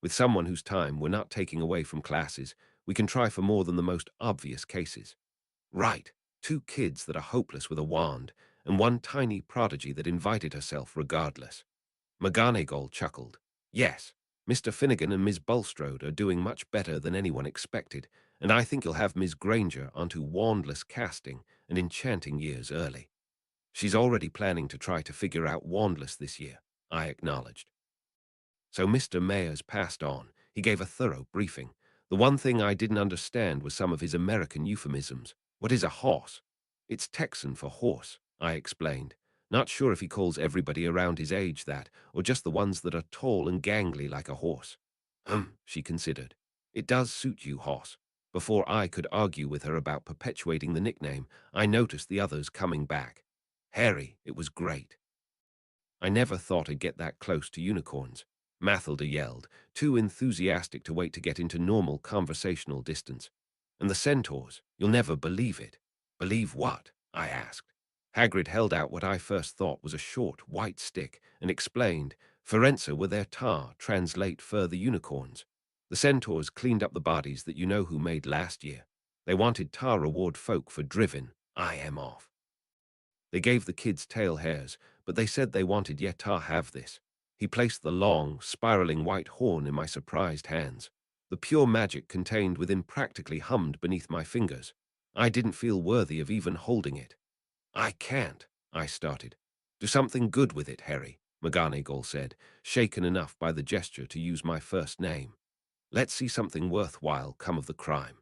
With someone whose time we're not taking away from classes, we can try for more than the most obvious cases. Right, 2 kids that are hopeless with a wand, and 1 tiny prodigy that invited herself regardless. McGonagall chuckled. Yes, Mr. Finnegan and Miss Bulstrode are doing much better than anyone expected, and I think you'll have Miss Granger onto wandless casting and enchanting years early. She's already planning to try to figure out wandless this year, I acknowledged. So Mr. Mayers passed on. He gave a thorough briefing. The one thing I didn't understand was some of his American euphemisms. What is a hoss? It's Texan for horse, I explained. Not sure if he calls everybody around his age that, or just the ones that are tall and gangly like a horse. She considered. It does suit you, hoss. Before I could argue with her about perpetuating the nickname, I noticed the others coming back. Harry, it was great. I never thought I'd get that close to unicorns. Mathilda yelled, too enthusiastic to wait to get into normal conversational distance. And the centaurs, you'll never believe it. Believe what? I asked. Hagrid held out what I first thought was a short, white stick and explained, Ferenza were their tar, translate further unicorns. The centaurs cleaned up the bodies that you know who made last year. They wanted tar reward folk for driven. I am off. They gave the kids tail hairs, but they said they wanted Yetar have this. He placed the long, spiraling white horn in my surprised hands. The pure magic contained within practically hummed beneath my fingers. I didn't feel worthy of even holding it. I can't, I started. Do something good with it, Harry, McGonagall said, shaken enough by the gesture to use my first name. Let's see something worthwhile come of the crime.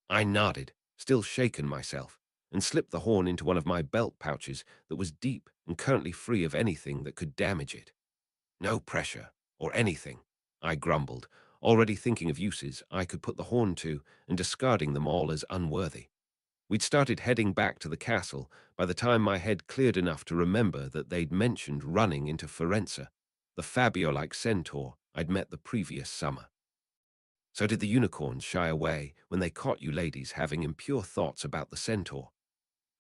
I nodded, still shaken myself, and slipped the horn into one of my belt pouches that was deep and currently free of anything that could damage it. No pressure, or anything, I grumbled, already thinking of uses I could put the horn to and discarding them all as unworthy. We'd started heading back to the castle by the time my head cleared enough to remember that they'd mentioned running into Ferenza, the Fabio-like centaur I'd met the previous summer. So did the unicorns shy away when they caught you ladies having impure thoughts about the centaur?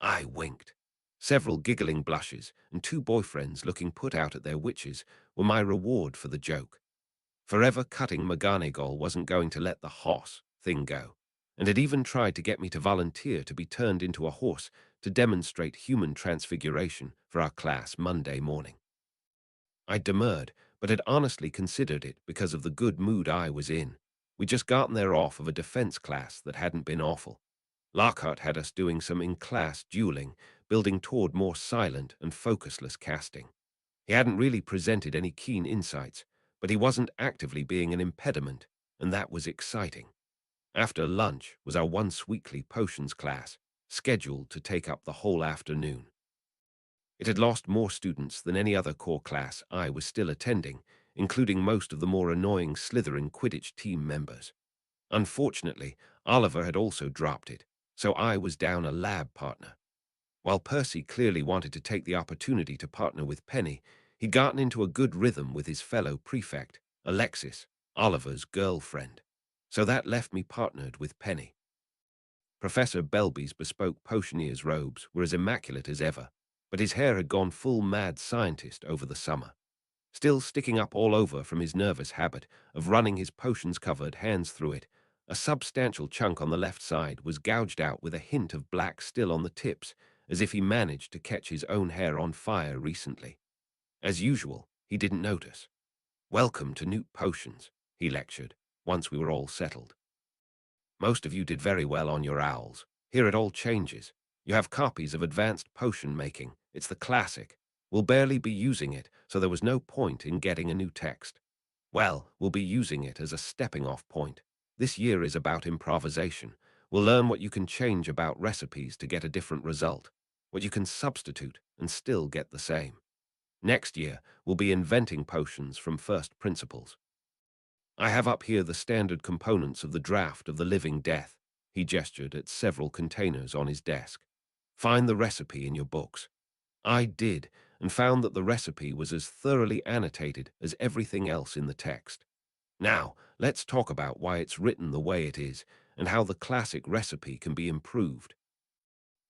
I winked. Several giggling blushes and 2 boyfriends looking put out at their witches were my reward for the joke. Forever cutting McGonagall wasn't going to let the hoss thing go, and had even tried to get me to volunteer to be turned into a horse to demonstrate human transfiguration for our class Monday morning. I demurred, but had honestly considered it because of the good mood I was in. We'd just gotten there off of a defense class that hadn't been awful. Lockhart had us doing some in-class dueling, building toward more silent and focusless casting. He hadn't really presented any keen insights, but he wasn't actively being an impediment, and that was exciting. After lunch was our once-weekly potions class, scheduled to take up the whole afternoon. It had lost more students than any other core class I was still attending, including most of the more annoying Slytherin Quidditch team members. Unfortunately, Oliver had also dropped it, so I was down a lab partner. While Percy clearly wanted to take the opportunity to partner with Penny, he'd gotten into a good rhythm with his fellow prefect, Alexis, Oliver's girlfriend. So that left me partnered with Penny. Professor Belby's bespoke potioneer's robes were as immaculate as ever, but his hair had gone full mad scientist over the summer, still sticking up all over from his nervous habit of running his potions-covered hands through it. A substantial chunk on the left side was gouged out with a hint of black still on the tips, as if he managed to catch his own hair on fire recently. As usual, he didn't notice. "Welcome to Newt Potions," he lectured. once we were all settled. Most of you did very well on your owls. Here it all changes. You have copies of advanced potion making. It's the classic. We'll barely be using it, so there was no point in getting a new text. Well, we'll be using it as a stepping-off point. This year is about improvisation. We'll learn what you can change about recipes to get a different result, what you can substitute and still get the same. Next year, we'll be inventing potions from first principles. I have up here the standard components of the draft of the living death. He gestured at several containers on his desk. Find the recipe in your books. I did, and found that the recipe was as thoroughly annotated as everything else in the text. Now, let's talk about why it's written the way it is, and how the classic recipe can be improved.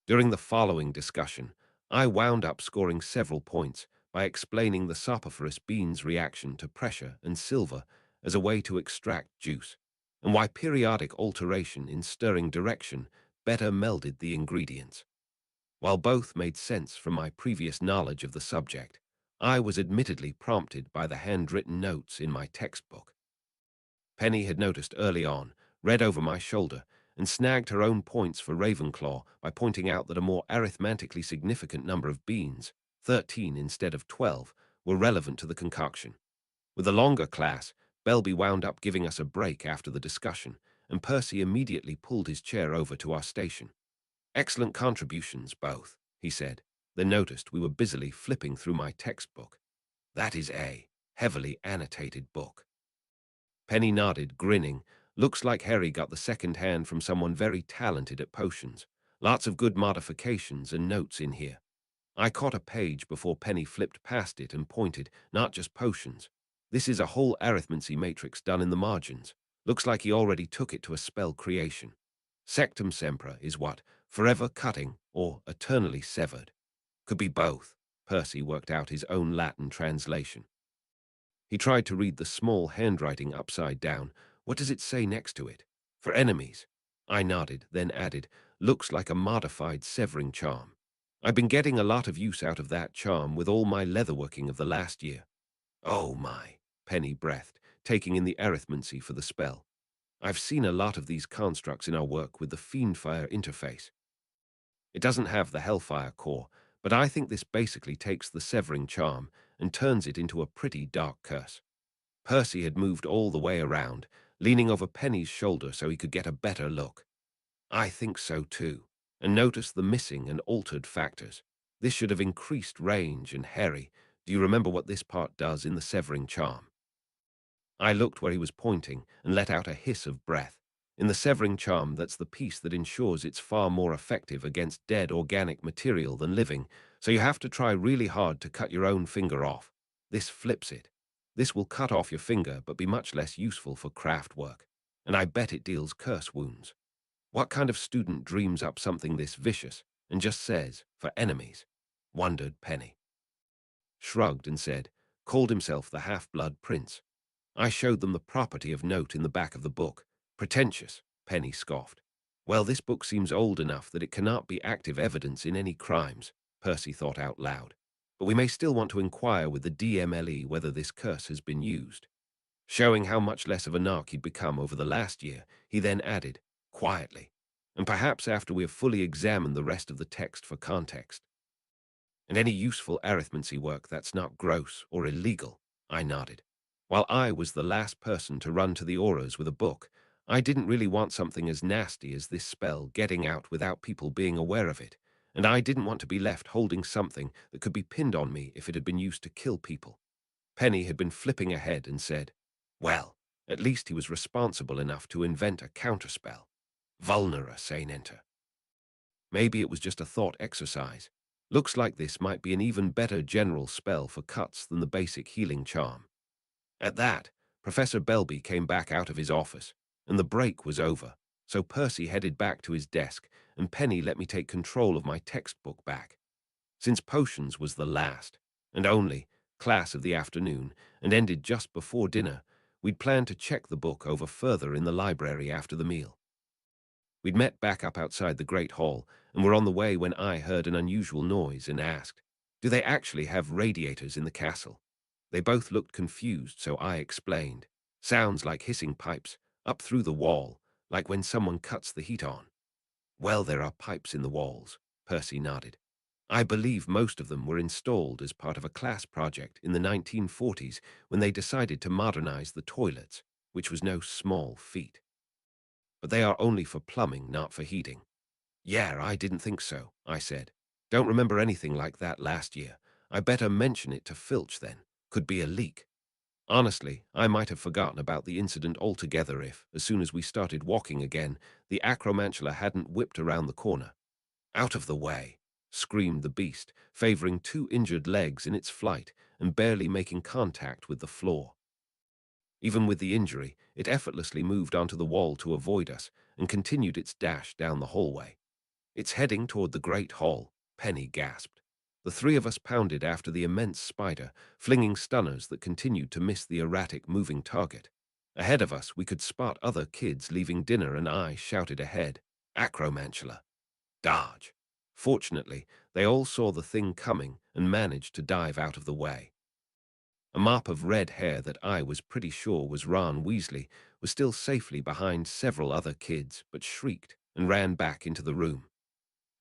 During the following discussion, I wound up scoring several points by explaining the soporiferous bean's reaction to pressure and silver as a way to extract juice, and why periodic alteration in stirring direction better melded the ingredients. While both made sense from my previous knowledge of the subject, I was admittedly prompted by the handwritten notes in my textbook. Penny had noticed early on, read over my shoulder, and snagged her own points for Ravenclaw by pointing out that a more arithmetically significant number of beans, 13 instead of 12, were relevant to the concoction. With a longer class, Belby wound up giving us a break after the discussion, and Percy immediately pulled his chair over to our station. Excellent contributions, both, he said, then noticed we were busily flipping through my textbook. That is a heavily annotated book. Penny nodded, grinning. Looks like Harry got the second hand from someone very talented at potions. Lots of good modifications and notes in here. I caught a page before Penny flipped past it and pointed, not just potions. This is a whole arithmancy matrix done in the margins. Looks like he already took it to a spell creation. Sectum sempra is what? Forever cutting or eternally severed? Could be both. Percy worked out his own Latin translation. He tried to read the small handwriting upside down. What does it say next to it? For enemies. I nodded, then added, looks like a modified severing charm. I've been getting a lot of use out of that charm with all my leatherworking of the last year. Oh my, Penny breathed, taking in the arithmancy for the spell. I've seen a lot of these constructs in our work with the FiendFyre interface. It doesn't have the Hellfire core, but I think this basically takes the severing charm and turns it into a pretty dark curse. Percy had moved all the way around, leaning over Penny's shoulder so he could get a better look. I think so too, and notice the missing and altered factors. This should have increased range, and Harry, do you remember what this part does in the severing charm? I looked where he was pointing and let out a hiss of breath. In the severing charm, that's the piece that ensures it's far more effective against dead organic material than living, so you have to try really hard to cut your own finger off. This flips it. This will cut off your finger but be much less useful for craft work, and I bet it deals curse wounds. What kind of student dreams up something this vicious and just says, for enemies? Wondered Penny. Shrugged and said, called himself the Half-Blood Prince. I showed them the property of note in the back of the book. Pretentious, Penny scoffed. Well, this book seems old enough that it cannot be active evidence in any crimes, Percy thought out loud. But we may still want to inquire with the DMLE whether this curse has been used. Showing how much less of a narc he'd become over the last year, he then added, quietly, and perhaps after we have fully examined the rest of the text for context. And any useful arithmancy work that's not gross or illegal, I nodded. While I was the last person to run to the auras with a book, I didn't really want something as nasty as this spell getting out without people being aware of it, and I didn't want to be left holding something that could be pinned on me if it had been used to kill people. Penny had been flipping ahead and said, well, at least he was responsible enough to invent a counterspell. Vulnera Sane Enter. Maybe it was just a thought exercise. Looks like this might be an even better general spell for cuts than the basic healing charm. At that, Professor Belby came back out of his office, and the break was over, so Percy headed back to his desk, and Penny let me take control of my textbook back. Since potions was the last, and only, class of the afternoon, and ended just before dinner, we'd planned to check the book over further in the library after the meal. We'd met back up outside the Great Hall, and were on the way when I heard an unusual noise and asked, do they actually have radiators in the castle? They both looked confused, so I explained. Sounds like hissing pipes, up through the wall, like when someone cuts the heat on. Well, there are pipes in the walls, Percy nodded. I believe most of them were installed as part of a class project in the 1940s when they decided to modernize the toilets, which was no small feat. But they are only for plumbing, not for heating. Yeah, I didn't think so, I said. Don't remember anything like that last year. I better mention it to Filch then. Could be a leak. Honestly, I might have forgotten about the incident altogether if, as soon as we started walking again, the acromantula hadn't whipped around the corner. Out of the way, screamed the beast, favoring two injured legs in its flight and barely making contact with the floor. Even with the injury, it effortlessly moved onto the wall to avoid us and continued its dash down the hallway. It's heading toward the great hall, Penny gasped. The three of us pounded after the immense spider, flinging stunners that continued to miss the erratic moving target. Ahead of us, we could spot other kids leaving dinner, and I shouted ahead, "Acromantula! Dodge!" Fortunately, they all saw the thing coming and managed to dive out of the way. A mop of red hair that I was pretty sure was Ron Weasley was still safely behind several other kids, but shrieked and ran back into the room.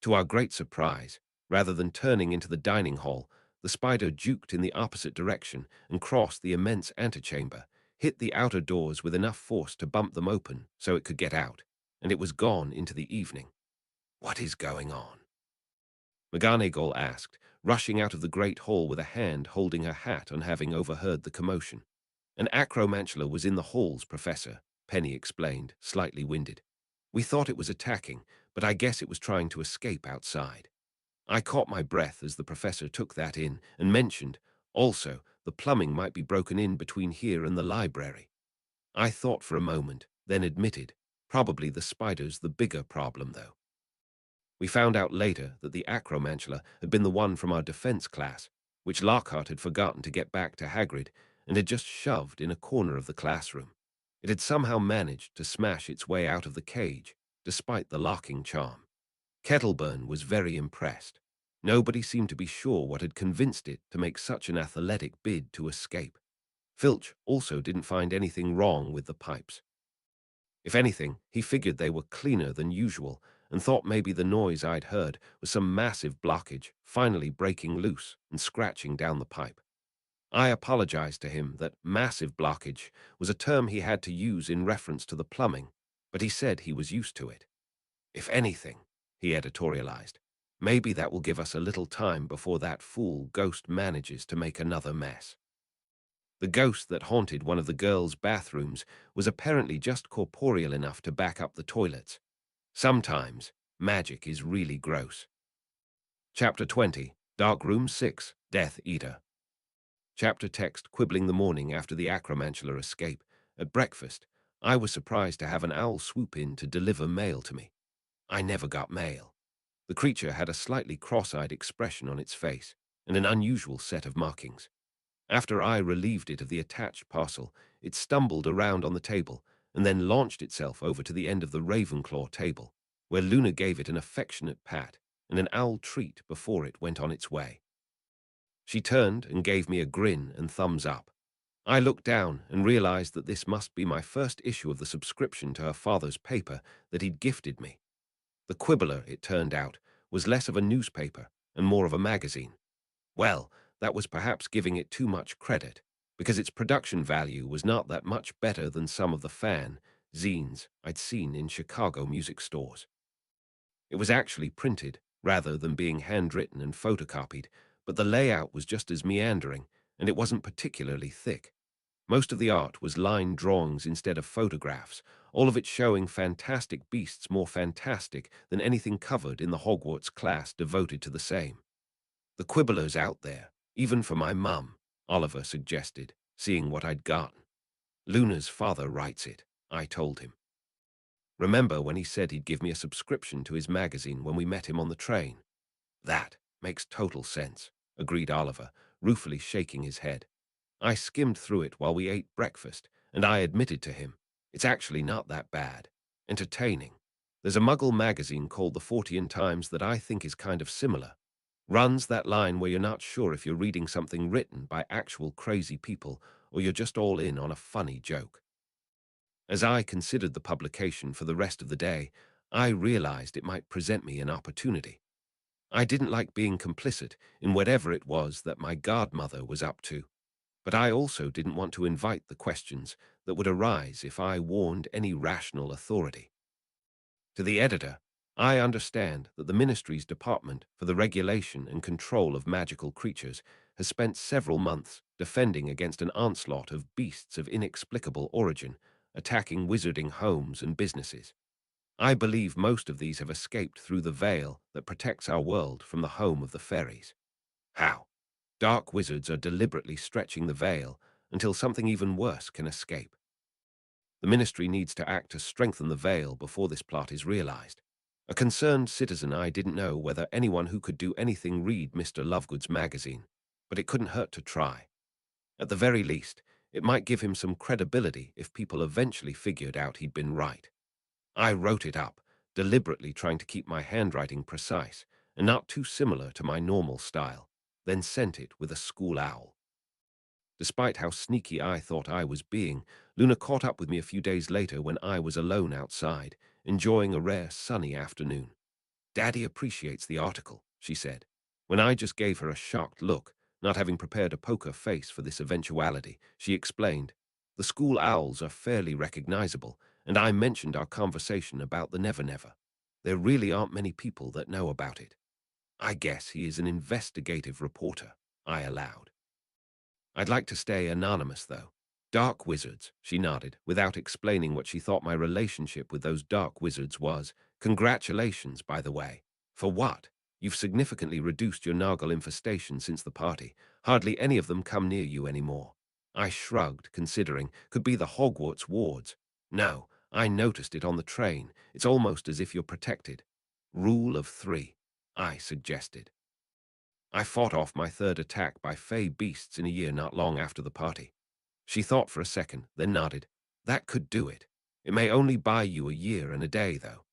To our great surprise, rather than turning into the dining hall, the spider juked in the opposite direction and crossed the immense antechamber, hit the outer doors with enough force to bump them open so it could get out, and it was gone into the evening. What is going on? McGonagall asked, rushing out of the great hall with a hand holding her hat on having overheard the commotion. An acromantula was in the halls, Professor, Penny explained, slightly winded. We thought it was attacking, but I guess it was trying to escape outside. I caught my breath as the professor took that in and mentioned, also, the plumbing might be broken in between here and the library. I thought for a moment, then admitted, probably the spider's the bigger problem, though. We found out later that the acromantula had been the one from our defense class, which Lockhart had forgotten to get back to Hagrid and had just shoved in a corner of the classroom. It had somehow managed to smash its way out of the cage, despite the locking charm. Kettleburn was very impressed. Nobody seemed to be sure what had convinced it to make such an athletic bid to escape. Filch also didn't find anything wrong with the pipes. If anything, he figured they were cleaner than usual and thought maybe the noise I'd heard was some massive blockage finally breaking loose and scratching down the pipe. I apologized to him that massive blockage was a term he had to use in reference to the plumbing, but he said he was used to it. If anything, he editorialized, maybe that will give us a little time before that fool ghost manages to make another mess. The ghost that haunted one of the girls' bathrooms was apparently just corporeal enough to back up the toilets. Sometimes, magic is really gross. Chapter 20, Dark Room 6, Death Eater. Chapter text quibbling the morning after the acromantula escape. At breakfast, I was surprised to have an owl swoop in to deliver mail to me. I never got mail. The creature had a slightly cross-eyed expression on its face and an unusual set of markings. After I relieved it of the attached parcel, it stumbled around on the table and then launched itself over to the end of the Ravenclaw table, where Luna gave it an affectionate pat and an owl treat before it went on its way. She turned and gave me a grin and thumbs up. I looked down and realized that this must be my first issue of the subscription to her father's paper that he'd gifted me. The Quibbler, it turned out, was less of a newspaper and more of a magazine. Well, that was perhaps giving it too much credit, because its production value was not that much better than some of the zines I'd seen in Chicago music stores. It was actually printed, rather than being handwritten and photocopied, but the layout was just as meandering, and it wasn't particularly thick. Most of the art was line drawings instead of photographs, all of it showing fantastic beasts more fantastic than anything covered in the Hogwarts class devoted to the same. The Quibbler's out there, even for my mum, Oliver suggested, seeing what I'd gotten. Luna's father writes it, I told him. Remember when he said he'd give me a subscription to his magazine when we met him on the train? That makes total sense, agreed Oliver, ruefully shaking his head. I skimmed through it while we ate breakfast, and I admitted to him, it's actually not that bad. Entertaining. There's a Muggle magazine called the Fortean Times that I think is kind of similar. Runs that line where you're not sure if you're reading something written by actual crazy people or you're just all in on a funny joke. As I considered the publication for the rest of the day, I realized it might present me an opportunity. I didn't like being complicit in whatever it was that my godmother was up to, but I also didn't want to invite the questions that would arise if I warned any rational authority. To the editor, I understand that the Ministry's Department for the Regulation and Control of Magical Creatures has spent several months defending against an onslaught of beasts of inexplicable origin, attacking wizarding homes and businesses. I believe most of these have escaped through the veil that protects our world from the home of the fairies. How? Dark wizards are deliberately stretching the veil until something even worse can escape. The ministry needs to act to strengthen the veil before this plot is realized. A concerned citizen, I didn't know whether anyone who could do anything read Mr. Lovegood's magazine, but it couldn't hurt to try. At the very least, it might give him some credibility if people eventually figured out he'd been right. I wrote it up, deliberately trying to keep my handwriting precise and not too similar to my normal style, then sent it with a school owl. Despite how sneaky I thought I was being, Luna caught up with me a few days later when I was alone outside, enjoying a rare sunny afternoon. "Daddy appreciates the article," she said. When I just gave her a shocked look, not having prepared a poker face for this eventuality, she explained, "The school owls are fairly recognizable, and I mentioned our conversation about the Never Never. There really aren't many people that know about it. I guess he is an investigative reporter," I allowed. "I'd like to stay anonymous, though." "Dark wizards," she nodded, without explaining what she thought my relationship with those dark wizards was. "Congratulations, by the way." "For what?" "You've significantly reduced your Nargle infestation since the party. Hardly any of them come near you anymore." I shrugged, considering. Could be the Hogwarts wards. "No, I noticed it on the train. It's almost as if you're protected." "Rule of 3, I suggested. "I fought off my third attack by fey beasts in a year not long after the party." She thought for a second, then nodded. "That could do it. It may only buy you a year and a day, though."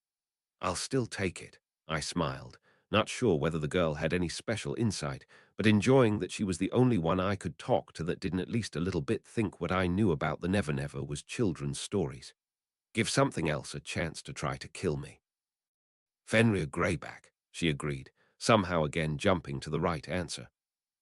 "I'll still take it," I smiled, not sure whether the girl had any special insight, but enjoying that she was the only one I could talk to that didn't at least a little bit think what I knew about the Never Never was children's stories. Give something else a chance to try to kill me. "Fenrir Greyback," she agreed, somehow again jumping to the right answer.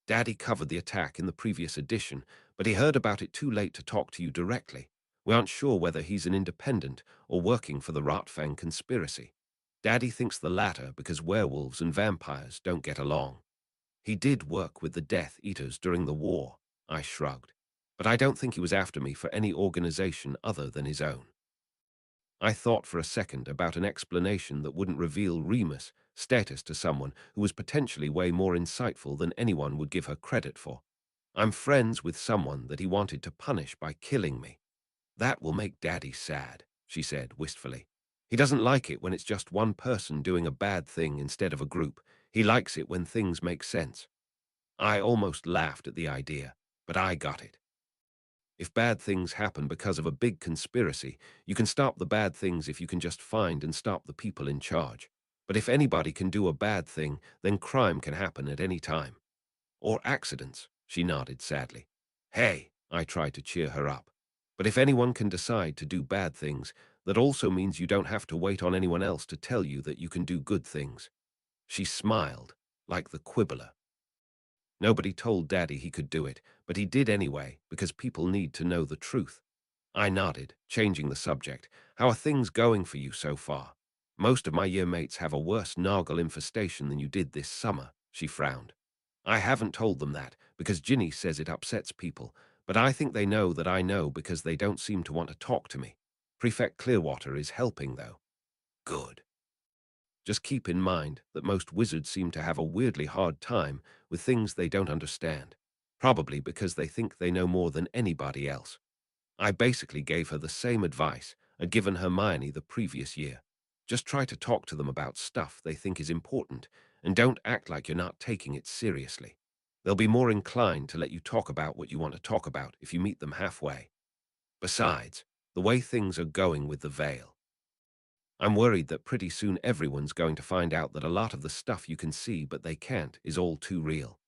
"Daddy covered the attack in the previous edition, but he heard about it too late to talk to you directly. We aren't sure whether he's an independent or working for the Rotfang conspiracy. Daddy thinks the latter because werewolves and vampires don't get along. He did work with the Death Eaters during the war," I shrugged, "but I don't think he was after me for any organization other than his own." I thought for a second about an explanation that wouldn't reveal Remus' status to someone who was potentially way more insightful than anyone would give her credit for. "I'm friends with someone that he wanted to punish by killing me." "That will make Daddy sad," she said wistfully. "He doesn't like it when it's just one person doing a bad thing instead of a group. He likes it when things make sense." I almost laughed at the idea, but I got it. If bad things happen because of a big conspiracy, you can stop the bad things if you can just find and stop the people in charge. But if anybody can do a bad thing, then crime can happen at any time. "Or accidents," she nodded sadly. "Hey," I tried to cheer her up. "But if anyone can decide to do bad things, that also means you don't have to wait on anyone else to tell you that you can do good things." She smiled, like the quibbler. "Nobody told Daddy he could do it, but he did anyway, because people need to know the truth." I nodded, changing the subject. "How are things going for you so far?" "Most of my year mates have a worse Nargle infestation than you did this summer," she frowned. "I haven't told them that, because Ginny says it upsets people, but I think they know that I know because they don't seem to want to talk to me. Prefect Clearwater is helping, though." "Good." Just keep in mind that most wizards seem to have a weirdly hard time with things they don't understand, probably because they think they know more than anybody else. I basically gave her the same advice I'd given Hermione the previous year. Just try to talk to them about stuff they think is important, and don't act like you're not taking it seriously. They'll be more inclined to let you talk about what you want to talk about if you meet them halfway. Besides, the way things are going with the veil, I'm worried that pretty soon everyone's going to find out that a lot of the stuff you can see but they can't is all too real."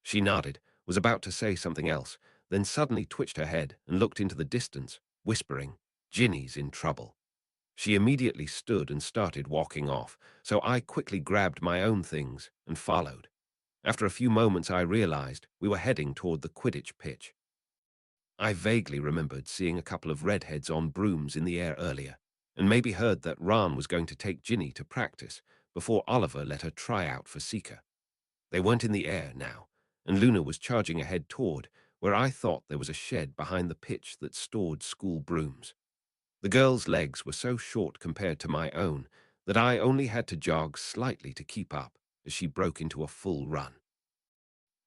She nodded, was about to say something else, then suddenly twitched her head and looked into the distance, whispering, Ginny's in trouble. She immediately stood and started walking off, so I quickly grabbed my own things and followed. After a few moments, I realized we were heading toward the Quidditch pitch. I vaguely remembered seeing a couple of redheads on brooms in the air earlier, and maybe heard that Ron was going to take Ginny to practice before Oliver let her try out for Seeker. They weren't in the air now, and Luna was charging ahead toward where I thought there was a shed behind the pitch that stored school brooms. The girl's legs were so short compared to my own that I only had to jog slightly to keep up as she broke into a full run.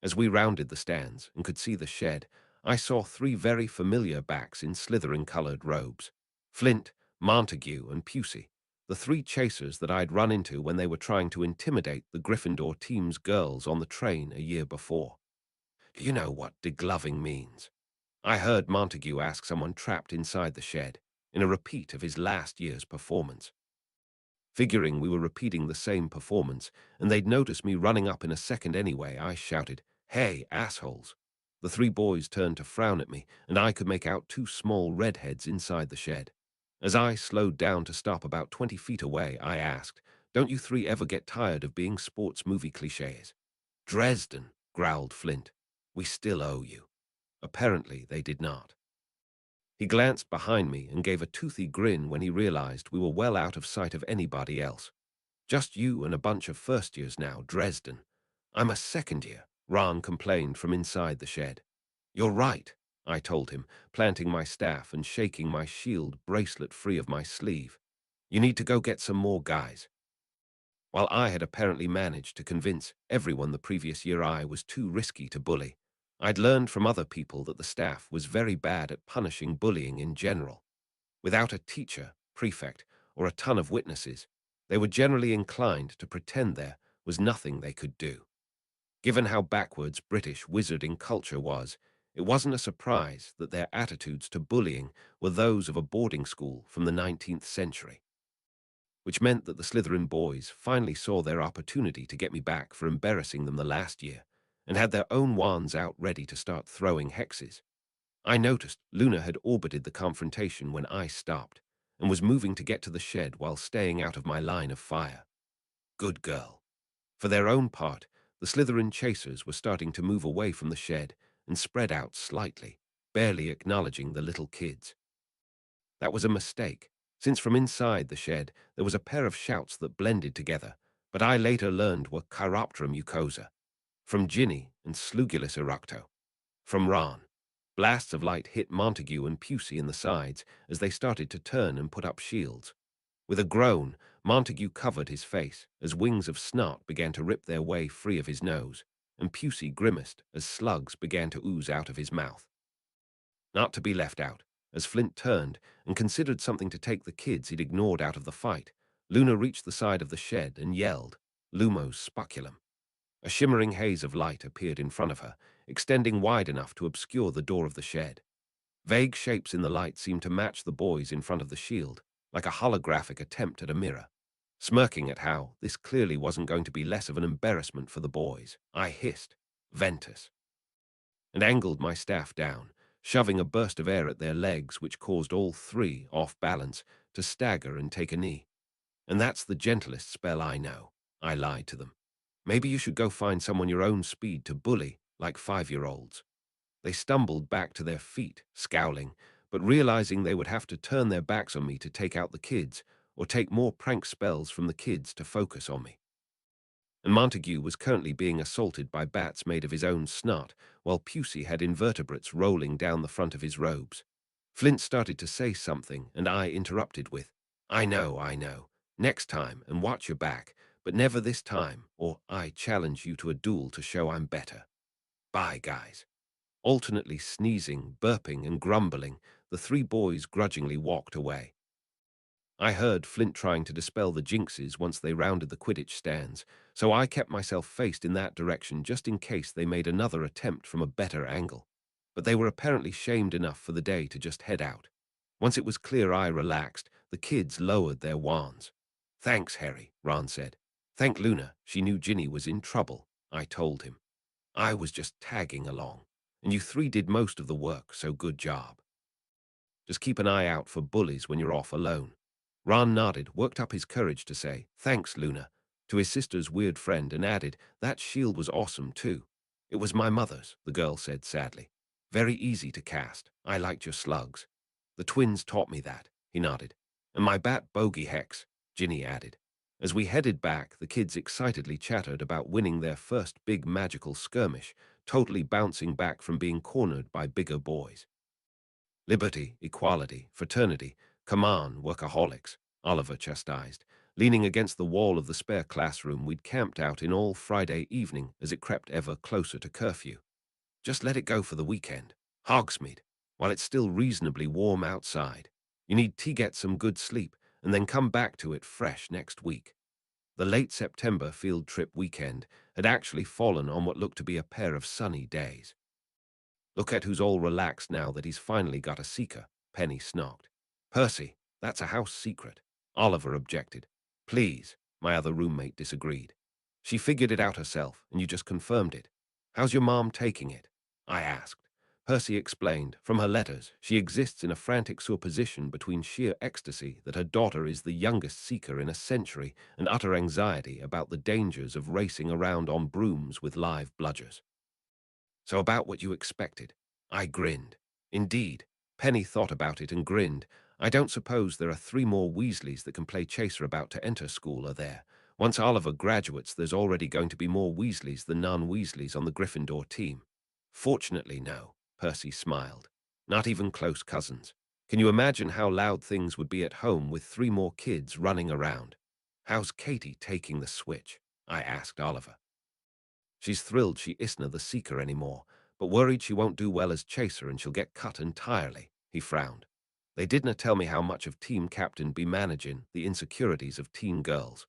As we rounded the stands and could see the shed, I saw three very familiar backs in Slytherin-colored robes. Flint, Montague, and Pusey, the three chasers that I'd run into when they were trying to intimidate the Gryffindor team's girls on the train a year before. You know what degloving means. I heard Montague ask someone trapped inside the shed, in a repeat of his last year's performance. Figuring we were repeating the same performance, and they'd notice me running up in a second anyway, I shouted, "Hey, assholes!" The three boys turned to frown at me, and I could make out two small redheads inside the shed. As I slowed down to stop about 20 feet away, I asked, "Don't you three ever get tired of being sports movie cliches?" "Dresden," growled Flint. "We still owe you." Apparently they did not. He glanced behind me and gave a toothy grin when he realized we were well out of sight of anybody else. "Just you and a bunch of first years now, Dresden." "I'm a second year," Ron complained from inside the shed. "You're right," I told him, planting my staff and shaking my shield bracelet free of my sleeve. "You need to go get some more guys." While I had apparently managed to convince everyone the previous year I was too risky to bully, I'd learned from other people that the staff was very bad at punishing bullying in general. Without a teacher, prefect, or a ton of witnesses, they were generally inclined to pretend there was nothing they could do. Given how backwards British wizarding culture was, it wasn't a surprise that their attitudes to bullying were those of a boarding school from the 19th century. Which meant that the Slytherin boys finally saw their opportunity to get me back for embarrassing them the last year, and had their own wands out ready to start throwing hexes. I noticed Luna had orbited the confrontation when I stopped, and was moving to get to the shed while staying out of my line of fire. Good girl. For their own part, the Slytherin chasers were starting to move away from the shed and spread out slightly, barely acknowledging the little kids. That was a mistake, since from inside the shed there was a pair of shouts that blended together, but I later learned were Chiroptera mucosa, from Ginny and Slugulus eructo, from Ron. Blasts of light hit Montague and Pusey in the sides as they started to turn and put up shields. With a groan, Montague covered his face as wings of snot began to rip their way free of his nose, and Pusey grimaced as slugs began to ooze out of his mouth. Not to be left out, as Flint turned and considered something to take the kids he'd ignored out of the fight, Luna reached the side of the shed and yelled, "Lumos Speculum." A shimmering haze of light appeared in front of her, extending wide enough to obscure the door of the shed. Vague shapes in the light seemed to match the boys in front of the shield, like a holographic attempt at a mirror. Smirking at how this clearly wasn't going to be less of an embarrassment for the boys, I hissed, "Ventus," and angled my staff down, shoving a burst of air at their legs which caused all three, off balance, to stagger and take a knee. "And that's the gentlest spell I know," I lied to them. "Maybe you should go find someone your own speed to bully, like 5-year-olds. They stumbled back to their feet, scowling, but realizing they would have to turn their backs on me to take out the kids, or take more prank spells from the kids to focus on me. And Montague was currently being assaulted by bats made of his own snot, while Pusey had invertebrates rolling down the front of his robes. Flint started to say something, and I interrupted with, I know. Next time, and watch your back, but never this time, or I challenge you to a duel to show I'm better. Bye, guys." Alternately sneezing, burping, and grumbling, the three boys grudgingly walked away. I heard Flint trying to dispel the jinxes once they rounded the Quidditch stands, so I kept myself faced in that direction just in case they made another attempt from a better angle. But they were apparently shamed enough for the day to just head out. Once it was clear I relaxed, the kids lowered their wands. "Thanks, Harry," Ron said. "Thank Luna, she knew Ginny was in trouble," I told him. "I was just tagging along, and you three did most of the work, so good job." Just keep an eye out for bullies when you're off alone. Ron nodded, worked up his courage to say, "Thanks, Luna," to his sister's weird friend and added, "That shield was awesome too." "It was my mother's," the girl said sadly. "Very easy to cast. I liked your slugs." "The twins taught me that," he nodded. "And my bat bogey hex," Ginny added. As we headed back, the kids excitedly chattered about winning their first big magical skirmish, totally bouncing back from being cornered by bigger boys. "Liberty, equality, fraternity, come on, workaholics," Oliver chastised, leaning against the wall of the spare classroom we'd camped out in all Friday evening as it crept ever closer to curfew. "Just let it go for the weekend. Hogsmeade, while it's still reasonably warm outside. You need to get some good sleep and then come back to it fresh next week." The late September field trip weekend had actually fallen on what looked to be a pair of sunny days. "Look at who's all relaxed now that he's finally got a seeker," Penny snogged. "Percy, that's a house secret," Oliver objected. "Please," my other roommate disagreed. "She figured it out herself, and you just confirmed it. How's your mom taking it?" I asked. Percy explained, from her letters, she exists in a frantic supposition between sheer ecstasy that her daughter is the youngest seeker in a century and utter anxiety about the dangers of racing around on brooms with live bludgers. "So about what you expected." I grinned. "Indeed." Penny thought about it and grinned. "I don't suppose there are 3 more Weasleys that can play chaser about to enter school, are there? Once Oliver graduates, there's already going to be more Weasleys than non-Weasleys on the Gryffindor team." "Fortunately, no," Percy smiled. "Not even close cousins. Can you imagine how loud things would be at home with 3 more kids running around?" "How's Katie taking the switch?" I asked Oliver. "She's thrilled she isn't the seeker anymore, but worried she won't do well as chaser and she'll get cut entirely," he frowned. "They didn't tell me how much of team captain be managing the insecurities of teen girls."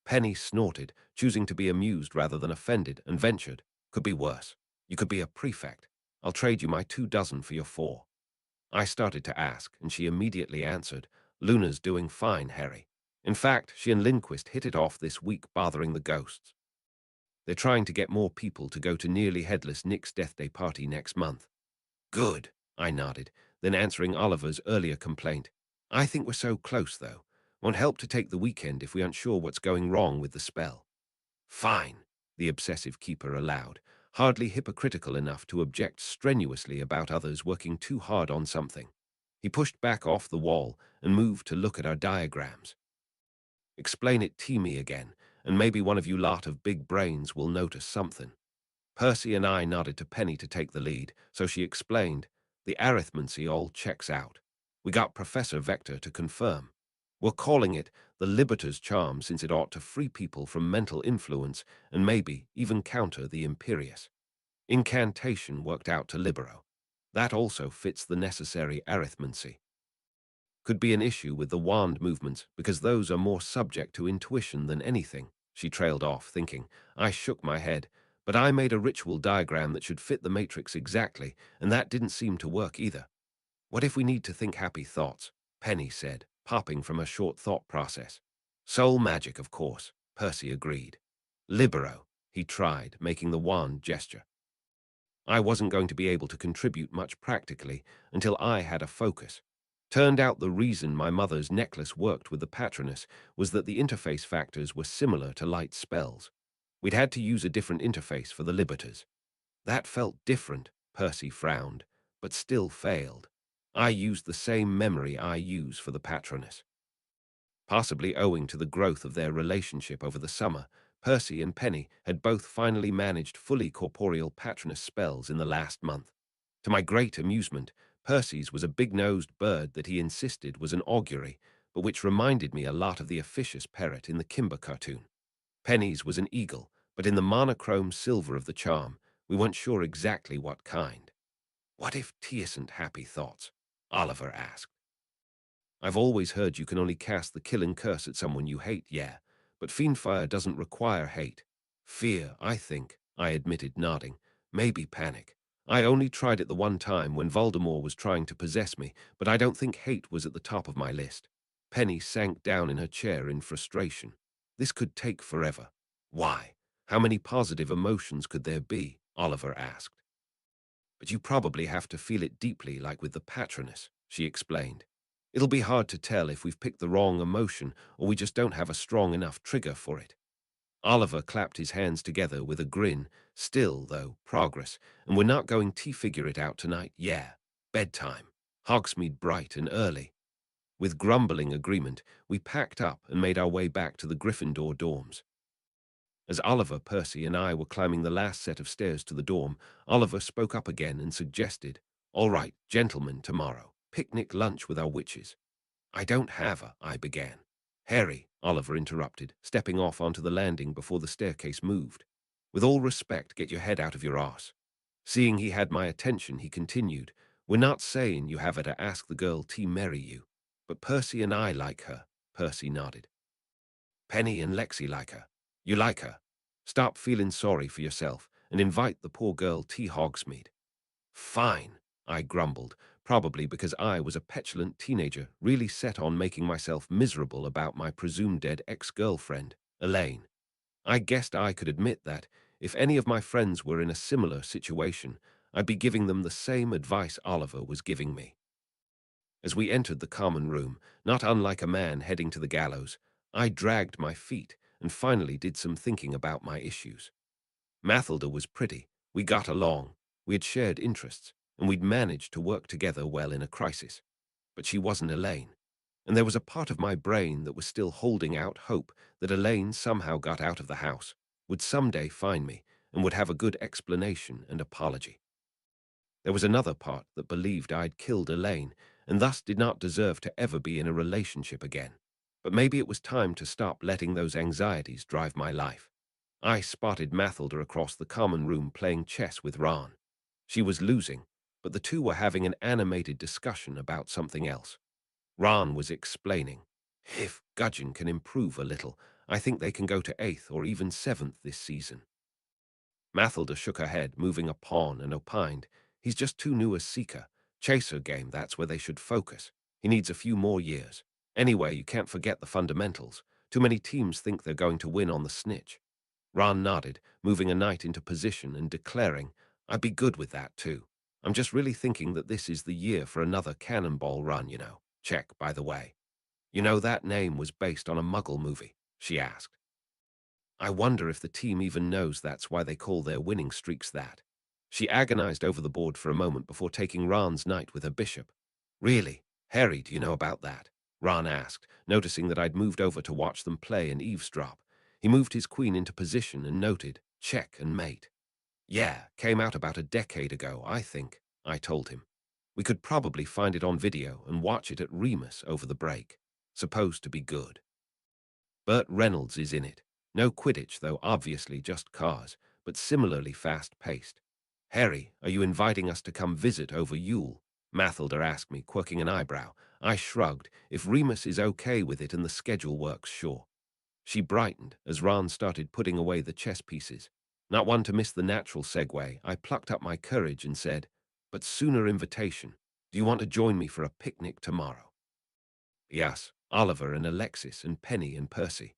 Penny snorted, choosing to be amused rather than offended, and ventured, "Could be worse. You could be a prefect. I'll trade you my 2 dozen for your 4. I started to ask, and she immediately answered, "Luna's doing fine, Harry. In fact, she and Lindquist hit it off this week bothering the ghosts. They're trying to get more people to go to Nearly Headless Nick's Death Day party next month." "Good," I nodded, then answering Oliver's earlier complaint. "I think we're so close, though. Won't help to take the weekend if we aren't sure what's going wrong with the spell." "Fine," the obsessive keeper allowed, hardly hypocritical enough to object strenuously about others working too hard on something. He pushed back off the wall and moved to look at our diagrams. "Explain it to me again, and maybe one of you lot of big brains will notice something." Percy and I nodded to Penny to take the lead, so she explained, "The arithmancy all checks out. We got Professor Vector to confirm. We're calling it the Liberator's Charm since it ought to free people from mental influence and maybe even counter the Imperious. Incantation worked out to Libero. That also fits the necessary arithmancy. Could be an issue with the wand movements because those are more subject to intuition than anything." She trailed off, thinking. I shook my head. "But I made a ritual diagram that should fit the matrix exactly, and that didn't seem to work either." "What if we need to think happy thoughts?" Penny said, popping from a short thought process. "Soul magic, of course," Percy agreed. "Libero," he tried, making the wand gesture. I wasn't going to be able to contribute much practically until I had a focus. Turned out the reason my mother's necklace worked with the Patronus was that the interface factors were similar to light spells. We'd had to use a different interface for the Libertors. That felt different, Percy frowned, but still failed. I used the same memory I use for the Patronus. Possibly owing to the growth of their relationship over the summer, Percy and Penny had both finally managed fully corporeal Patronus spells in the last month. To my great amusement, Percy's was a big-nosed bird that he insisted was an augury, but which reminded me a lot of the officious parrot in the Kimber cartoon. Penny's was an eagle, but in the monochrome silver of the charm, we weren't sure exactly what kind. "What if Teosant happy thoughts?" Oliver asked. "I've always heard you can only cast the killing curse at someone you hate, yeah, but FiendFyre doesn't require hate. Fear, I think," I admitted, nodding. "Maybe panic. I only tried it the one time when Voldemort was trying to possess me, but I don't think hate was at the top of my list." Penny sank down in her chair in frustration. "This could take forever." "Why? How many positive emotions could there be?" Oliver asked. "But you probably have to feel it deeply like with the Patronus," she explained. It'll be hard to tell if we've picked the wrong emotion or we just don't have a strong enough trigger for it. Oliver clapped his hands together with a grin. Still, though, progress, and we're not going to figure it out tonight. Yeah, bedtime. Hogsmeade bright and early. With grumbling agreement, we packed up and made our way back to the Gryffindor dorms. As Oliver, Percy, and I were climbing the last set of stairs to the dorm, Oliver spoke up again and suggested, "All right, gentlemen, tomorrow, picnic lunch with our witches." "I don't have a," I began. "Harry," Oliver interrupted, stepping off onto the landing before the staircase moved. "With all respect, get your head out of your arse." Seeing he had my attention, he continued, "We're not saying you have to ask the girl to marry you, but Percy and I like her." Percy nodded. "Penny and Lexi like her. You like her. Stop feeling sorry for yourself and invite the poor girl to Hogsmeade." "Fine," I grumbled, probably because I was a petulant teenager really set on making myself miserable about my presumed dead ex-girlfriend, Elaine. I guessed I could admit that, if any of my friends were in a similar situation, I'd be giving them the same advice Oliver was giving me. As we entered the common room, not unlike a man heading to the gallows, I dragged my feet and finally did some thinking about my issues. Mathilda was pretty, we got along, we had shared interests, and we'd managed to work together well in a crisis. But she wasn't Elaine, and there was a part of my brain that was still holding out hope that Elaine somehow got out of the house, would someday find me, and would have a good explanation and apology. There was another part that believed I'd killed Elaine, and thus did not deserve to ever be in a relationship again. But maybe it was time to stop letting those anxieties drive my life. I spotted Mathilda across the common room playing chess with Ron. She was losing, but the two were having an animated discussion about something else. Ron was explaining, "If Gudgeon can improve a little, I think they can go to 8th or even 7th this season." Mathilda shook her head, moving a pawn, and opined, "He's just too new a seeker. Chaser game, that's where they should focus. He needs a few more years. Anyway, you can't forget the fundamentals. Too many teams think they're going to win on the snitch." Ron nodded, moving a knight into position and declaring, "I'd be good with that too. I'm just really thinking that this is the year for another cannonball run, you know." Check, by the way. "You know that name was based on a Muggle movie?" she asked. "I wonder if the team even knows that's why they call their winning streaks that." She agonized over the board for a moment before taking Ron's knight with her bishop. "Really? Harry, do you know about that?" Ron asked, noticing that I'd moved over to watch them play and eavesdrop. He moved his queen into position and noted, "Check and mate." "Yeah, came out about a decade ago, I think," I told him. "We could probably find it on video and watch it at Remus over the break. Supposed to be good." Burt Reynolds is in it. No Quidditch, though, obviously just cars, but similarly fast-paced. "Harry, are you inviting us to come visit over Yule?" Mathilda asked me, quirking an eyebrow. I shrugged. If Remus is okay with it and the schedule works, sure. She brightened as Ron started putting away the chess pieces. Not one to miss the natural segue, I plucked up my courage and said, "But sooner invitation. Do you want to join me for a picnic tomorrow?" "Yes, Oliver and Alexis and Penny and Percy."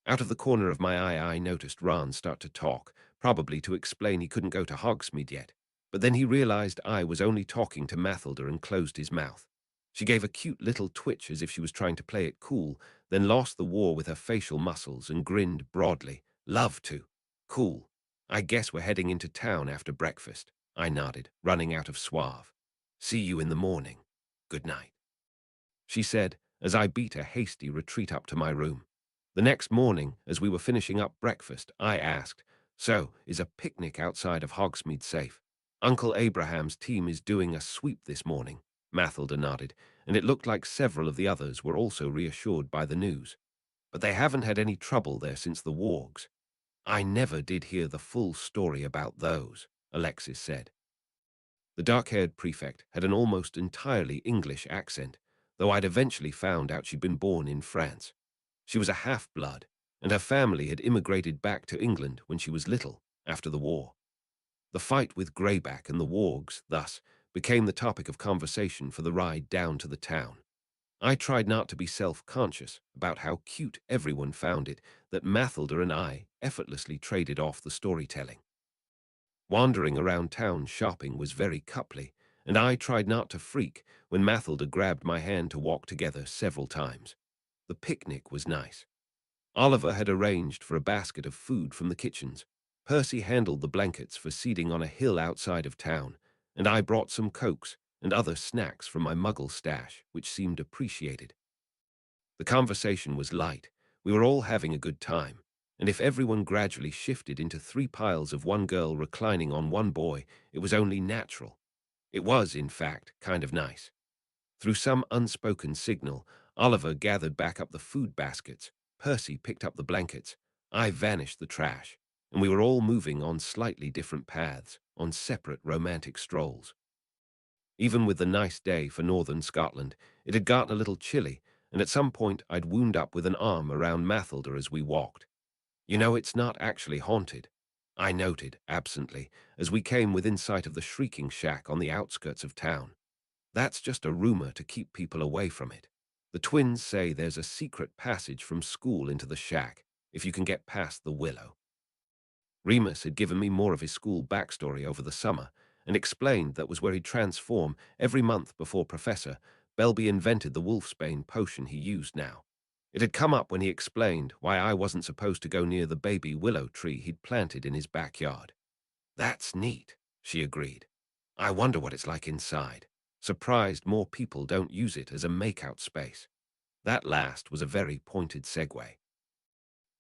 Out of the corner of my eye, I noticed Ron start to talk, probably to explain he couldn't go to Hogsmeade yet. But then he realized I was only talking to Mathilda and closed his mouth. She gave a cute little twitch as if she was trying to play it cool, then lost the war with her facial muscles and grinned broadly. "Love to." "Cool. I guess we're heading into town after breakfast." I nodded, running out of suave. "See you in the morning. Good night," she said, as I beat a hasty retreat up to my room. The next morning, as we were finishing up breakfast, I asked, "So, is a picnic outside of Hogsmeade safe?" "Uncle Abraham's team is doing a sweep this morning," Mathilda nodded, and it looked like several of the others were also reassured by the news. "But they haven't had any trouble there since the wargs." "I never did hear the full story about those," Alexis said. The dark-haired prefect had an almost entirely English accent, though I'd eventually found out she'd been born in France. She was a half-blood, and her family had immigrated back to England when she was little, after the war. The fight with Greyback and the wargs, thus, became the topic of conversation for the ride down to the town. I tried not to be self-conscious about how cute everyone found it that Mathilda and I effortlessly traded off the storytelling. Wandering around town shopping was very coupley, and I tried not to freak when Mathilda grabbed my hand to walk together several times. The picnic was nice. Oliver had arranged for a basket of food from the kitchens. Percy handled the blankets for seating on a hill outside of town, and I brought some cokes and other snacks from my muggle stash, which seemed appreciated. The conversation was light. We were all having a good time, and if everyone gradually shifted into three piles of one girl reclining on one boy, it was only natural. It was, in fact, kind of nice. Through some unspoken signal, Oliver gathered back up the food baskets, Percy picked up the blankets, I vanished the trash, and we were all moving on slightly different paths, on separate romantic strolls. Even with the nice day for northern Scotland, it had gotten a little chilly, and at some point I'd wound up with an arm around Mathilda as we walked. You know, it's not actually haunted, I noted, absently, as we came within sight of the shrieking shack on the outskirts of town. That's just a rumor to keep people away from it. The twins say there's a secret passage from school into the shack, if you can get past the willow. Remus had given me more of his school backstory over the summer, and explained that was where he'd transform every month before Professor Belby invented the wolfsbane potion he used now. It had come up when he explained why I wasn't supposed to go near the baby willow tree he'd planted in his backyard. That's neat, she agreed. I wonder what it's like inside. Surprised more people don't use it as a make-out space. That last was a very pointed segue.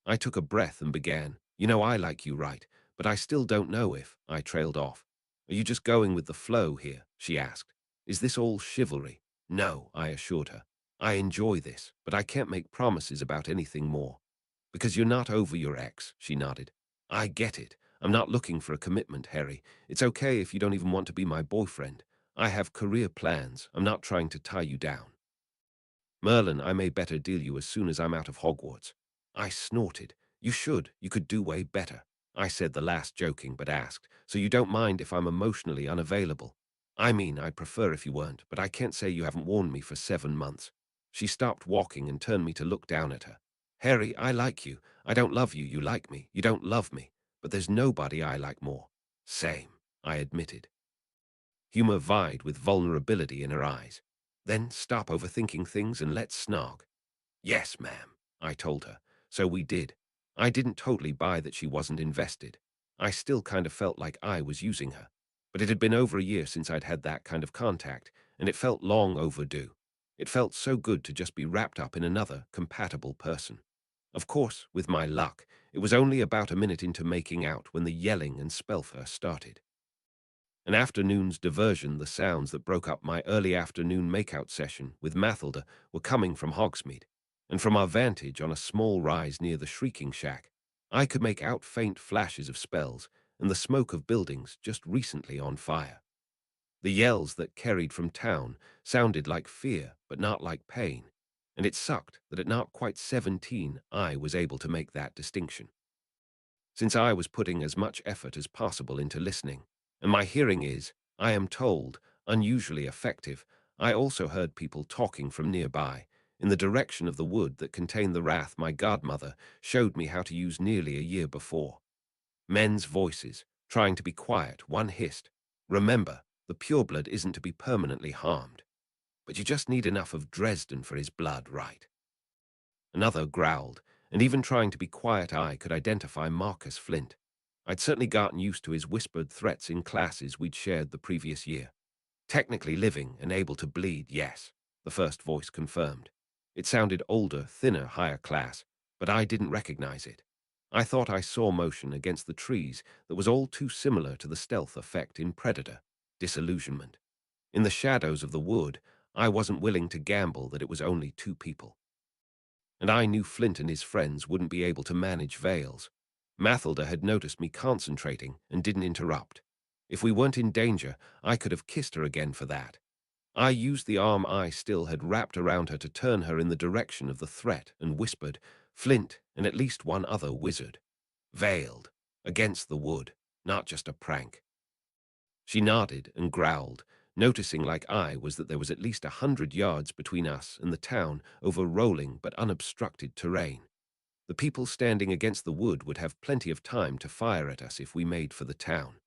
I took a breath and began, "You know I like you, right, but I still don't know if," I trailed off. "Are you just going with the flow here?" she asked. "Is this all chivalry?" "No," I assured her. "I enjoy this, but I can't make promises about anything more." "Because you're not over your ex," she nodded. "I get it. I'm not looking for a commitment, Harry. It's okay if you don't even want to be my boyfriend. I have career plans. I'm not trying to tie you down." "Merlin, I may better deal you as soon as I'm out of Hogwarts." I snorted. "You should. You could do way better." I said the last joking, but asked, "So you don't mind if I'm emotionally unavailable?" "I mean, I'd prefer if you weren't, but I can't say you haven't warned me for 7 months." She stopped walking and turned me to look down at her. "Harry, I like you. I don't love you. You like me. You don't love me. But there's nobody I like more." "Same," I admitted. Humor vied with vulnerability in her eyes. "Then stop overthinking things and let's snog." "Yes, ma'am," I told her. So we did. I didn't totally buy that she wasn't invested. I still kind of felt like I was using her. But it had been over a year since I'd had that kind of contact, and it felt long overdue. It felt so good to just be wrapped up in another compatible person. Of course, with my luck, it was only about a minute into making out when the yelling and spelfer started. An afternoon's diversion, the sounds that broke up my early afternoon makeout session with Mathilda were coming from Hogsmeade, and from our vantage on a small rise near the Shrieking Shack, I could make out faint flashes of spells and the smoke of buildings just recently on fire. The yells that carried from town sounded like fear, but not like pain, and it sucked that at not quite 17 I was able to make that distinction. Since I was putting as much effort as possible into listening, and my hearing is, I am told, unusually effective, I also heard people talking from nearby, in the direction of the wood that contained the wrath my godmother showed me how to use nearly a year before. Men's voices, trying to be quiet, one hissed, "Remember, the pureblood isn't to be permanently harmed. But you just need enough of Dresden for his blood, right?" Another growled, and even trying to be quiet I could identify Marcus Flint. I'd certainly gotten used to his whispered threats in classes we'd shared the previous year. "Technically living and able to bleed, yes," the first voice confirmed. It sounded older, thinner, higher class, but I didn't recognize it. I thought I saw motion against the trees that was all too similar to the stealth effect in Predator, disillusionment. In the shadows of the wood, I wasn't willing to gamble that it was only 2 people. And I knew Flint and his friends wouldn't be able to manage veils. Mathilda had noticed me concentrating and didn't interrupt. If we weren't in danger, I could have kissed her again for that. I used the arm I still had wrapped around her to turn her in the direction of the threat and whispered, "Flint and at least one other wizard. Veiled. Against the wood. Not just a prank." She nodded and growled, noticing like I was that there was at least 100 yards between us and the town over rolling but unobstructed terrain. The people standing against the wood would have plenty of time to fire at us if we made for the town.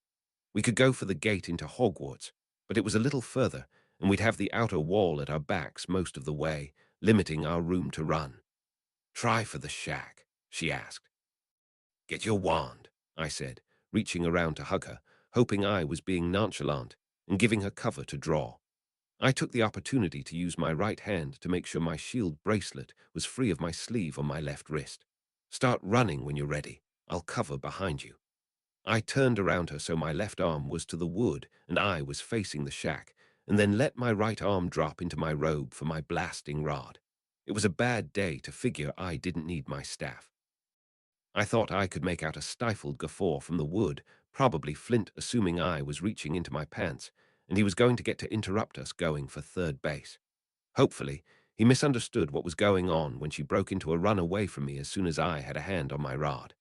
We could go for the gate into Hogwarts, but it was a little further, and we'd have the outer wall at our backs most of the way, limiting our room to run. "Try for the shack," she asked. "Get your wand," I said, reaching around to hug her, hoping I was being nonchalant and giving her cover to draw. I took the opportunity to use my right hand to make sure my shield bracelet was free of my sleeve on my left wrist. "Start running when you're ready. I'll cover behind you." I turned around her so my left arm was to the wood and I was facing the shack, and then let my right arm drop into my robe for my blasting rod. It was a bad day to figure I didn't need my staff. I thought I could make out a stifled guffaw from the wood, probably Flint assuming I was reaching into my pants, and he was going to get to interrupt us going for third base. Hopefully, he misunderstood what was going on when she broke into a run away from me as soon as I had a hand on my rod.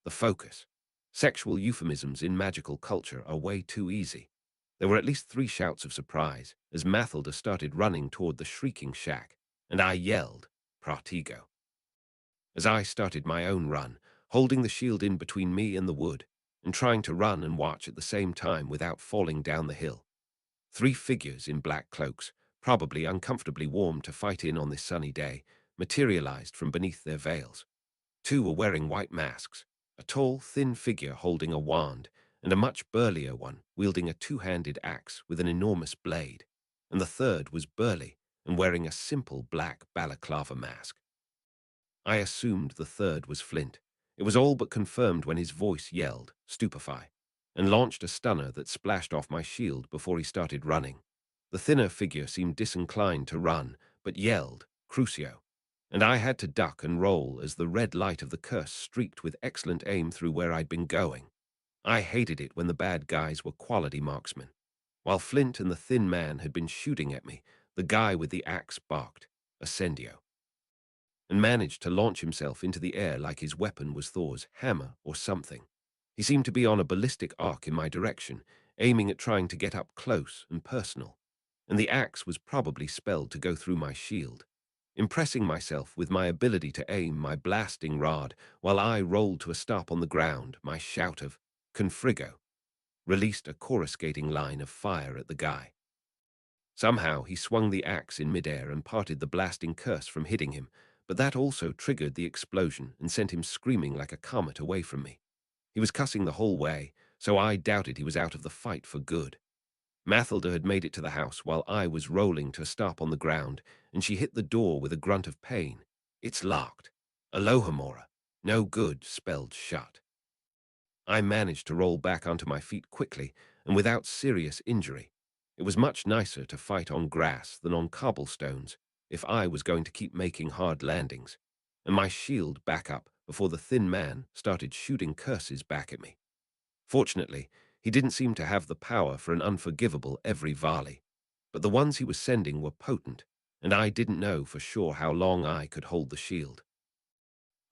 The focus. Sexual euphemisms in magical culture are way too easy. There were at least 3 shouts of surprise as Mathilda started running toward the shrieking shack, and I yelled, "Pratigo." As I started my own run, holding the shield in between me and the wood, and trying to run and watch at the same time without falling down the hill. 3 figures in black cloaks, probably uncomfortably warm to fight in on this sunny day, materialized from beneath their veils. 2 were wearing white masks, a tall, thin figure holding a wand, and a much burlier one wielding a 2-handed axe with an enormous blade, and the third was burly and wearing a simple black balaclava mask. I assumed the third was Flint. It was all but confirmed when his voice yelled, "Stupefy," and launched a stunner that splashed off my shield before he started running. The thinner figure seemed disinclined to run, but yelled, "Crucio," and I had to duck and roll as the red light of the curse streaked with excellent aim through where I'd been going. I hated it when the bad guys were quality marksmen. While Flint and the thin man had been shooting at me, the guy with the axe barked, "Ascendio," and managed to launch himself into the air like his weapon was Thor's hammer or something. He seemed to be on a ballistic arc in my direction, aiming at trying to get up close and personal, and the axe was probably spelled to go through my shield. Impressing myself with my ability to aim my blasting rod while I rolled to a stop on the ground, my shout of "Confrigo" released a coruscating line of fire at the guy. Somehow he swung the axe in midair and parted the blasting curse from hitting him, but that also triggered the explosion and sent him screaming like a comet away from me. He was cussing the whole way, so I doubted he was out of the fight for good. Mathilda had made it to the house while I was rolling to a stop on the ground, and she hit the door with a grunt of pain. "It's locked. Alohomora. No good," spelled shut. I managed to roll back onto my feet quickly and without serious injury. It was much nicer to fight on grass than on cobblestones if I was going to keep making hard landings, and my shield back up before the thin man started shooting curses back at me. Fortunately, he didn't seem to have the power for an unforgivable every volley, but the ones he was sending were potent, and I didn't know for sure how long I could hold the shield.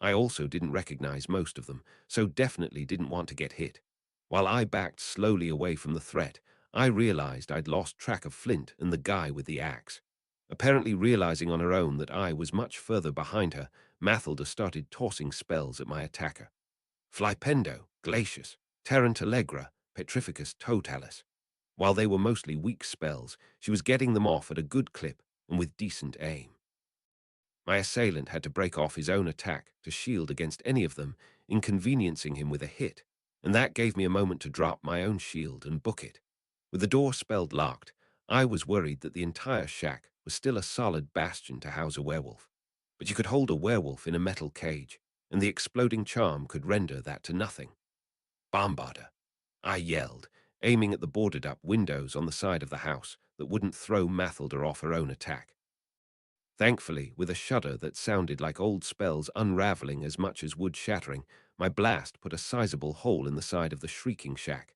I also didn't recognize most of them, so definitely didn't want to get hit. While I backed slowly away from the threat, I realized I'd lost track of Flint and the guy with the axe. Apparently realizing on her own that I was much further behind her, Mathilda started tossing spells at my attacker. Flipendo, Glacius, Tarantalegra, Petrificus Totalis. While they were mostly weak spells, she was getting them off at a good clip and with decent aim. My assailant had to break off his own attack to shield against any of them, inconveniencing him with a hit, and that gave me a moment to drop my own shield and book it. With the door spelled locked, I was worried that the entire shack was still a solid bastion to house a werewolf. But you could hold a werewolf in a metal cage, and the exploding charm could render that to nothing. "Bombarder," I yelled, aiming at the boarded-up windows on the side of the house that wouldn't throw Mathilda off her own attack. Thankfully, with a shudder that sounded like old spells unraveling as much as wood shattering, my blast put a sizable hole in the side of the shrieking shack.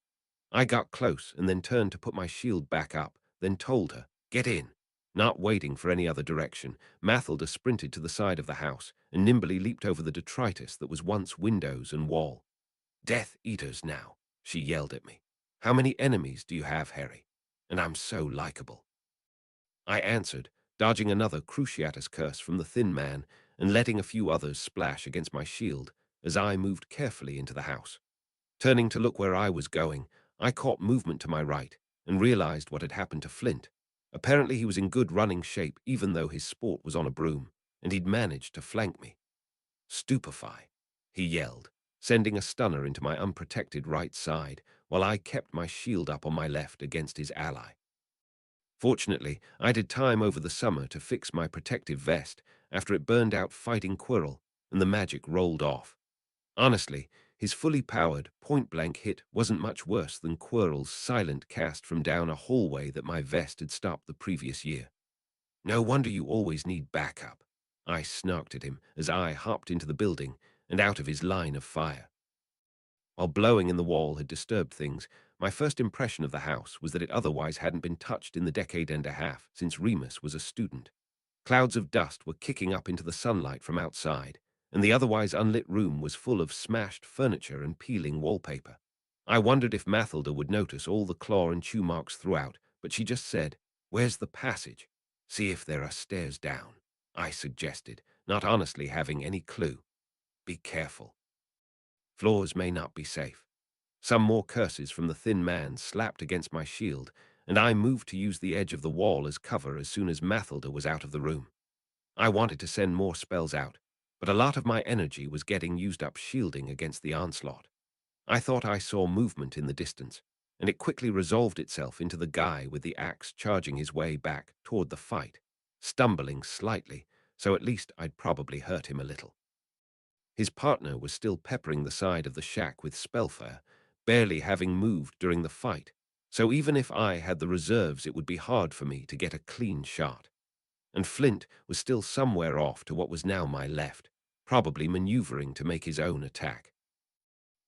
I got close and then turned to put my shield back up, then told her, "Get in." Not waiting for any other direction, Mathilda sprinted to the side of the house and nimbly leaped over the detritus that was once windows and wall. "Death Eaters now," she yelled at me. "How many enemies do you have, Harry? And I'm so likable." I answered, dodging another Cruciatus curse from the thin man and letting a few others splash against my shield as I moved carefully into the house. Turning to look where I was going, I caught movement to my right and realized what had happened to Flint. Apparently he was in good running shape even though his sport was on a broom, and he'd managed to flank me. "Stupefy," he yelled, sending a stunner into my unprotected right side, while I kept my shield up on my left against his ally. Fortunately, I did time over the summer to fix my protective vest after it burned out fighting Quirrell, and the magic rolled off. Honestly, his fully powered, point-blank hit wasn't much worse than Quirrell's silent cast from down a hallway that my vest had stopped the previous year. "No wonder you always need backup," I snarked at him as I hopped into the building and out of his line of fire. While blowing in the wall had disturbed things, my first impression of the house was that it otherwise hadn't been touched in the decade and a half since Remus was a student. Clouds of dust were kicking up into the sunlight from outside, and the otherwise unlit room was full of smashed furniture and peeling wallpaper. I wondered if Mathilda would notice all the claw and chew marks throughout, but she just said, "Where's the passage? See if there are stairs down," I suggested, not honestly having any clue. "Be careful. Floors may not be safe." Some more curses from the thin man slapped against my shield, and I moved to use the edge of the wall as cover as soon as Mathilda was out of the room. I wanted to send more spells out, but a lot of my energy was getting used up shielding against the onslaught. I thought I saw movement in the distance, and it quickly resolved itself into the guy with the axe charging his way back toward the fight, stumbling slightly, so at least I'd probably hurt him a little. His partner was still peppering the side of the shack with spellfire, barely having moved during the fight, so even if I had the reserves it would be hard for me to get a clean shot. And Flint was still somewhere off to what was now my left, probably maneuvering to make his own attack.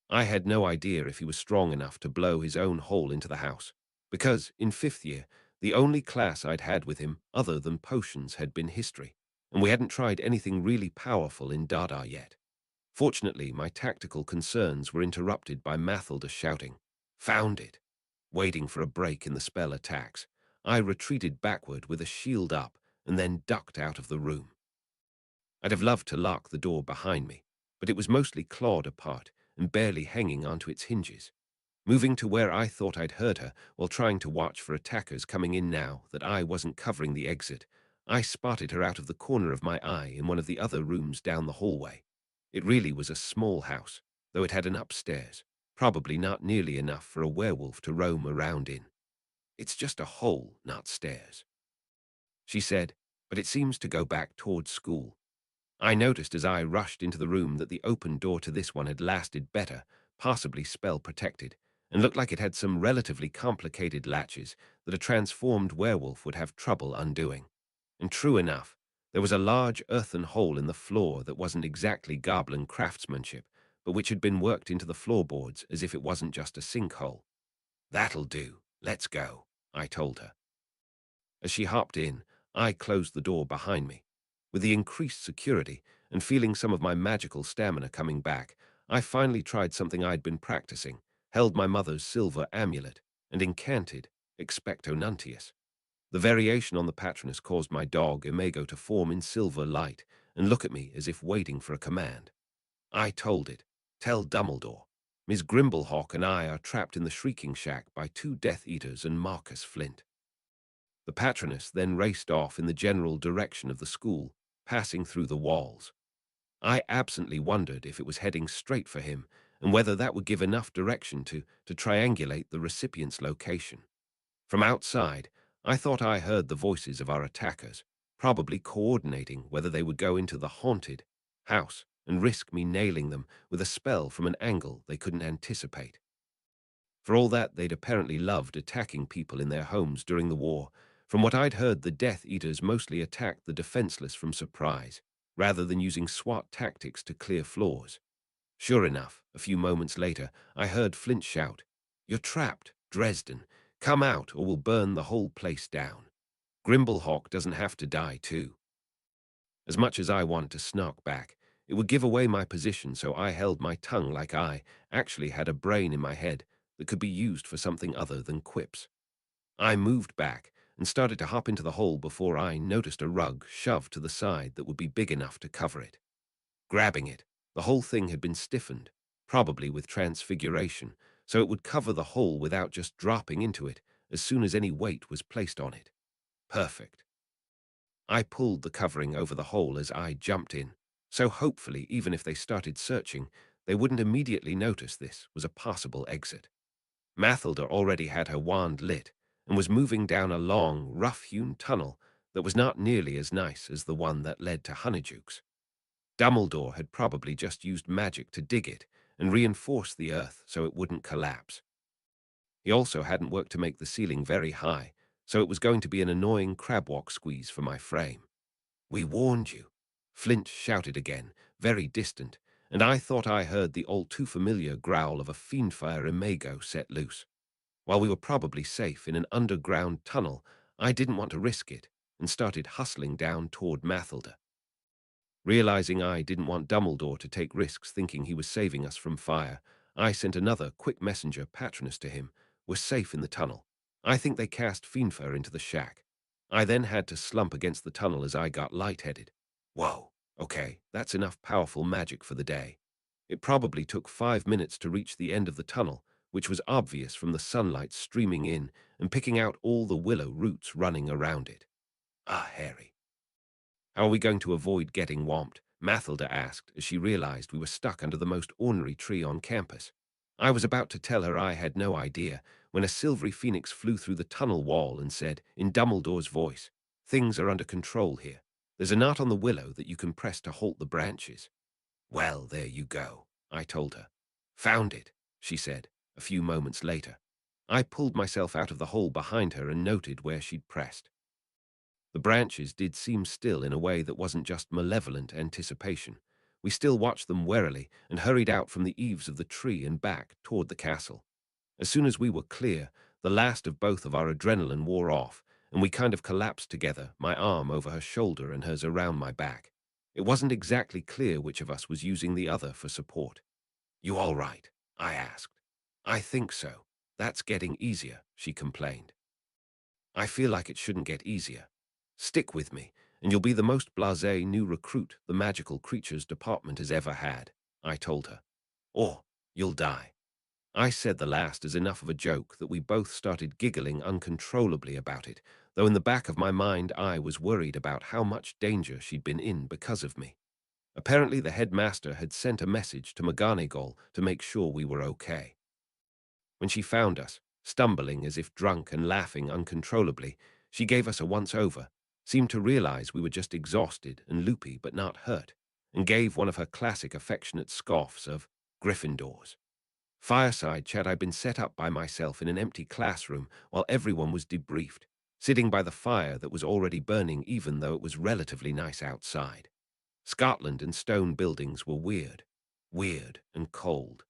I had no idea if he was strong enough to blow his own hole into the house, because, in 5th year, the only class I'd had with him other than potions had been history, and we hadn't tried anything really powerful in Dada yet. Fortunately, my tactical concerns were interrupted by Mathilda shouting, "Found it!" Waiting for a break in the spell attacks, I retreated backward with a shield up and then ducked out of the room. I'd have loved to lock the door behind me, but it was mostly clawed apart and barely hanging onto its hinges. Moving to where I thought I'd heard her while trying to watch for attackers coming in now that I wasn't covering the exit, I spotted her out of the corner of my eye in one of the other rooms down the hallway. It really was a small house, though it had an upstairs, probably not nearly enough for a werewolf to roam around in. "It's just a hole, not stairs," she said, "but it seems to go back towards school." I noticed as I rushed into the room that the open door to this one had lasted better, possibly spell-protected, and looked like it had some relatively complicated latches that a transformed werewolf would have trouble undoing. And true enough, there was a large earthen hole in the floor that wasn't exactly goblin craftsmanship, but which had been worked into the floorboards as if it wasn't just a sinkhole. "That'll do. Let's go," I told her. As she hopped in, I closed the door behind me. With the increased security and feeling some of my magical stamina coming back, I finally tried something I'd been practicing, held my mother's silver amulet, and incanted Expecto Nuntius. The variation on the patronus caused my dog Imago to form in silver light and look at me as if waiting for a command. I told it, "Tell Dumbledore. Miss Grimblehawk and I are trapped in the Shrieking Shack by 2 Death Eaters and Marcus Flint." The patronus then raced off in the general direction of the school, passing through the walls. I absently wondered if it was heading straight for him and whether that would give enough direction to triangulate the recipient's location. From outside, I thought I heard the voices of our attackers, probably coordinating whether they would go into the haunted house and risk me nailing them with a spell from an angle they couldn't anticipate. For all that, they'd apparently loved attacking people in their homes during the war. From what I'd heard, the Death Eaters mostly attacked the defenseless from surprise, rather than using SWAT tactics to clear floors. Sure enough, a few moments later, I heard Flint shout, "You're trapped, Dresden. Come out or we'll burn the whole place down. Grimblehawk doesn't have to die too." As much as I wanted to snark back, it would give away my position, so I held my tongue like I actually had a brain in my head that could be used for something other than quips. I moved back and started to hop into the hole before I noticed a rug shoved to the side that would be big enough to cover it. Grabbing it, the whole thing had been stiffened, probably with transfiguration, so it would cover the hole without just dropping into it, as soon as any weight was placed on it. Perfect. I pulled the covering over the hole as I jumped in, so hopefully, even if they started searching, they wouldn't immediately notice this was a possible exit. Mathilda already had her wand lit and was moving down a long, rough-hewn tunnel that was not nearly as nice as the one that led to Honeydukes. Dumbledore had probably just used magic to dig it and reinforce the earth so it wouldn't collapse. He also hadn't worked to make the ceiling very high, so it was going to be an annoying crab-walk squeeze for my frame. "We warned you," Flint shouted again, very distant, and I thought I heard the all-too-familiar growl of a FiendFyre imago set loose. While we were probably safe in an underground tunnel, I didn't want to risk it and started hustling down toward Mathilda. Realizing I didn't want Dumbledore to take risks thinking he was saving us from fire, I sent another quick messenger Patronus to him. "We're safe in the tunnel. I think they cast FiendFyre into the shack." I then had to slump against the tunnel as I got lightheaded. Whoa, okay, that's enough powerful magic for the day. It probably took 5 minutes to reach the end of the tunnel, which was obvious from the sunlight streaming in and picking out all the willow roots running around it. Ah, Harry. "How are we going to avoid getting whomped?" Mathilda asked as she realized we were stuck under the most ornery tree on campus. I was about to tell her I had no idea when a silvery phoenix flew through the tunnel wall and said, in Dumbledore's voice, "Things are under control here. There's a knot on the willow that you can press to halt the branches." "Well, there you go," I told her. "Found it," she said, a few moments later. I pulled myself out of the hole behind her and noted where she'd pressed. The branches did seem still in a way that wasn't just malevolent anticipation. We still watched them warily and hurried out from the eaves of the tree and back toward the castle. As soon as we were clear, the last of both of our adrenaline wore off, and we kind of collapsed together, my arm over her shoulder and hers around my back. It wasn't exactly clear which of us was using the other for support. "You all right?" I asked. "I think so. That's getting easier," she complained. "I feel like it shouldn't get easier. Stick with me, and you'll be the most blasé new recruit the Magical Creatures Department has ever had," I told her. "Or you'll die." I said the last as enough of a joke that we both started giggling uncontrollably about it, though in the back of my mind I was worried about how much danger she'd been in because of me. Apparently the headmaster had sent a message to McGonagall to make sure we were okay. When she found us, stumbling as if drunk and laughing uncontrollably, she gave us a once-over, seemed to realize we were just exhausted and loopy but not hurt, and gave one of her classic affectionate scoffs of Gryffindors. Fireside chat I'd been set up by myself in an empty classroom while everyone was debriefed, sitting by the fire that was already burning even though it was relatively nice outside. Scotland and stone buildings were weird and cold.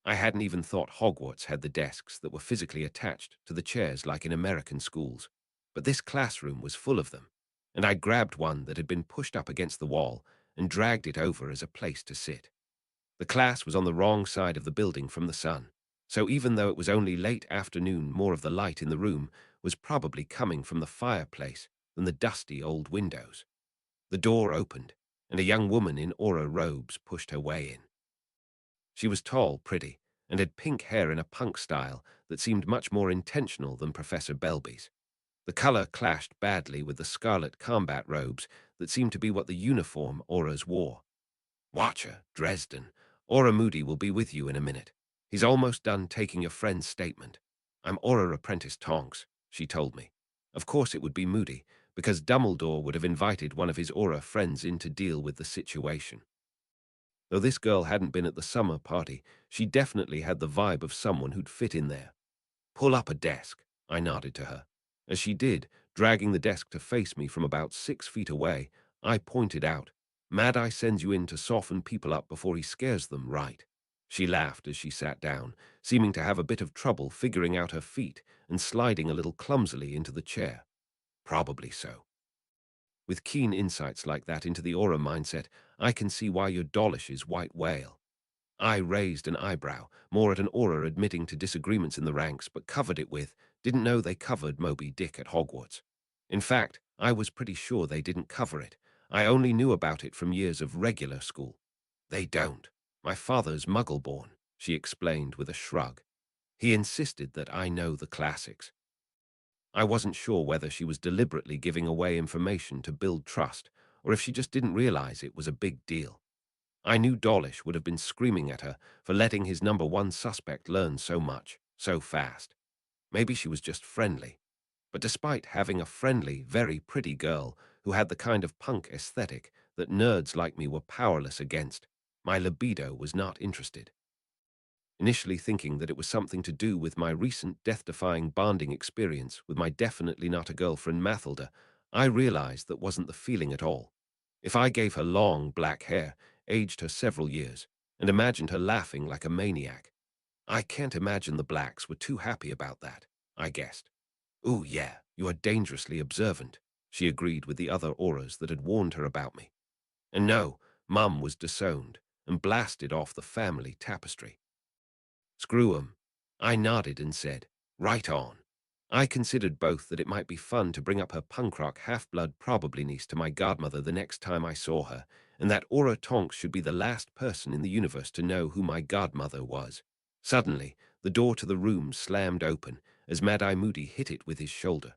I hadn't even thought Hogwarts had the desks that were physically attached to the chairs like in American schools, but this classroom was full of them, and I grabbed one that had been pushed up against the wall and dragged it over as a place to sit. The class was on the wrong side of the building from the sun, so even though it was only late afternoon, more of the light in the room was probably coming from the fireplace than the dusty old windows. The door opened, and a young woman in aura robes pushed her way in. She was tall, pretty, and had pink hair in a punk style that seemed much more intentional than Professor Belby's. The color clashed badly with the scarlet combat robes that seemed to be what the uniform auras wore. "Watcher, Dresden. Aura Moody will be with you in a minute. He's almost done taking your friend's statement. I'm Aura Apprentice Tonks," she told me. Of course it would be Moody, because Dumbledore would have invited one of his Aura friends in to deal with the situation. Though this girl hadn't been at the summer party, she definitely had the vibe of someone who'd fit in there. "Pull up a desk," I nodded to her. As she did, dragging the desk to face me from about 6 feet away, I pointed out, "Mad Eye sends you in to soften people up before he scares them, right?" She laughed as she sat down, seeming to have a bit of trouble figuring out her feet and sliding a little clumsily into the chair. "Probably so." With keen insights like that into the aura mindset, I can see why you're Dollish's white whale. I raised an eyebrow, more at an aura admitting to disagreements in the ranks, but covered it with, didn't know they covered Moby Dick at Hogwarts. In fact, I was pretty sure they didn't cover it. I only knew about it from years of regular school. "They don't. My father's muggle-born," she explained with a shrug. He insisted that I know the classics. I wasn't sure whether she was deliberately giving away information to build trust, or if she just didn't realize it was a big deal. I knew Dawlish would have been screaming at her for letting his number one suspect learn so much, so fast. Maybe she was just friendly. But despite having a friendly, very pretty girl who had the kind of punk aesthetic that nerds like me were powerless against, my libido was not interested. Initially thinking that it was something to do with my recent death-defying bonding experience with my definitely not a girlfriend Mathilda, I realized that wasn't the feeling at all. If I gave her long black hair, aged her several years, and imagined her laughing like a maniac, I can't imagine the blacks were too happy about that, I guessed. "Ooh, yeah, you are dangerously observant," she agreed with the other auras that had warned her about me. And no, Mum was disowned and blasted off the family tapestry. Screw 'em. I nodded and said, "Right on." I considered both that it might be fun to bring up her punk rock half-blood probably niece to my godmother the next time I saw her, and that Aura Tonks should be the last person in the universe to know who my godmother was. Suddenly, the door to the room slammed open as Mad-Eye Moody hit it with his shoulder.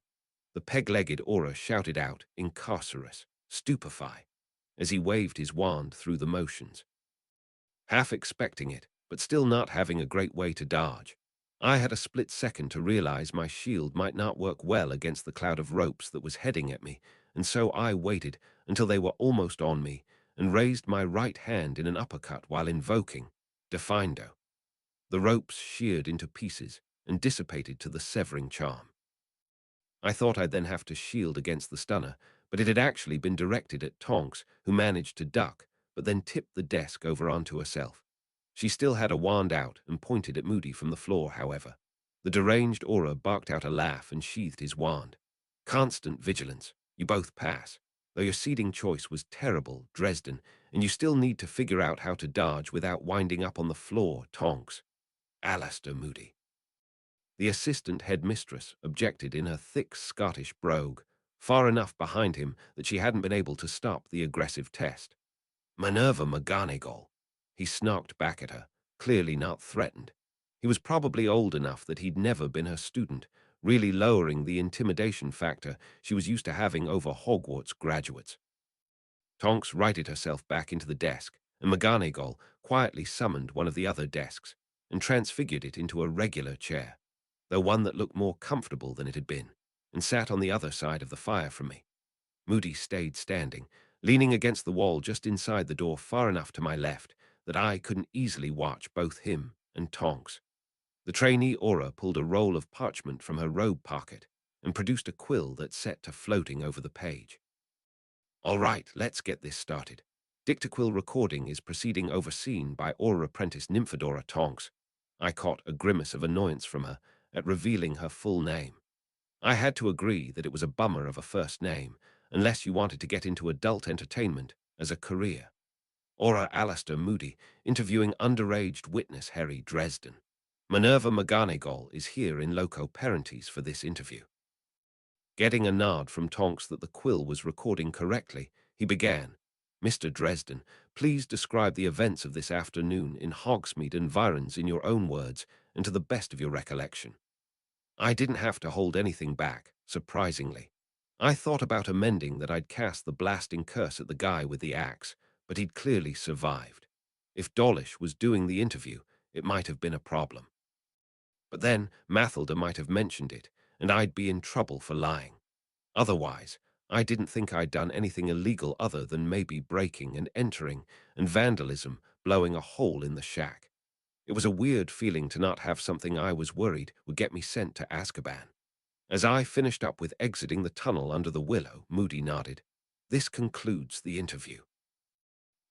The peg-legged Aura shouted out, "Incarcerus, stupefy," as he waved his wand through the motions. Half expecting it, but still not having a great way to dodge, I had a split second to realize my shield might not work well against the cloud of ropes that was heading at me, and so I waited until they were almost on me and raised my right hand in an uppercut while invoking Defindo. The ropes sheared into pieces and dissipated to the severing charm. I thought I'd then have to shield against the stunner, but it had actually been directed at Tonks, who managed to duck, but then tipped the desk over onto herself. She still had a wand out and pointed at Moody from the floor, however. The deranged Aura barked out a laugh and sheathed his wand. "Constant vigilance. You both pass. Though your seeding choice was terrible, Dresden, and you still need to figure out how to dodge without winding up on the floor, Tonks." "Alistair Moody." The assistant headmistress objected in her thick Scottish brogue, far enough behind him that she hadn't been able to stop the aggressive test. "Minerva McGonagall." He snarked back at her, clearly not threatened. He was probably old enough that he'd never been her student, really lowering the intimidation factor she was used to having over Hogwarts graduates. Tonks righted herself back into the desk, and McGonagall quietly summoned one of the other desks and transfigured it into a regular chair, though one that looked more comfortable than it had been, and sat on the other side of the fire from me. Moody stayed standing, leaning against the wall just inside the door far enough to my left that I couldn't easily watch both him and Tonks. The trainee Aura pulled a roll of parchment from her robe pocket and produced a quill that set to floating over the page. "All right, let's get this started. Dictaquill recording is proceeding overseen by Aura apprentice Nymphadora Tonks." I caught a grimace of annoyance from her at revealing her full name. I had to agree that it was a bummer of a first name, unless you wanted to get into adult entertainment as a career. Aura Alistair Moody, interviewing underaged witness Harry Dresden. Minerva McGonagall is here in loco parentis for this interview. Getting a nod from Tonks that the quill was recording correctly, he began, "Mr. Dresden, please describe the events of this afternoon in Hogsmeade environs in your own words and to the best of your recollection." I didn't have to hold anything back, surprisingly. I thought about amending that I'd cast the blasting curse at the guy with the axe, but he'd clearly survived. If Dawlish was doing the interview, it might have been a problem. But then Mathilda might have mentioned it, and I'd be in trouble for lying. Otherwise, I didn't think I'd done anything illegal other than maybe breaking and entering and vandalism, blowing a hole in the shack. It was a weird feeling to not have something I was worried would get me sent to Azkaban. As I finished up with exiting the tunnel under the willow, Moody nodded. "This concludes the interview."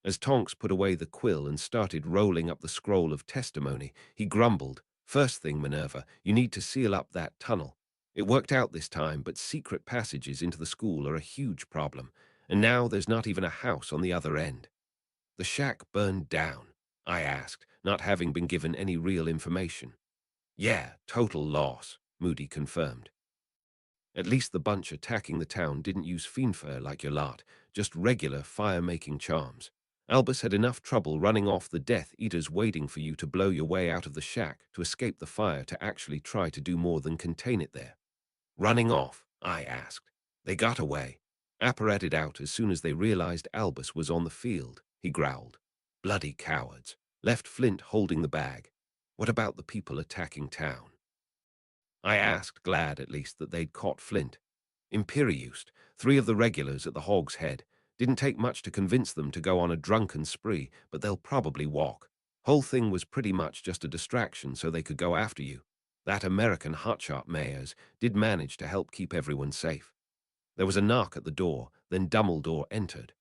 As Tonks put away the quill and started rolling up the scroll of testimony, he grumbled, "First thing, Minerva, you need to seal up that tunnel. It worked out this time, but secret passages into the school are a huge problem, and now there's not even a house on the other end." "The shack burned down?" I asked, not having been given any real information. "Yeah, total loss," Moody confirmed. "At least the bunch attacking the town didn't use FiendFyre like your lot, just regular fire-making charms. Albus had enough trouble running off the Death Eaters waiting for you to blow your way out of the shack to escape the fire to actually try to do more than contain it there. Running off? I asked. They got away. Apparated out as soon as they realized Albus was on the field, he growled. Bloody cowards. Left Flint holding the bag. What about the people attacking town? I asked, glad at least that they'd caught Flint. Imperiused, 3 of the regulars at the Hog's Head. Didn't take much to convince them to go on a drunken spree, but they'll probably walk. Whole thing was pretty much just a distraction so they could go after you. That American hotshot mayors did manage to help keep everyone safe. There was a knock at the door, then Dumbledore entered.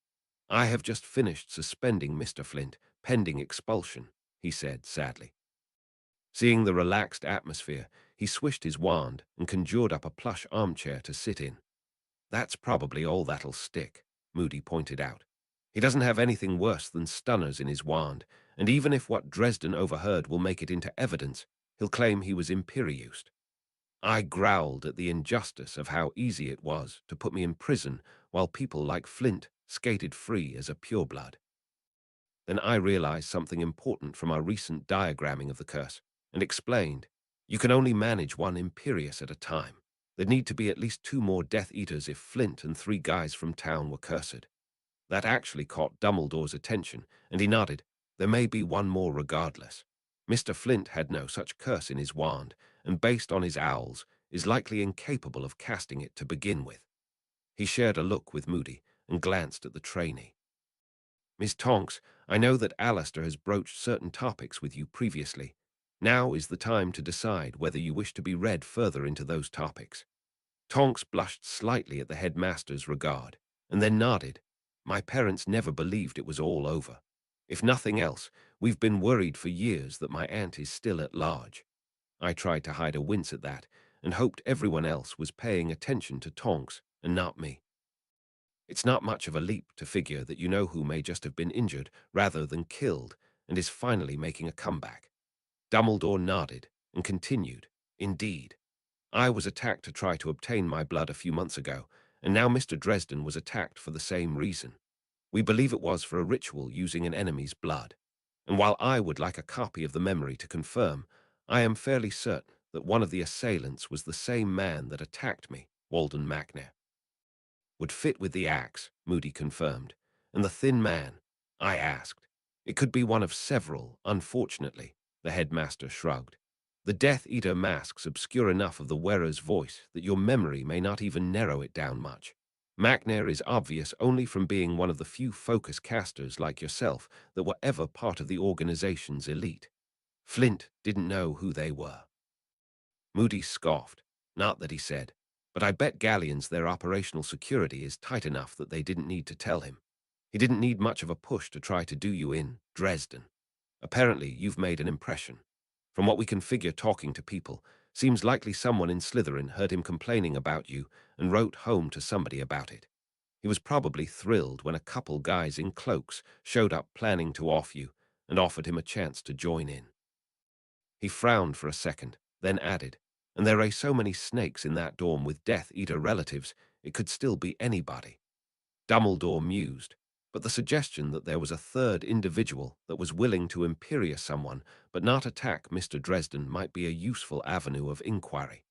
I have just finished suspending Mr. Flint, pending expulsion, he said sadly. Seeing the relaxed atmosphere, he swished his wand and conjured up a plush armchair to sit in. That's probably all that'll stick, Moody pointed out. He doesn't have anything worse than stunners in his wand, and even if what Dresden overheard will make it into evidence, he'll claim he was Imperiused. I growled at the injustice of how easy it was to put me in prison while people like Flint skated free as a pureblood. Then I realized something important from our recent diagramming of the curse, and explained, you can only manage 1 Imperius at a time. There'd need to be at least 2 more Death Eaters if Flint and 3 guys from town were cursed. That actually caught Dumbledore's attention, and he nodded. There may be 1 more regardless. Mr. Flint had no such curse in his wand, and based on his owls, is likely incapable of casting it to begin with. He shared a look with Moody and glanced at the trainee. Miss Tonks, I know that Alistair has broached certain topics with you previously. Now is the time to decide whether you wish to be read further into those topics. Tonks blushed slightly at the headmaster's regard, and then nodded. My parents never believed it was all over. If nothing else, we've been worried for years that my aunt is still at large. I tried to hide a wince at that, and hoped everyone else was paying attention to Tonks and not me. It's not much of a leap to figure that you know who may just have been injured rather than killed and is finally making a comeback. Dumbledore nodded and continued, Indeed. I was attacked to try to obtain my blood a few months ago, and now Mr. Dresden was attacked for the same reason. We believe it was for a ritual using an enemy's blood. And while I would like a copy of the memory to confirm, I am fairly certain that one of the assailants was the same man that attacked me, Walden Macnair. Would fit with the axe, Moody confirmed. And the thin man? I asked. It could be one of several, unfortunately, the headmaster shrugged. The Death Eater masks obscure enough of the wearer's voice that your memory may not even narrow it down much. Macnair is obvious only from being one of the few focus casters like yourself that were ever part of the organization's elite. Flint didn't know who they were. Moody scoffed. Not that he said, but I bet Galleons their operational security is tight enough that they didn't need to tell him. He didn't need much of a push to try to do you in, Dresden. Apparently, you've made an impression. From what we can figure talking to people, seems likely someone in Slytherin heard him complaining about you and wrote home to somebody about it. He was probably thrilled when a couple guys in cloaks showed up planning to off you and offered him a chance to join in. He frowned for a second, then added, and there are so many snakes in that dorm with Death Eater relatives, it could still be anybody. Dumbledore mused, but the suggestion that there was a third individual that was willing to Imperius someone but not attack Mr. Dresden might be a useful avenue of inquiry.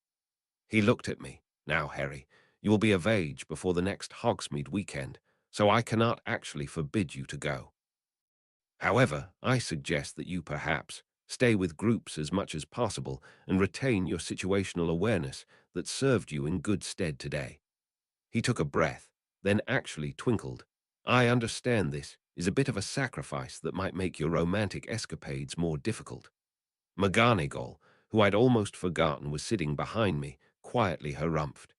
He looked at me. Now, Harry, you will be of age before the next Hogsmeade weekend, so I cannot actually forbid you to go. However, I suggest that you perhaps stay with groups as much as possible and retain your situational awareness that served you in good stead today. He took a breath, then actually twinkled. I understand this is a bit of a sacrifice that might make your romantic escapades more difficult. McGonagall, who I'd almost forgotten was sitting behind me, quietly harumphed.